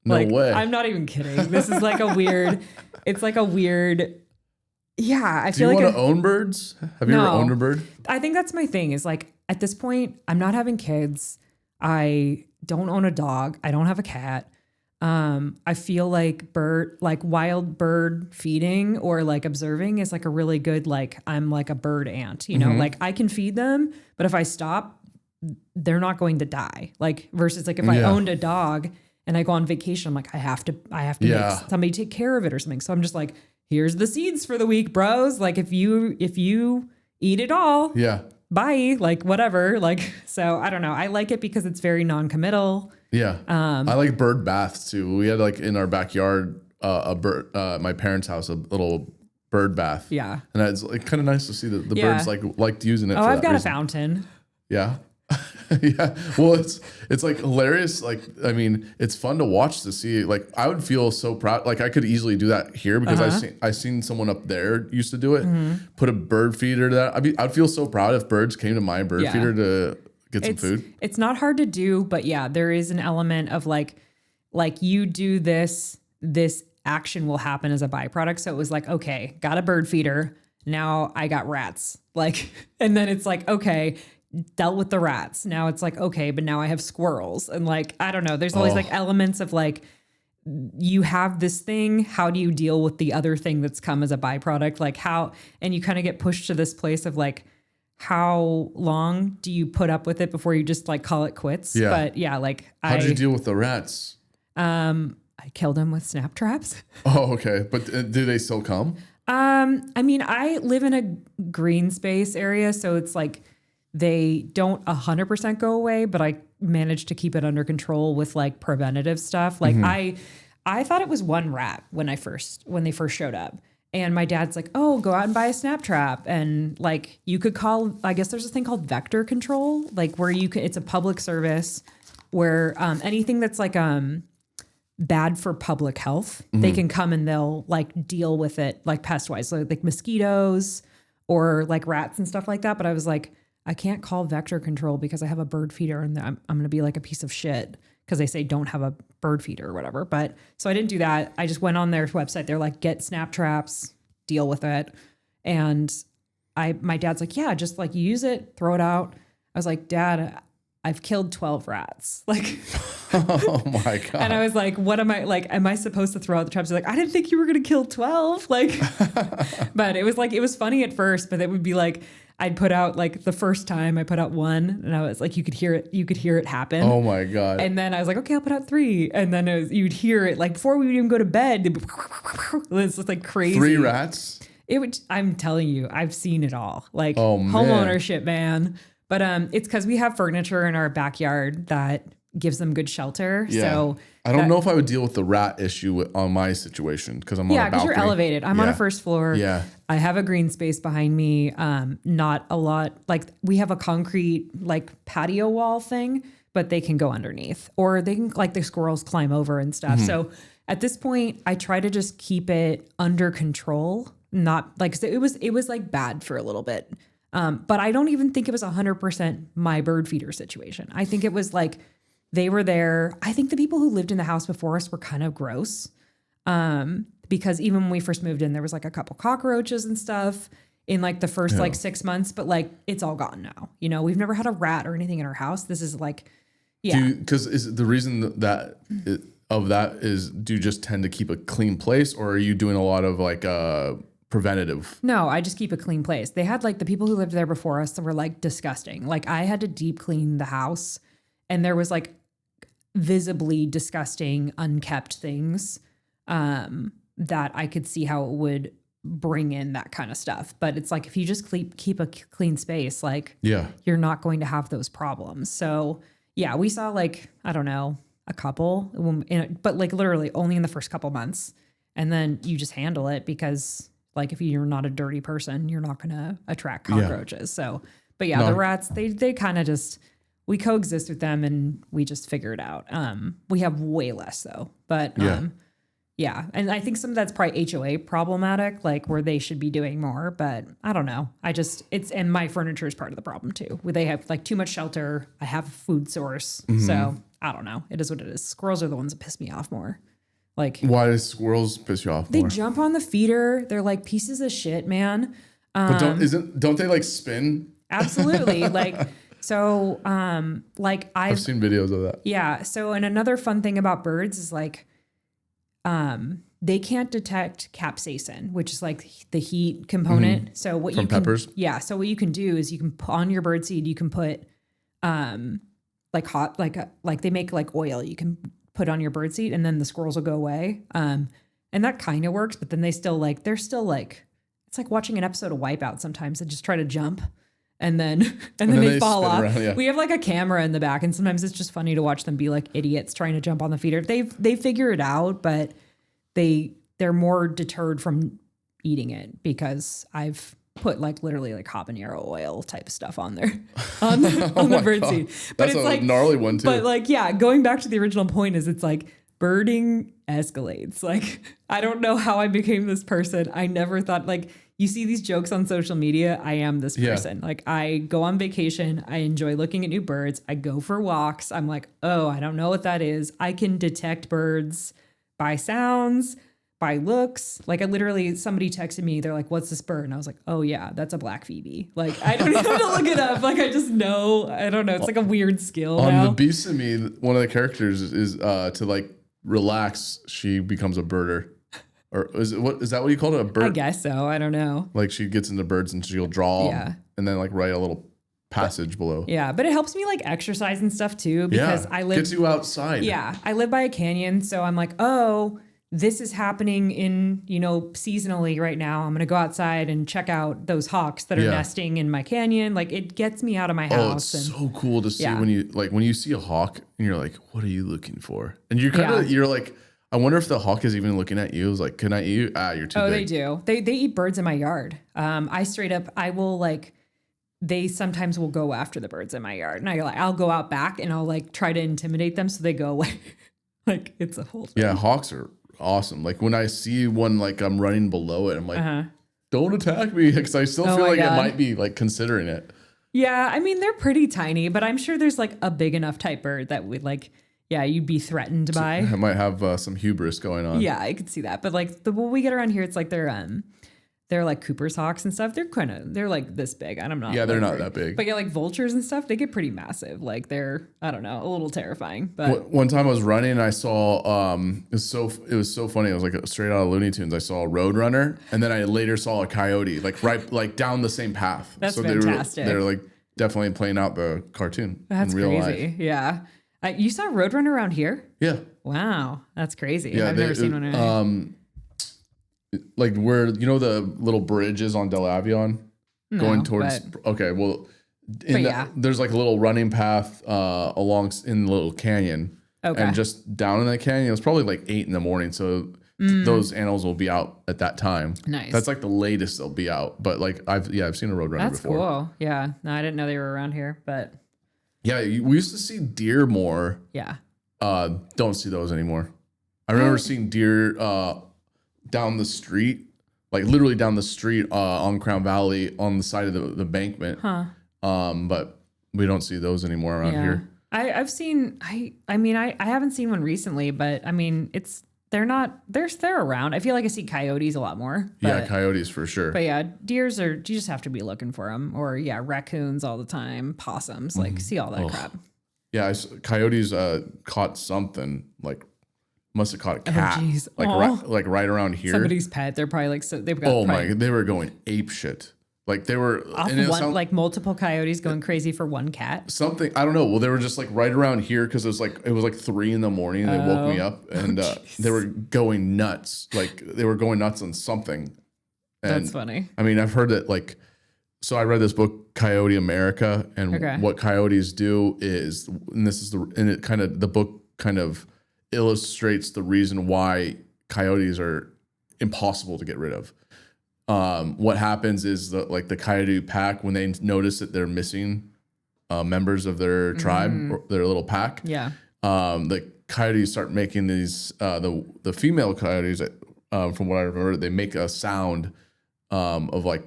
No way.
I'm not even kidding. This is like it's like a weird, yeah. I
Do
feel
you
like
want to own birds? Have you ever owned a bird?
I think that's my thing is like, at this point, I'm not having kids. I don't own a dog. I don't have a cat. I feel like wild bird feeding or like observing is like a really good, like I'm like a bird ant, like I can feed them, but if I stop, they're not going to die. Like versus like if I owned a dog and I go on vacation, I'm like, I have to make somebody take care of it or something. So I'm just like, here's the seeds for the week, bros. Like if you eat it all, bye, like whatever. Like, so I don't know. I like it because it's very non-committal.
Yeah. I like bird baths too. We had like in our backyard, a bird, my parents' house, a little bird bath.
Yeah.
And it's like kind of nice to see that the birds liked using it.
Oh,
for
I've
that
got
reason.
a fountain.
Yeah. Yeah. Well, it's like hilarious. Like, I mean, it's fun to watch to see. Like, I would feel so proud. Like, I could easily do that here because I seen someone up there used to do it. Put a bird feeder to that. I'd feel so proud if birds came to my bird feeder to get some food.
It's not hard to do, but yeah, there is an element of like you do this action will happen as a byproduct. So it was like, okay, got a bird feeder. Now I got rats. Like, and then it's like, okay, dealt with the rats. Now it's like, okay, but now I have squirrels. And like, I don't know, there's always like elements of like, you have this thing, how do you deal with the other thing that's come as a byproduct? Like how, and you kind of get pushed to this place of like, how long do you put up with it before you just like call it quits?
Yeah.
But yeah, like
How'd you deal with the rats?
I killed them with snap traps.
Oh, okay. But do they still come?
I mean, I live in a green space area, so it's like they don't 100% go away, but I managed to keep it under control with like preventative stuff. Like I thought it was one rat when they first showed up. And my dad's like, oh, go out and buy a snap trap. And like you could call, I guess there's a thing called vector control, like where you can, it's a public service where anything that's like bad for public health, they can come and they'll like deal with it like pest wise, so like mosquitoes or like rats and stuff like that. But I was like, I can't call vector control because I have a bird feeder and I'm going to be like a piece of shit because they say don't have a bird feeder or whatever. But so I didn't do that. I just went on their website. They're like, get snap traps, deal with it. And my dad's like, yeah, just like use it, throw it out. I was like, Dad, I've killed 12 rats. Like,
Oh my God.
and I was like, what am I like? Am I supposed to throw out the traps? They're like, I didn't think you were going to kill 12. Like, but it was funny at first, but it would be like, I'd put out like the first time I put out one and I was like, you could hear it happen.
Oh my God.
And then I was like, okay, I'll put out 3. And then you'd hear it like before we would even go to bed. It's just like crazy.
3 rats?
I'm telling you, I've seen it all. Like
Oh, man.
homeownership, man. But it's because we have furniture in our backyard that gives them good shelter.
Yeah.
So
I don't know if I would deal with the rat issue on my situation because I'm on a
yeah, because
balcony.
you're elevated. I'm on a first floor.
Yeah.
I have a green space behind me. Not a lot. Like we have a concrete like patio wall thing, but they can go underneath or they can like the squirrels climb over and stuff. So at this point, I try to just keep it under control. Not like so it was like bad for a little bit. But I don't even think it was 100% my bird feeder situation. I think it was like they were there. I think the people who lived in the house before us were kind of gross. Because even when we first moved in, there was like a couple cockroaches and stuff in like the first like 6 months, but like it's all gone now. You know, we've never had a rat or anything in our house. This is like, yeah.
Because is the reason that do you just tend to keep a clean place or are you doing a lot of like preventative?
No, I just keep a clean place. They had like the people who lived there before us that were like disgusting. Like I had to deep clean the house and there was like visibly disgusting, unkept things that I could see how it would bring in that kind of stuff. But it's like, if you just keep a clean space, like you're not going to have those problems. So yeah, we saw like, I don't know, a couple, but like literally only in the first couple months. And then you just handle it because like if you're not a dirty person, you're not going to attract cockroaches. So, but yeah, the rats, they kind of just, we coexist with them and we just figure it out. We have way less though, but yeah. And I think some of that's probably HOA problematic, like where they should be doing more, but I don't know. And my furniture is part of the problem too. Where they have like too much shelter. I have a food source. So I don't know. It is what it is. Squirrels are the ones that piss me off more. Like,
why do squirrels piss you off
they
more?
jump on the feeder. They're like pieces of shit, man.
But don't they like spin?
Absolutely. Like, so, like
I've seen videos of that.
Yeah. So, and another fun thing about birds is like, they can't detect capsaicin, which is like the heat component. So what
From peppers?
Yeah. So what you can do is you can on your birdseed, you can put, like hot, like they make like oil you can put on your birdseed and then the squirrels will go away. And that kind of works, but then they're still like, it's like watching an episode of Wipeout sometimes. They just try to jump and then they fall off.
Around, yeah.
We have like a camera in the back and sometimes it's just funny to watch them be like idiots trying to jump on the feeder. They figure it out, but they're more deterred from eating it because I've put like literally like habanero oil type stuff on there on the bird
God.
seed. But
That's
it's
a
like
gnarly one too.
But like, yeah, going back to the original point is it's like birding escalates. Like, I don't know how I became this person. I never thought, like, you see these jokes on social media. I am this person. Like, I go on vacation. I enjoy looking at new birds. I go for walks. I'm like, oh, I don't know what that is. I can detect birds by sounds, by looks. Like, I literally, somebody texted me. They're like, what's this bird? And I was like, oh yeah, that's a black phoebe. Like, I don't even have to look it up. Like, I just know. I don't know. It's like a weird skill
On
now.
The Beast in Me, one of the characters is to like relax. She becomes a birder, or is that what you call it? A bird?
I guess so. I don't know.
Like she gets into birds and she'll draw,
Yeah.
and then like write a little passage below.
Yeah, but it helps me like exercise and stuff too because I live.
Gets you outside.
Yeah, I live by a canyon, so I'm like, oh, this is happening in, seasonally right now. I'm going to go outside and check out those hawks that are nesting in my canyon. Like it gets me out of my house.
Oh, it's so cool to see when you see a hawk and you're like, what are you looking for? And you're you're like, I wonder if the hawk is even looking at you. It's like, can I eat you? You're too big.
They do. They eat birds in my yard. I will like, they sometimes will go after the birds in my yard. And I'll go out back and I'll like try to intimidate them so they go away. Like it's a whole thing.
Yeah, hawks are awesome. Like when I see one, like I'm running below it, I'm like, don't attack me, because I still feel like it might be like considering it.
Yeah, I mean they're pretty tiny, but I'm sure there's like a big enough type bird that would like, you'd be threatened by.
I might have some hubris going on.
Yeah, I could see that. But like what we get around here, it's like they're like Cooper's hawks and stuff. They're like this big. I'm not.
Yeah, they're not that big.
But yeah, like vultures and stuff, they get pretty massive. Like they're, I don't know, a little terrifying. But
one time I was running and I saw it was so funny. It was like straight out of Looney Tunes. I saw a roadrunner and then I later saw a coyote like down the same path.
That's
so
fantastic.
They're like definitely playing out the cartoon.
That's
in real
crazy.
life.
Yeah. You saw Roadrunner around here?
Yeah.
Wow, that's crazy.
Yeah,
I've never seen one.
Like where the little bridge is on Del Avion, going towards. Okay, well, there's like a little running path along in the little canyon, and just down in that canyon, it was probably like 8 a.m. So those animals will be out at that time.
Nice.
That's like the latest they'll be out. But like I've seen a roadrunner before.
That's cool. Yeah, no, I didn't know they were around here, but
yeah, we used to see deer more.
Yeah.
Don't see those anymore. I remember seeing deer down the street, like literally down the street on Crown Valley on the side of the embankment. But we don't see those anymore around here.
I've seen, I mean, I haven't seen one recently, but I mean, they're around. I feel like I see coyotes a lot more. But,
Coyotes for sure.
But yeah, deers you just have to be looking for them. Or raccoons all the time, possums, like see all that crap.
Yeah, coyotes caught something, like must have caught a cat,
geez.
like right around here.
Somebody's pet. They're probably like, so they've got
they were going ape shit. Like they were
like multiple coyotes going crazy for one cat.
Something, I don't know. Well, they were just like right around here because it was like 3 a.m. and they woke me up and they were going nuts. Like they were going nuts on something. And,
that's funny.
I mean, I've heard that like, so I read this book, Coyote America, and what coyotes do is, the book kind of illustrates the reason why coyotes are impossible to get rid of. What happens is the coyote pack, when they notice that they're missing members of their tribe or their little pack, the coyotes start making these the female coyotes, from what I remember, they make a sound of like,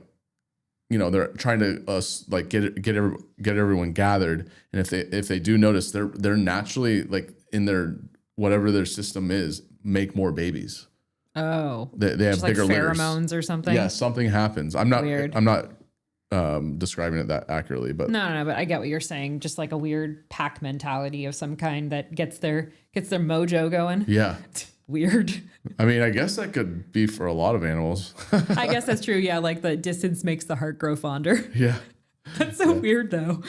they're trying to like get everyone gathered, and if they do notice, they're naturally like in their whatever their system is, make more babies.
Oh,
they have bigger
like
litters.
pheromones or something.
Yeah, something happens. I'm not
Weird.
Describing it that accurately, but
no, but I get what you're saying. Just like a weird pack mentality of some kind that gets their mojo going.
Yeah.
Weird.
I mean, I guess that could be for a lot of animals.
I guess that's true. Yeah, like the distance makes the heart grow fonder.
Yeah.
That's so weird though.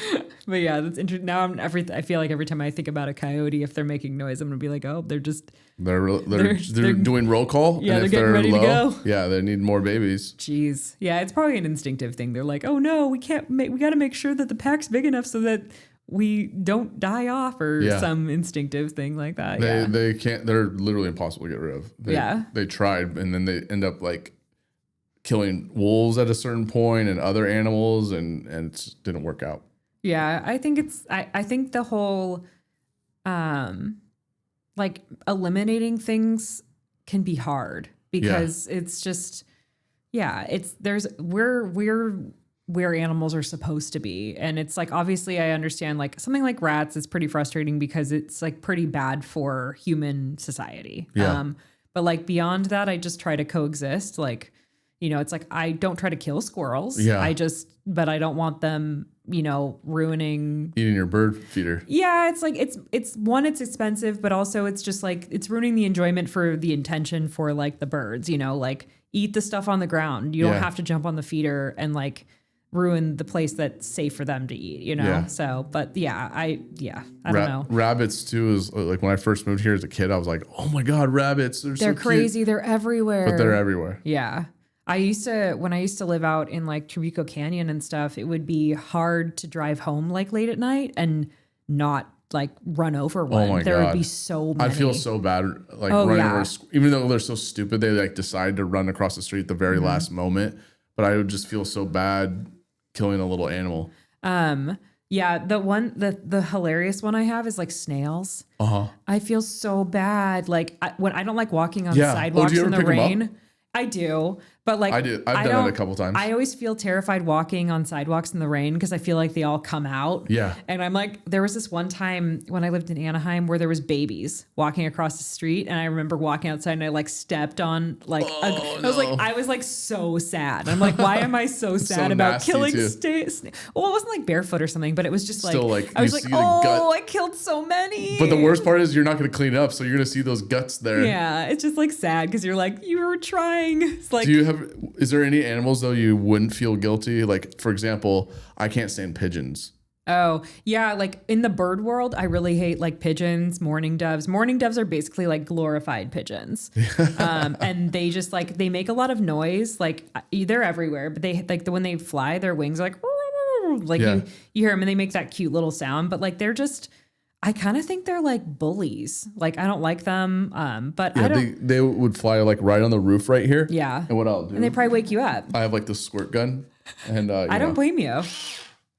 But yeah, that's interesting. Now I feel like every time I think about a coyote, if they're making noise, I'm gonna be like, oh, they're
doing roll call.
Yeah,
and
they're
if
getting ready to go.
Yeah, they need more babies.
Jeez. Yeah, it's probably an instinctive thing. They're like, oh no, we got to make sure that the pack's big enough so that we don't die off, or some instinctive thing like that.
They can't. They're literally impossible to get rid of. They tried, and then they end up like killing wolves at a certain point and other animals, and it didn't work out.
Yeah, I think I think the whole like eliminating things can be hard because it's just we're where animals are supposed to be. And it's like, obviously I understand like something like rats is pretty frustrating because it's like pretty bad for human society.
Yeah.
But like beyond that, I just try to coexist. Like, you know, it's like, I don't try to kill squirrels.
Yeah.
But I don't want them, you know, ruining.
Eating your bird feeder.
Yeah. It's like, it's expensive, but also it's just like, it's ruining the enjoyment for the intention for like the birds, you know, like eat the stuff on the ground. You don't have to jump on the feeder and like ruin the place that's safe for them to eat, you know?
Yeah.
So, but I don't know.
Rabbits too is like when I first moved here as a kid, I was like, oh my God, rabbits. They're so
crazy.
Cute.
They're everywhere.
But they're everywhere.
Yeah. When I used to live out in like Tribuco Canyon and stuff, it would be hard to drive home like late at night and not like run over one.
Oh my
there
God.
would be so many.
I feel so bad like running over, even though they're so stupid, they like decide to run across the street at the very last moment. But I would just feel so bad killing a little animal.
Yeah, the hilarious one I have is like snails. I feel so bad. Like when I don't like walking on sidewalks in the rain. I do, but like
I've done it a couple times.
I always feel terrified walking on sidewalks in the rain because I feel like they all come out.
Yeah.
And I'm like, there was this one time when I lived in Anaheim where there was babies walking across the street, and I remember walking outside and I like stepped on like I was like so sad. I'm like, why am I so sad about killing snakes? Well, it wasn't like barefoot or something, but it was just like,
still like
I was like, oh, I killed so many.
But the worst part is you're not going to clean it up, so you're going to see those guts there.
Yeah, it's just like sad because you're like, you were trying. It's like,
is there any animals though you wouldn't feel guilty? Like, for example, I can't stand pigeons.
Oh, yeah. Like in the bird world, I really hate like pigeons, mourning doves. Mourning doves are basically like glorified pigeons. And they just like, they make a lot of noise. Like they're everywhere, but they like when they fly, their wings are like you hear them and they make that cute little sound, but like they're just, I kind of think they're like bullies. Like I don't like them. But I don't.
They would fly like right on the roof right here.
Yeah.
And what I'll do.
And they probably wake you up.
I have like the squirt gun, and
I don't blame you.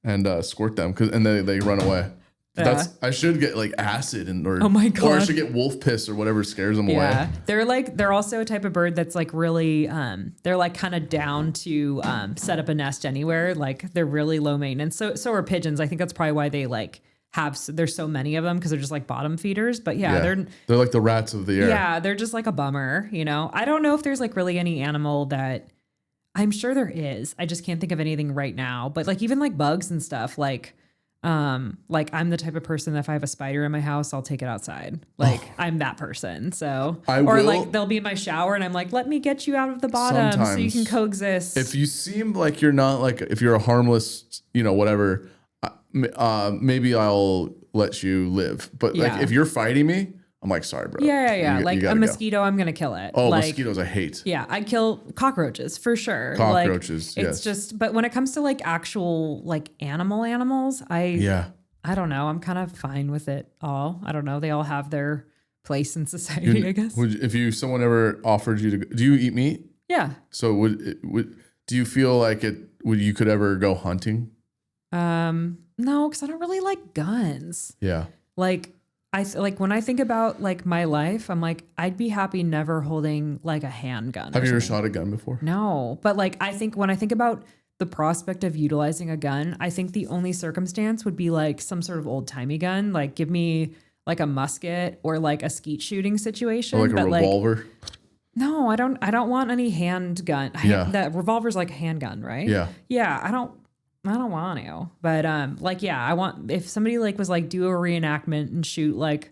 And squirt them and they run away. I should get like acid
oh my God.
Or I should get wolf piss or whatever scares them away.
They're also a type of bird that's like really they're like kind of down to set up a nest anywhere. Like they're really low maintenance. So are pigeons. I think that's probably why they like there's so many of them because they're just like bottom feeders. But they're
like the rats of the air.
Yeah, they're just like a bummer, you know. I don't know if there's like really any animal that I'm sure there is. I just can't think of anything right now. But like even like bugs and stuff, like I'm the type of person that if I have a spider in my house, I'll take it outside. Like I'm that person. So like they'll be in my shower and I'm like, let me get you out of the bottom so you can coexist.
If you seem like you're not like, if you're a harmless, you know, whatever, maybe I'll let you live. But like if you're fighting me, I'm like, sorry, bro.
Yeah. Like a mosquito, I'm going to kill it.
Oh,
like,
mosquitoes I hate.
Yeah, I'd kill cockroaches for sure.
Cockroaches,
like, it's just, but when it comes to like actual like animals, I don't know. I'm kind of fine with it all. I don't know. They all have their place in society, I guess.
If someone ever offered you to, do you eat meat?
Yeah.
So do you feel like you could ever go hunting?
No, because I don't really like guns.
Yeah.
Like when I think about like my life, I'm like, I'd be happy never holding like a handgun.
Have you ever shot a gun before?
No, but like when I think about the prospect of utilizing a gun, I think the only circumstance would be like some sort of old timey gun. Like give me like a musket or like a skeet shooting situation.
Or like a revolver.
Like, no, I don't want any handgun.
Yeah.
That revolver's like a handgun, right?
Yeah.
Yeah. I don't want to, but I want, if somebody like was like do a reenactment and shoot like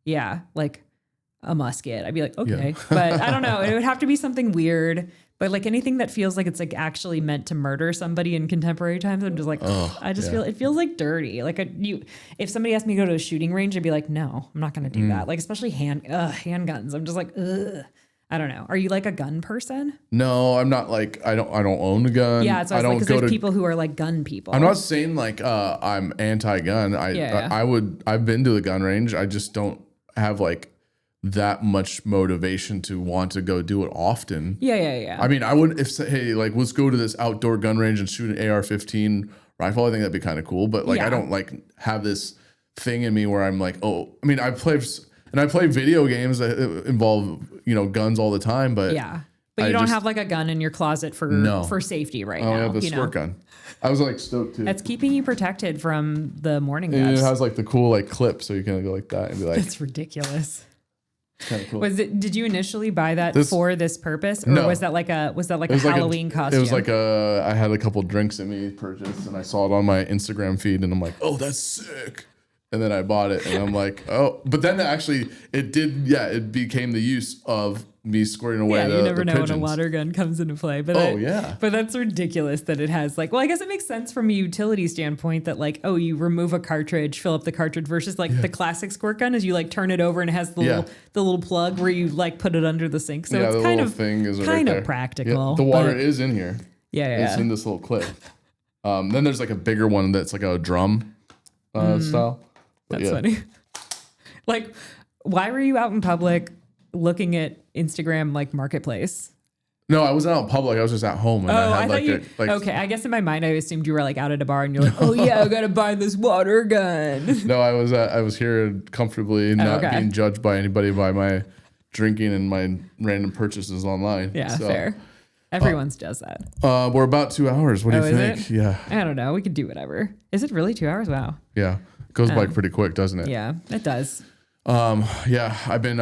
a musket, I'd be like, okay, but I don't know. It would have to be something weird, but like anything that feels like it's like actually meant to murder somebody in contemporary times, I'm just like, feel, it feels like dirty. Like if somebody asked me to go to a shooting range, I'd be like, no, I'm not going to do that. Like, especially handguns. I'm just like, ugh. I don't know. Are you like a gun person?
No, I'm not like, I don't own a gun.
Yeah, it's like, because there's people who are like gun people.
I'm not saying like I'm anti-gun. I've been to the gun range. I just don't have like that much motivation to want to go do it often.
Yeah.
I mean, I would if say, hey, like let's go to this outdoor gun range and shoot an AR-15 rifle. I think that'd be kind of cool. But like, I don't like have this thing in me where I'm like, oh, I mean, I play video games that involve guns all the time, but
But you don't have like a gun in your closet for safety right now.
I have the squirt gun. I was like stoked too.
That's keeping you protected from the morning
and
gusts.
it has like the cool like clip, so you can go like that and be like,
That's ridiculous.
Kind of cool.
Did you initially buy that for this purpose, or was that like a Halloween costume?
It was like I had a couple drinks in me purchased, and I saw it on my Instagram feed, and I'm like, oh, that's sick. And then I bought it, and I'm like, oh. But then it became the use of me squirting away
you never know
pigeons.
when a water gun comes into play. But but that's ridiculous that it has like. Well, I guess it makes sense from a utility standpoint that like, oh, you remove a cartridge, fill up the cartridge versus like the classic squirt gun is you like turn it over and it has the little plug where you like put it under the sink. So it's kind of practical.
Yeah, the water is in here.
Yeah.
It's in this little clip. Then there's like a bigger one that's like a drum style. But
that's funny. Like, why were you out in public looking at Instagram like marketplace?
No, I wasn't out in public. I was just at home. And I had
okay. I guess in my mind, I assumed you were like out at a bar and you're like, oh yeah, I gotta buy this water gun.
No, I was here comfortably, not being judged by anybody by my drinking and my random purchases online.
Yeah, fair. Everyone's does that.
We're about 2 hours. What do you think? Yeah.
I don't know. We could do whatever. Is it really 2 hours? Wow.
Yeah. It goes by pretty quick, doesn't it?
Yeah, it does.
I've been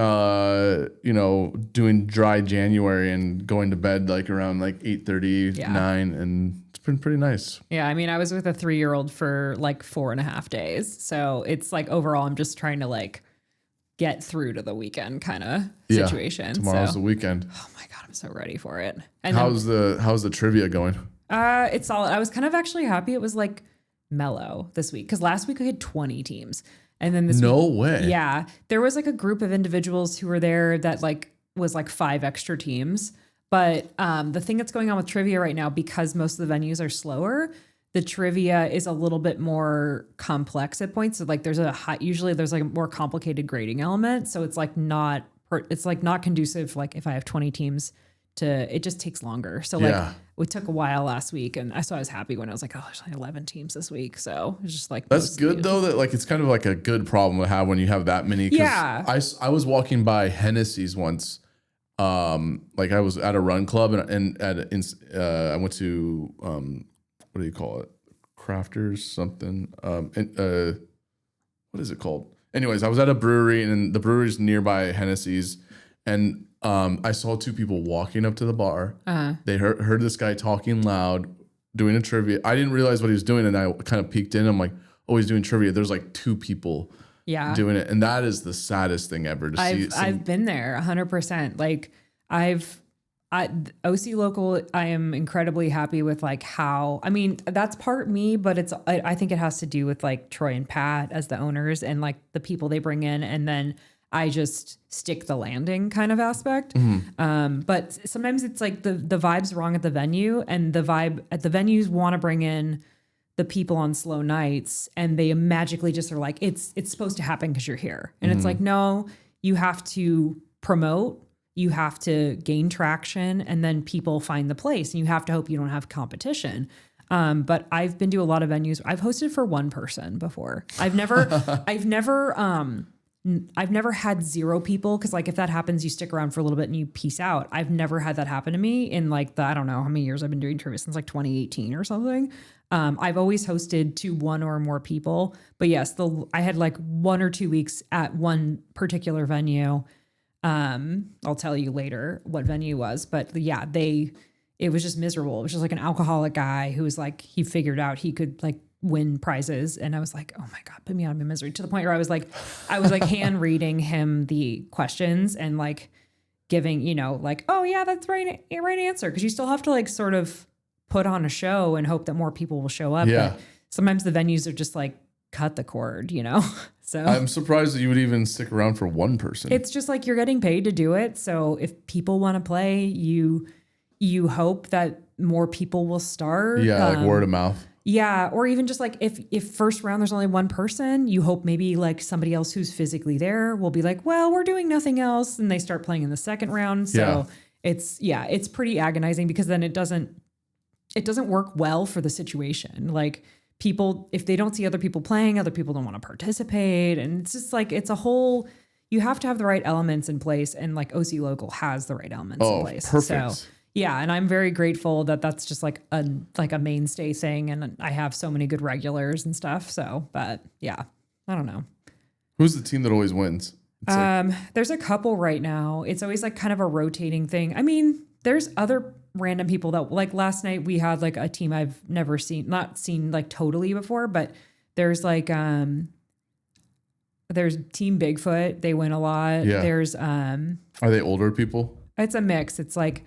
doing dry January and going to bed like around like 8:30, 9, and it's been pretty nice.
Yeah, I mean, I was with a 3-year-old for like 4.5 days. So it's like overall I'm just trying to like get through to the weekend kind of situation.
Tomorrow's the weekend.
Oh my God, I'm so ready for it. And
how's the trivia going?
It's solid. I was kind of actually happy it was like mellow this week because last week I had 20 teams. And then this week,
way.
Yeah. There was like a group of individuals who were there that like was like 5 extra teams. But the thing that's going on with trivia right now, because most of the venues are slower, the trivia is a little bit more complex at points. So like usually there's like a more complicated grading element. So it's like not conducive. Like if I have 20 teams it just takes longer. So like it took a while last week. And I was happy when I was like, oh, there's like 11 teams this week. So it's just like,
that's good though. That like, it's kind of like a good problem to have when you have that many.
Yeah.
I was walking by Hennessy's once. Like I was at a run club and I went to, what do you call it? Crafters something. What is it called? Anyways, I was at a brewery and the brewery's nearby Hennessy's, and I saw 2 people walking up to the bar. They heard this guy talking loud, doing a trivia. I didn't realize what he was doing, and I kind of peeked in. I'm like, oh, he's doing trivia. There's like 2 people doing it, and that is the saddest thing ever to see.
I've been there 100%. Like OC Local, I am incredibly happy with like how, I mean, that's part me, but I think it has to do with like Troy and Pat as the owners and like the people they bring in. And then I just stick the landing kind of aspect. But sometimes it's like the vibe's wrong at the venue, and the vibe at the venues want to bring in the people on slow nights, and they magically just are like, it's supposed to happen because you're here. And it's like, no, you have to promote, you have to gain traction, and then people find the place, and you have to hope you don't have competition. But I've been to a lot of venues. I've hosted for 1 person before. I've never had 0 people, because like if that happens, you stick around for a little bit and you peace out. I've never had that happen to me in like I don't know how many years I've been doing trivia, since like 2018 or something. I've always hosted to 1 or more people, but yes, I had like 1 or 2 weeks at one particular venue. I'll tell you later what venue was, but yeah, it was just miserable. It was just like an alcoholic guy who was like, he figured out he could like win prizes. And I was like, oh my God, put me out of my misery, to the point where I was like hand reading him the questions and like giving, like, oh yeah, that's right answer. Cause you still have to like sort of put on a show and hope that more people will show up.
Yeah.
But sometimes the venues are just like, cut the cord, So
I'm surprised that you would even stick around for 1 person.
It's just like you're getting paid to do it. So if people want to play, you hope that more people will start.
Yeah, like word of mouth.
Yeah. Or even just like if first round there's only one person, you hope maybe like somebody else who's physically there will be like, well, we're doing nothing else. And they start playing in the second round. So it's pretty agonizing because then it doesn't work well for the situation. Like people, if they don't see other people playing, other people don't want to participate. And it's just like, it's a whole, you have to have the right elements in place. And like OC Local has the right elements in place.
Perfect.
So yeah, and I'm very grateful that that's just like a mainstay thing, and I have so many good regulars and stuff. So, but yeah, I don't know.
Who's the team that always wins?
There's a couple right now. It's always like kind of a rotating thing. I mean, there's other random people that like last night we had like a team I've never seen, not seen like totally before, but there's like there's Team Bigfoot. They win a lot.
Yeah.
There's
Are they older people?
it's a mix. It's like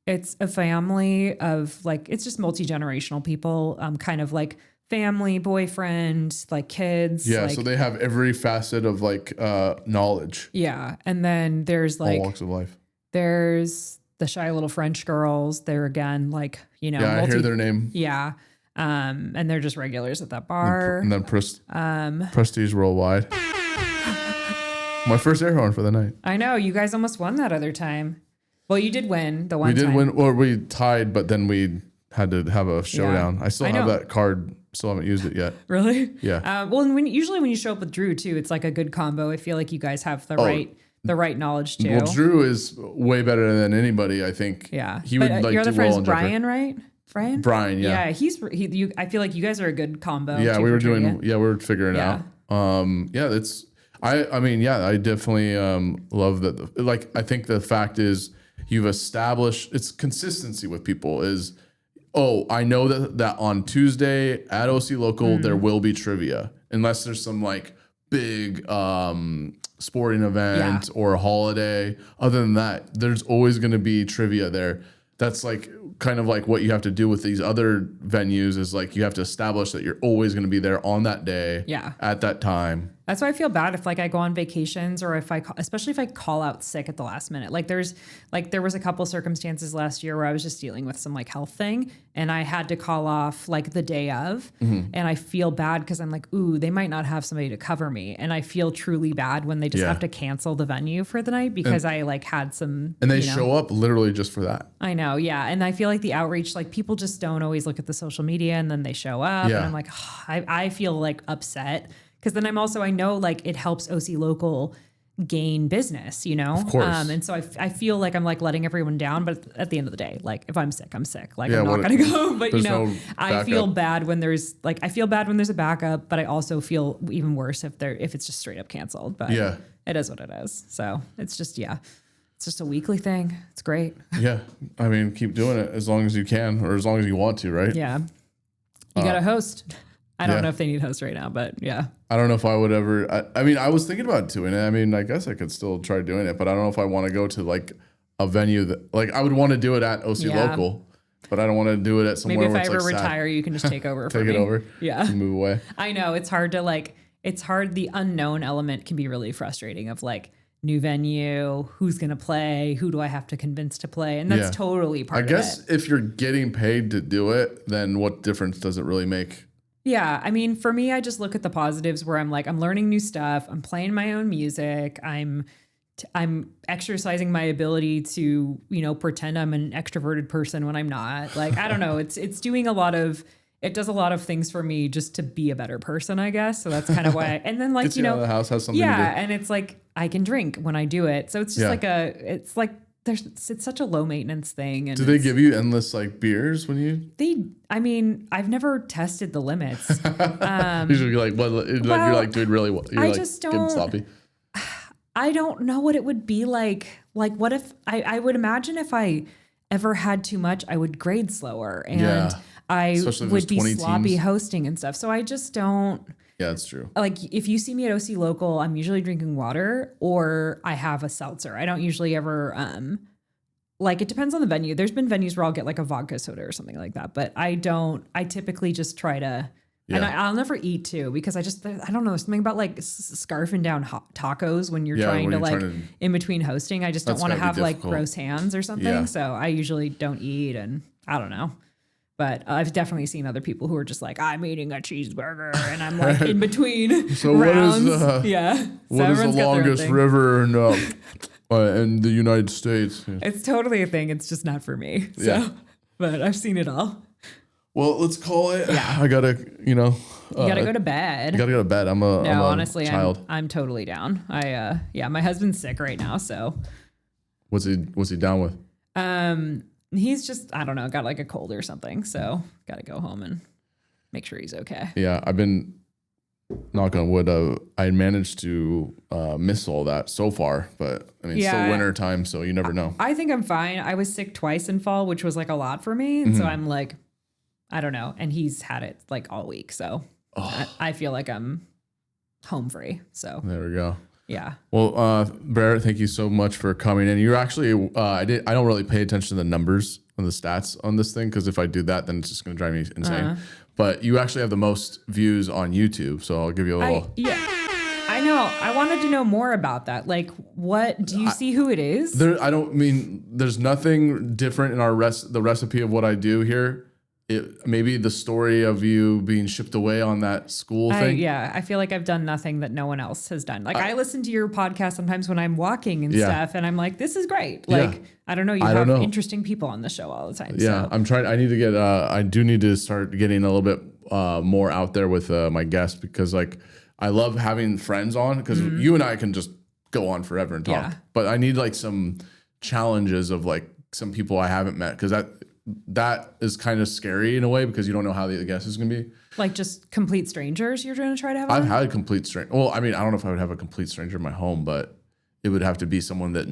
it's a family of like, it's just multi-generational people, kind of like family, boyfriend, like kids.
Yeah,
like,
so they have every facet of like knowledge.
yeah. And then there's like,
all walks of life.
there's the shy little French girls. They're again, like, you know,
Yeah, I hear their name.
yeah. And they're just regulars at that bar.
And then Prestige Worldwide. My first air horn for the night.
I know you guys almost won that other time. Well, you did win the one
We did
time.
win, or we tied, but then we had to have a showdown. I still
I
have
know.
that card. Still haven't used it yet.
Really?
Yeah.
Well, and usually when you show up with Drew too, it's like a good combo. I feel like you guys have the right knowledge too.
Well, Drew is way better than anybody, I think.
Yeah.
He would like
your
do
other friend's
well in Jeopardy.
Brian, right? Brian?
Brian, yeah.
Yeah, I feel like you guys are a good combo.
Yeah,
too,
we were
for trivia.
we were figuring it
Yeah.
out. Yeah, that's I mean, yeah, I definitely love that. Like, I think the fact is you've established it's consistency with people is, oh, I know that on Tuesday at OC Local there will be trivia unless there's some like big sporting event or a holiday. Other than that, there's always going to be trivia there. That's like kind of like what you have to do with these other venues is like you have to establish that you're always going to be there on that day at that time.
That's why I feel bad if like I go on vacations or especially if I call out sick at the last minute. Like there was a couple circumstances last year where I was just dealing with some like health thing and I had to call off like the day of, and I feel bad because I'm like, ooh, they might not have somebody to cover me. And I feel truly bad when they just have to cancel the venue for the night because I like had some,
and they show up literally just for that.
I know. Yeah. And I feel like the outreach, like people just don't always look at the social media and then they show up and I'm like, oh, I feel like upset. Because then I know like it helps OC Local gain business, you know?
Of course.
And so I feel like I'm like letting everyone down, but at the end of the day, like if I'm sick, I'm sick. Like
Yeah,
I'm not going to go, but you
there's
know,
no
I feel
backup.
bad when there's a backup, but I also feel even worse if it's just straight up canceled, but it is what it is. So it's just a weekly thing. It's great.
Yeah. I mean, keep doing it as long as you can or as long as you want to, right?
Yeah. You got a host. I don't know if they need hosts right now, but yeah.
I don't know if I would ever. I mean, I was thinking about doing it. I mean, I guess I could still try doing it, but I don't know if I want to go to like a venue that, like, I would want to do it at OC Local, but I don't want to do it at somewhere.
Maybe if
where
I
it's
ever
like
retire, you can just take over.
take it over.
Yeah,
move away.
I know it's hard to it's hard. The unknown element can be really frustrating. Of like new venue, who's gonna play, who do I have to convince to play, and that's totally part of it.
I guess if you're getting paid to do it, then what difference does it really make?
Yeah, I mean, for me, I just look at the positives where I'm like, I'm learning new stuff. I'm playing my own music. I'm exercising my ability to, you know, pretend I'm an extroverted person when I'm not. Like, I don't know. It does a lot of things for me just to be a better person, I guess. So that's kind of why. And then like,
Gets you out of the house, has something to do.
and it's like I can drink when I do it. So it's just it's such a low maintenance thing. And
do they give you endless like beers when you?
I mean, I've never tested the limits.
Usually you're like, you're like doing really well. You're
I
like
just
getting
don't-
sloppy.
I don't know what it would be like. Like, what if I would imagine if I ever had too much, I would grade slower and I
Especially if
would
there's
be
20
sloppy
teams.
hosting and stuff. So I just don't.
Yeah, that's true.
Like, if you see me at OC Local, I'm usually drinking water or I have a seltzer. I don't usually ever, like, it depends on the venue. There's been venues where I'll get like a vodka soda or something like that, but I typically just try to, and I'll never eat too, because I don't know, something about like scarfing down hot tacos when you're trying to in between hosting. I just don't want to have like gross hands or something.
Yeah.
So I usually don't eat, and I don't know. But I've definitely seen other people who are just like, I'm eating a cheeseburger, and I'm like in between
So
rounds.
What is the
everyone's got their own
longest
thing.
river in the United States? Yeah.
It's totally a thing. It's just not for me. So,
Yeah.
but I've seen it all.
Well, let's call it.
Yeah.
I gotta,
You gotta go to bed.
I gotta go to bed. I'm a
Honestly,
child.
I'm totally down. My husband's sick right now, so
What's he down with?
he's just, I don't know, got like a cold or something. So gotta go home and make sure he's okay.
Yeah, I've been knock on wood. I managed to miss all that so far, but I mean, it's still winter time, so you never know.
I think I'm fine. I was sick twice in fall, which was like a lot for me. And so I'm like, I don't know. And he's had it like all week. So I feel like I'm home free. So
There we go.
yeah.
Well, Barrett, thank you so much for coming in. You're actually, I don't really pay attention to the numbers and the stats on this thing, because if I do that, then it's just going to drive me insane. But you actually have the most views on YouTube, so I'll give you a little.
I know. I wanted to know more about that. Like, what do you see who it is?
There's nothing different in the recipe of what I do here. Maybe the story of you being shipped away on that school thing.
I feel like I've done nothing that no one else has done. Like I listen to your podcast sometimes when I'm walking and stuff, and I'm like, this is great. Like, I don't know, you have interesting people on the show all the time.
Yeah,
so.
I'm trying. I do need to start getting a little bit more out there with my guests, because like I love having friends on, because you and I can just go on forever and talk.
Yeah.
But I need like some challenges of like some people I haven't met, because that is kind of scary in a way, because you don't know how the guest is going to be.
Like just complete strangers you're going to try to have
I've
on?
had a complete stranger. Well, I mean, I don't know if I would have a complete stranger in my home, but it would have to be someone that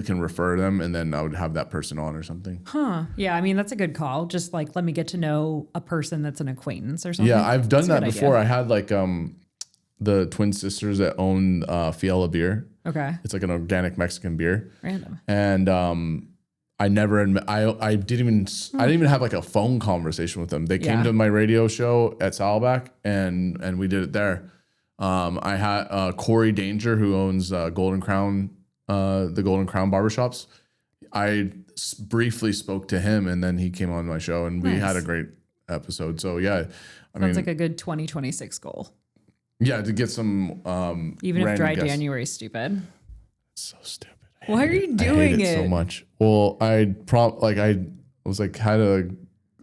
can refer them, and then I would have that person on or something.
Huh. Yeah, I mean, that's a good call. Just like, let me get to know a person that's an acquaintance or something.
Yeah, I've done
That's a
that
good
before.
idea.
I had like the twin sisters that own Fiala beer.
Okay.
It's like an organic Mexican beer.
Random.
And I didn't even have like a phone conversation with them. They came to my radio show at Saddleback, and we did it there. I had Corey Danger, who owns Golden Crown, the Golden Crown barbershops. I briefly spoke to him, and then he came on my show, and we had a great episode. So yeah,
Sounds like a good 2026 goal.
Yeah, to get some
Even if
random
dry
guests.
January is stupid.
It's so stupid.
Why are you
I
doing
hate it so much. Well, I was like had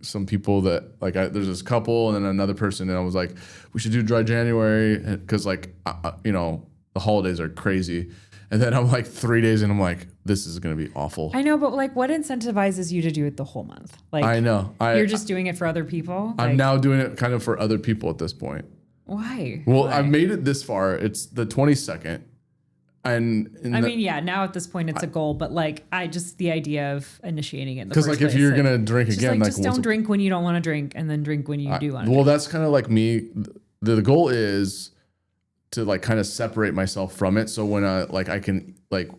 some people that like there's this couple and then another person, and I was like, we should do dry January, because like the holidays are crazy. And then I'm like 3 days and I'm like, this is gonna be awful.
I know, but like, what incentivizes you to do it the whole month? Like,
I know.
You're just doing it for other people.
I'm
Like,
now doing it kind of for other people at this point.
Why?
Well,
Why?
I've made it this far. It's the 22nd. And
I mean, yeah, now at this point it's a goal, but like the idea of initiating it in the
because
first
like if
place,
you're gonna drink
just
again,
like
like
just don't drink when you don't want to drink, and then drink when you do want to.
Well, that's kind of like me. The goal is to like kind of separate myself from it. So when I can like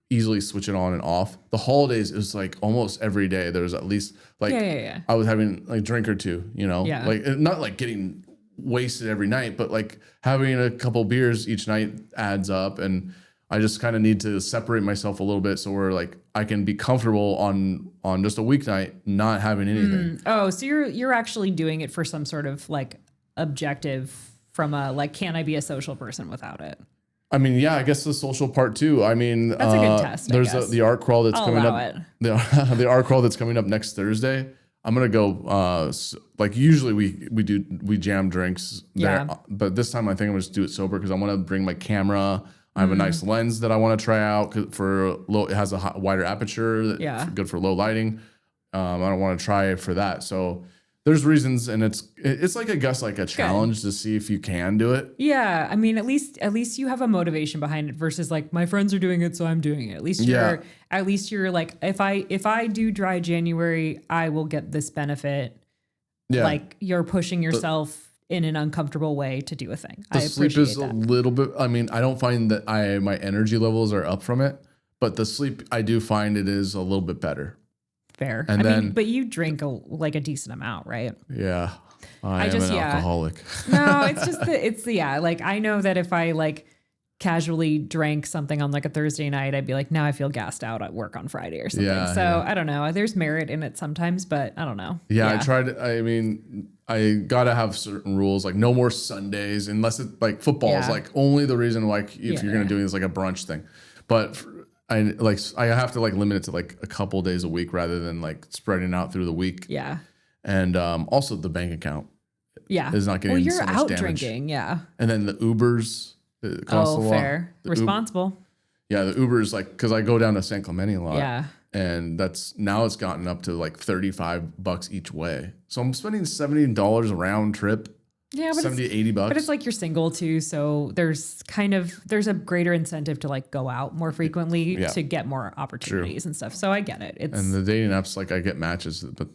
easily switch it on and off. The holidays is like almost every day. There's at least like I was having like drink or two, like not like getting wasted every night, but like having a couple beers each night adds up. And I just kind of need to separate myself a little bit so we're like I can be comfortable on just a weeknight not having anything.
Oh, so you're actually doing it for some sort of like objective from a like, can I be a social person without it?
I mean, yeah, I guess the social part too. I mean,
that's a good test.
There's the art crawl that's coming up.
It.
The art crawl that's coming up next Thursday. I'm gonna go. Like usually we jam drinks there, but this time I think I'm gonna just do it sober because I want to bring my camera. I have a nice lens that I want to try out for low. It has a wider aperture. That's good for low lighting. I don't want to try it for that. So there's reasons, and it's like I guess like a challenge to see if you can do it.
Yeah, I mean, at least you have a motivation behind it versus like my friends are doing it, so I'm doing it. At least you're like if I do dry January, I will get this benefit. Yeah, like you're pushing yourself in an uncomfortable way to do a thing.
The sleep is a little bit. I mean, I don't find that my energy levels are up from it, but the sleep I do find it is a little bit better.
Fair. I mean, but you drink a decent amount, right?
Yeah. I am an alcoholic.
No, it's just like I know that if I like casually drank something on like a Thursday night, I'd be like, now I feel gassed out at work on Friday or something.
Yeah,
so
yeah.
I don't know. There's merit in it sometimes, but I don't know.
Yeah, I gotta have certain rules, like no more Sundays unless it's like football is
Yeah.
like only the reason, like if you're gonna do this like a brunch thing. But I have to like limit it to like a couple days a week rather than like spreading out through the week.
Yeah.
And also the bank account
Yeah.
is not getting
well, you're
so much
out
damage.
drinking. Yeah.
And then the Ubers, it costs a lot.
Fair.
The
Responsible.
Yeah, the Ubers, like, because I go down to San Clemente a lot.
Yeah.
And now it's gotten up to like $35 each way. So I'm spending $70 a round trip.
Yeah, but
70, $80.
But it's like you're single too, so there's a greater incentive to like go out more frequently to get more opportunities and stuff. So I get it.
And the dating apps, like I get matches, but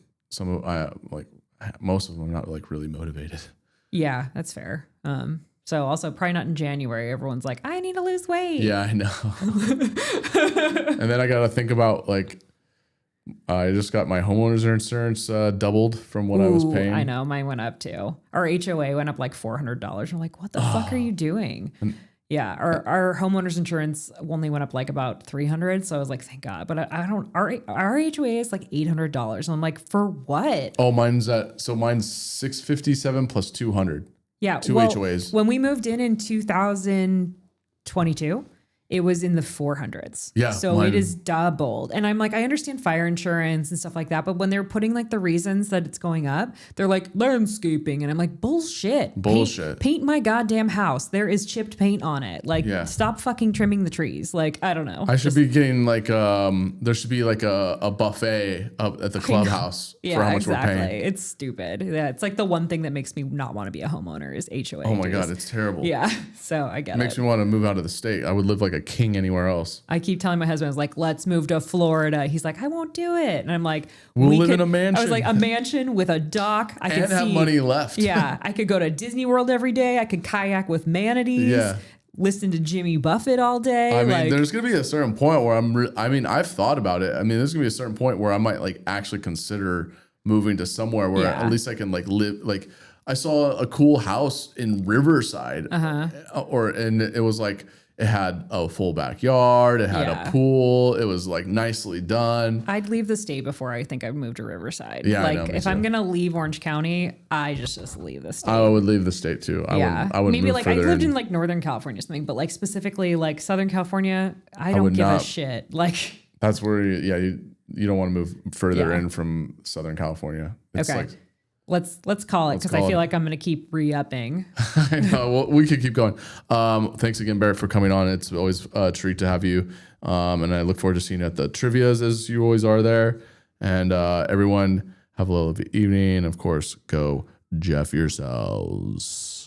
most of them are not like really motivated.
Yeah, that's fair. So also probably not in January. Everyone's like, I need to lose weight.
Yeah, I know. And then I got to think about like, I just got my homeowner's insurance doubled from what I was paying.
I know, mine went up too. Our HOA went up like $400. I'm like, what the fuck are you doing? Yeah, our homeowner's insurance only went up like about $300. So I was like, thank God. But I don't. Our HOA is like $800. And I'm like, for what?
Oh, mine's $657 plus $200.
Yeah,
Two HOAs.
When we moved in 2022, it was in the 400s.
Yeah,
So it is doubled. And I'm like, I understand fire insurance and stuff like that. But when they're putting like the reasons that it's going up, they're like landscaping. And I'm like, bullshit. Paint my goddamn house. There is chipped paint on it. Like, stop fucking trimming the trees. Like, I don't know.
I should be getting like, there should be like a buffet up at the clubhouse for how much we're paying.
It's stupid. Yeah, it's like the one thing that makes me not want to be a homeowner is HOA.
Oh my God, it's terrible.
Yeah. So I get it.
Makes me want to move out of the state. I would live like a king anywhere else.
I keep telling my husband, I was like, let's move to Florida. He's like, I won't do it. And I'm like,
we'll live in a mansion.
I was like, a mansion with a dock. I could
have money left.
Yeah. I could go to Disney World every day. I could kayak with manatees.
Yeah.
Listen to Jimmy Buffett all day.
I mean, there's going to be a certain point where I've thought about it. I mean, there's going to be a certain point where I might like actually consider moving to somewhere where at least I can like live. Like I saw a cool house in Riverside and it was like, it had a full backyard. It had a pool. It was like nicely done.
I'd leave the state before I think I'd move to Riverside.
Yeah,
like
I know,
if I'm gonna leave Orange County, I just leave the state.
I would leave the state too. I would
maybe
move
like I
further
lived in like Northern California or something, but like specifically like Southern California, I don't give a shit. Like
that's where you don't want to move further in from Southern California. It's
okay.
like,
Let's call it because I feel like I'm going to keep re-upping.
I know. Well, we could keep going. Thanks again, Barrett, for coming on. It's always a treat to have you. And I look forward to seeing you at the trivias as you always are there. And everyone have a lovely evening. Of course, go Jeff yourselves.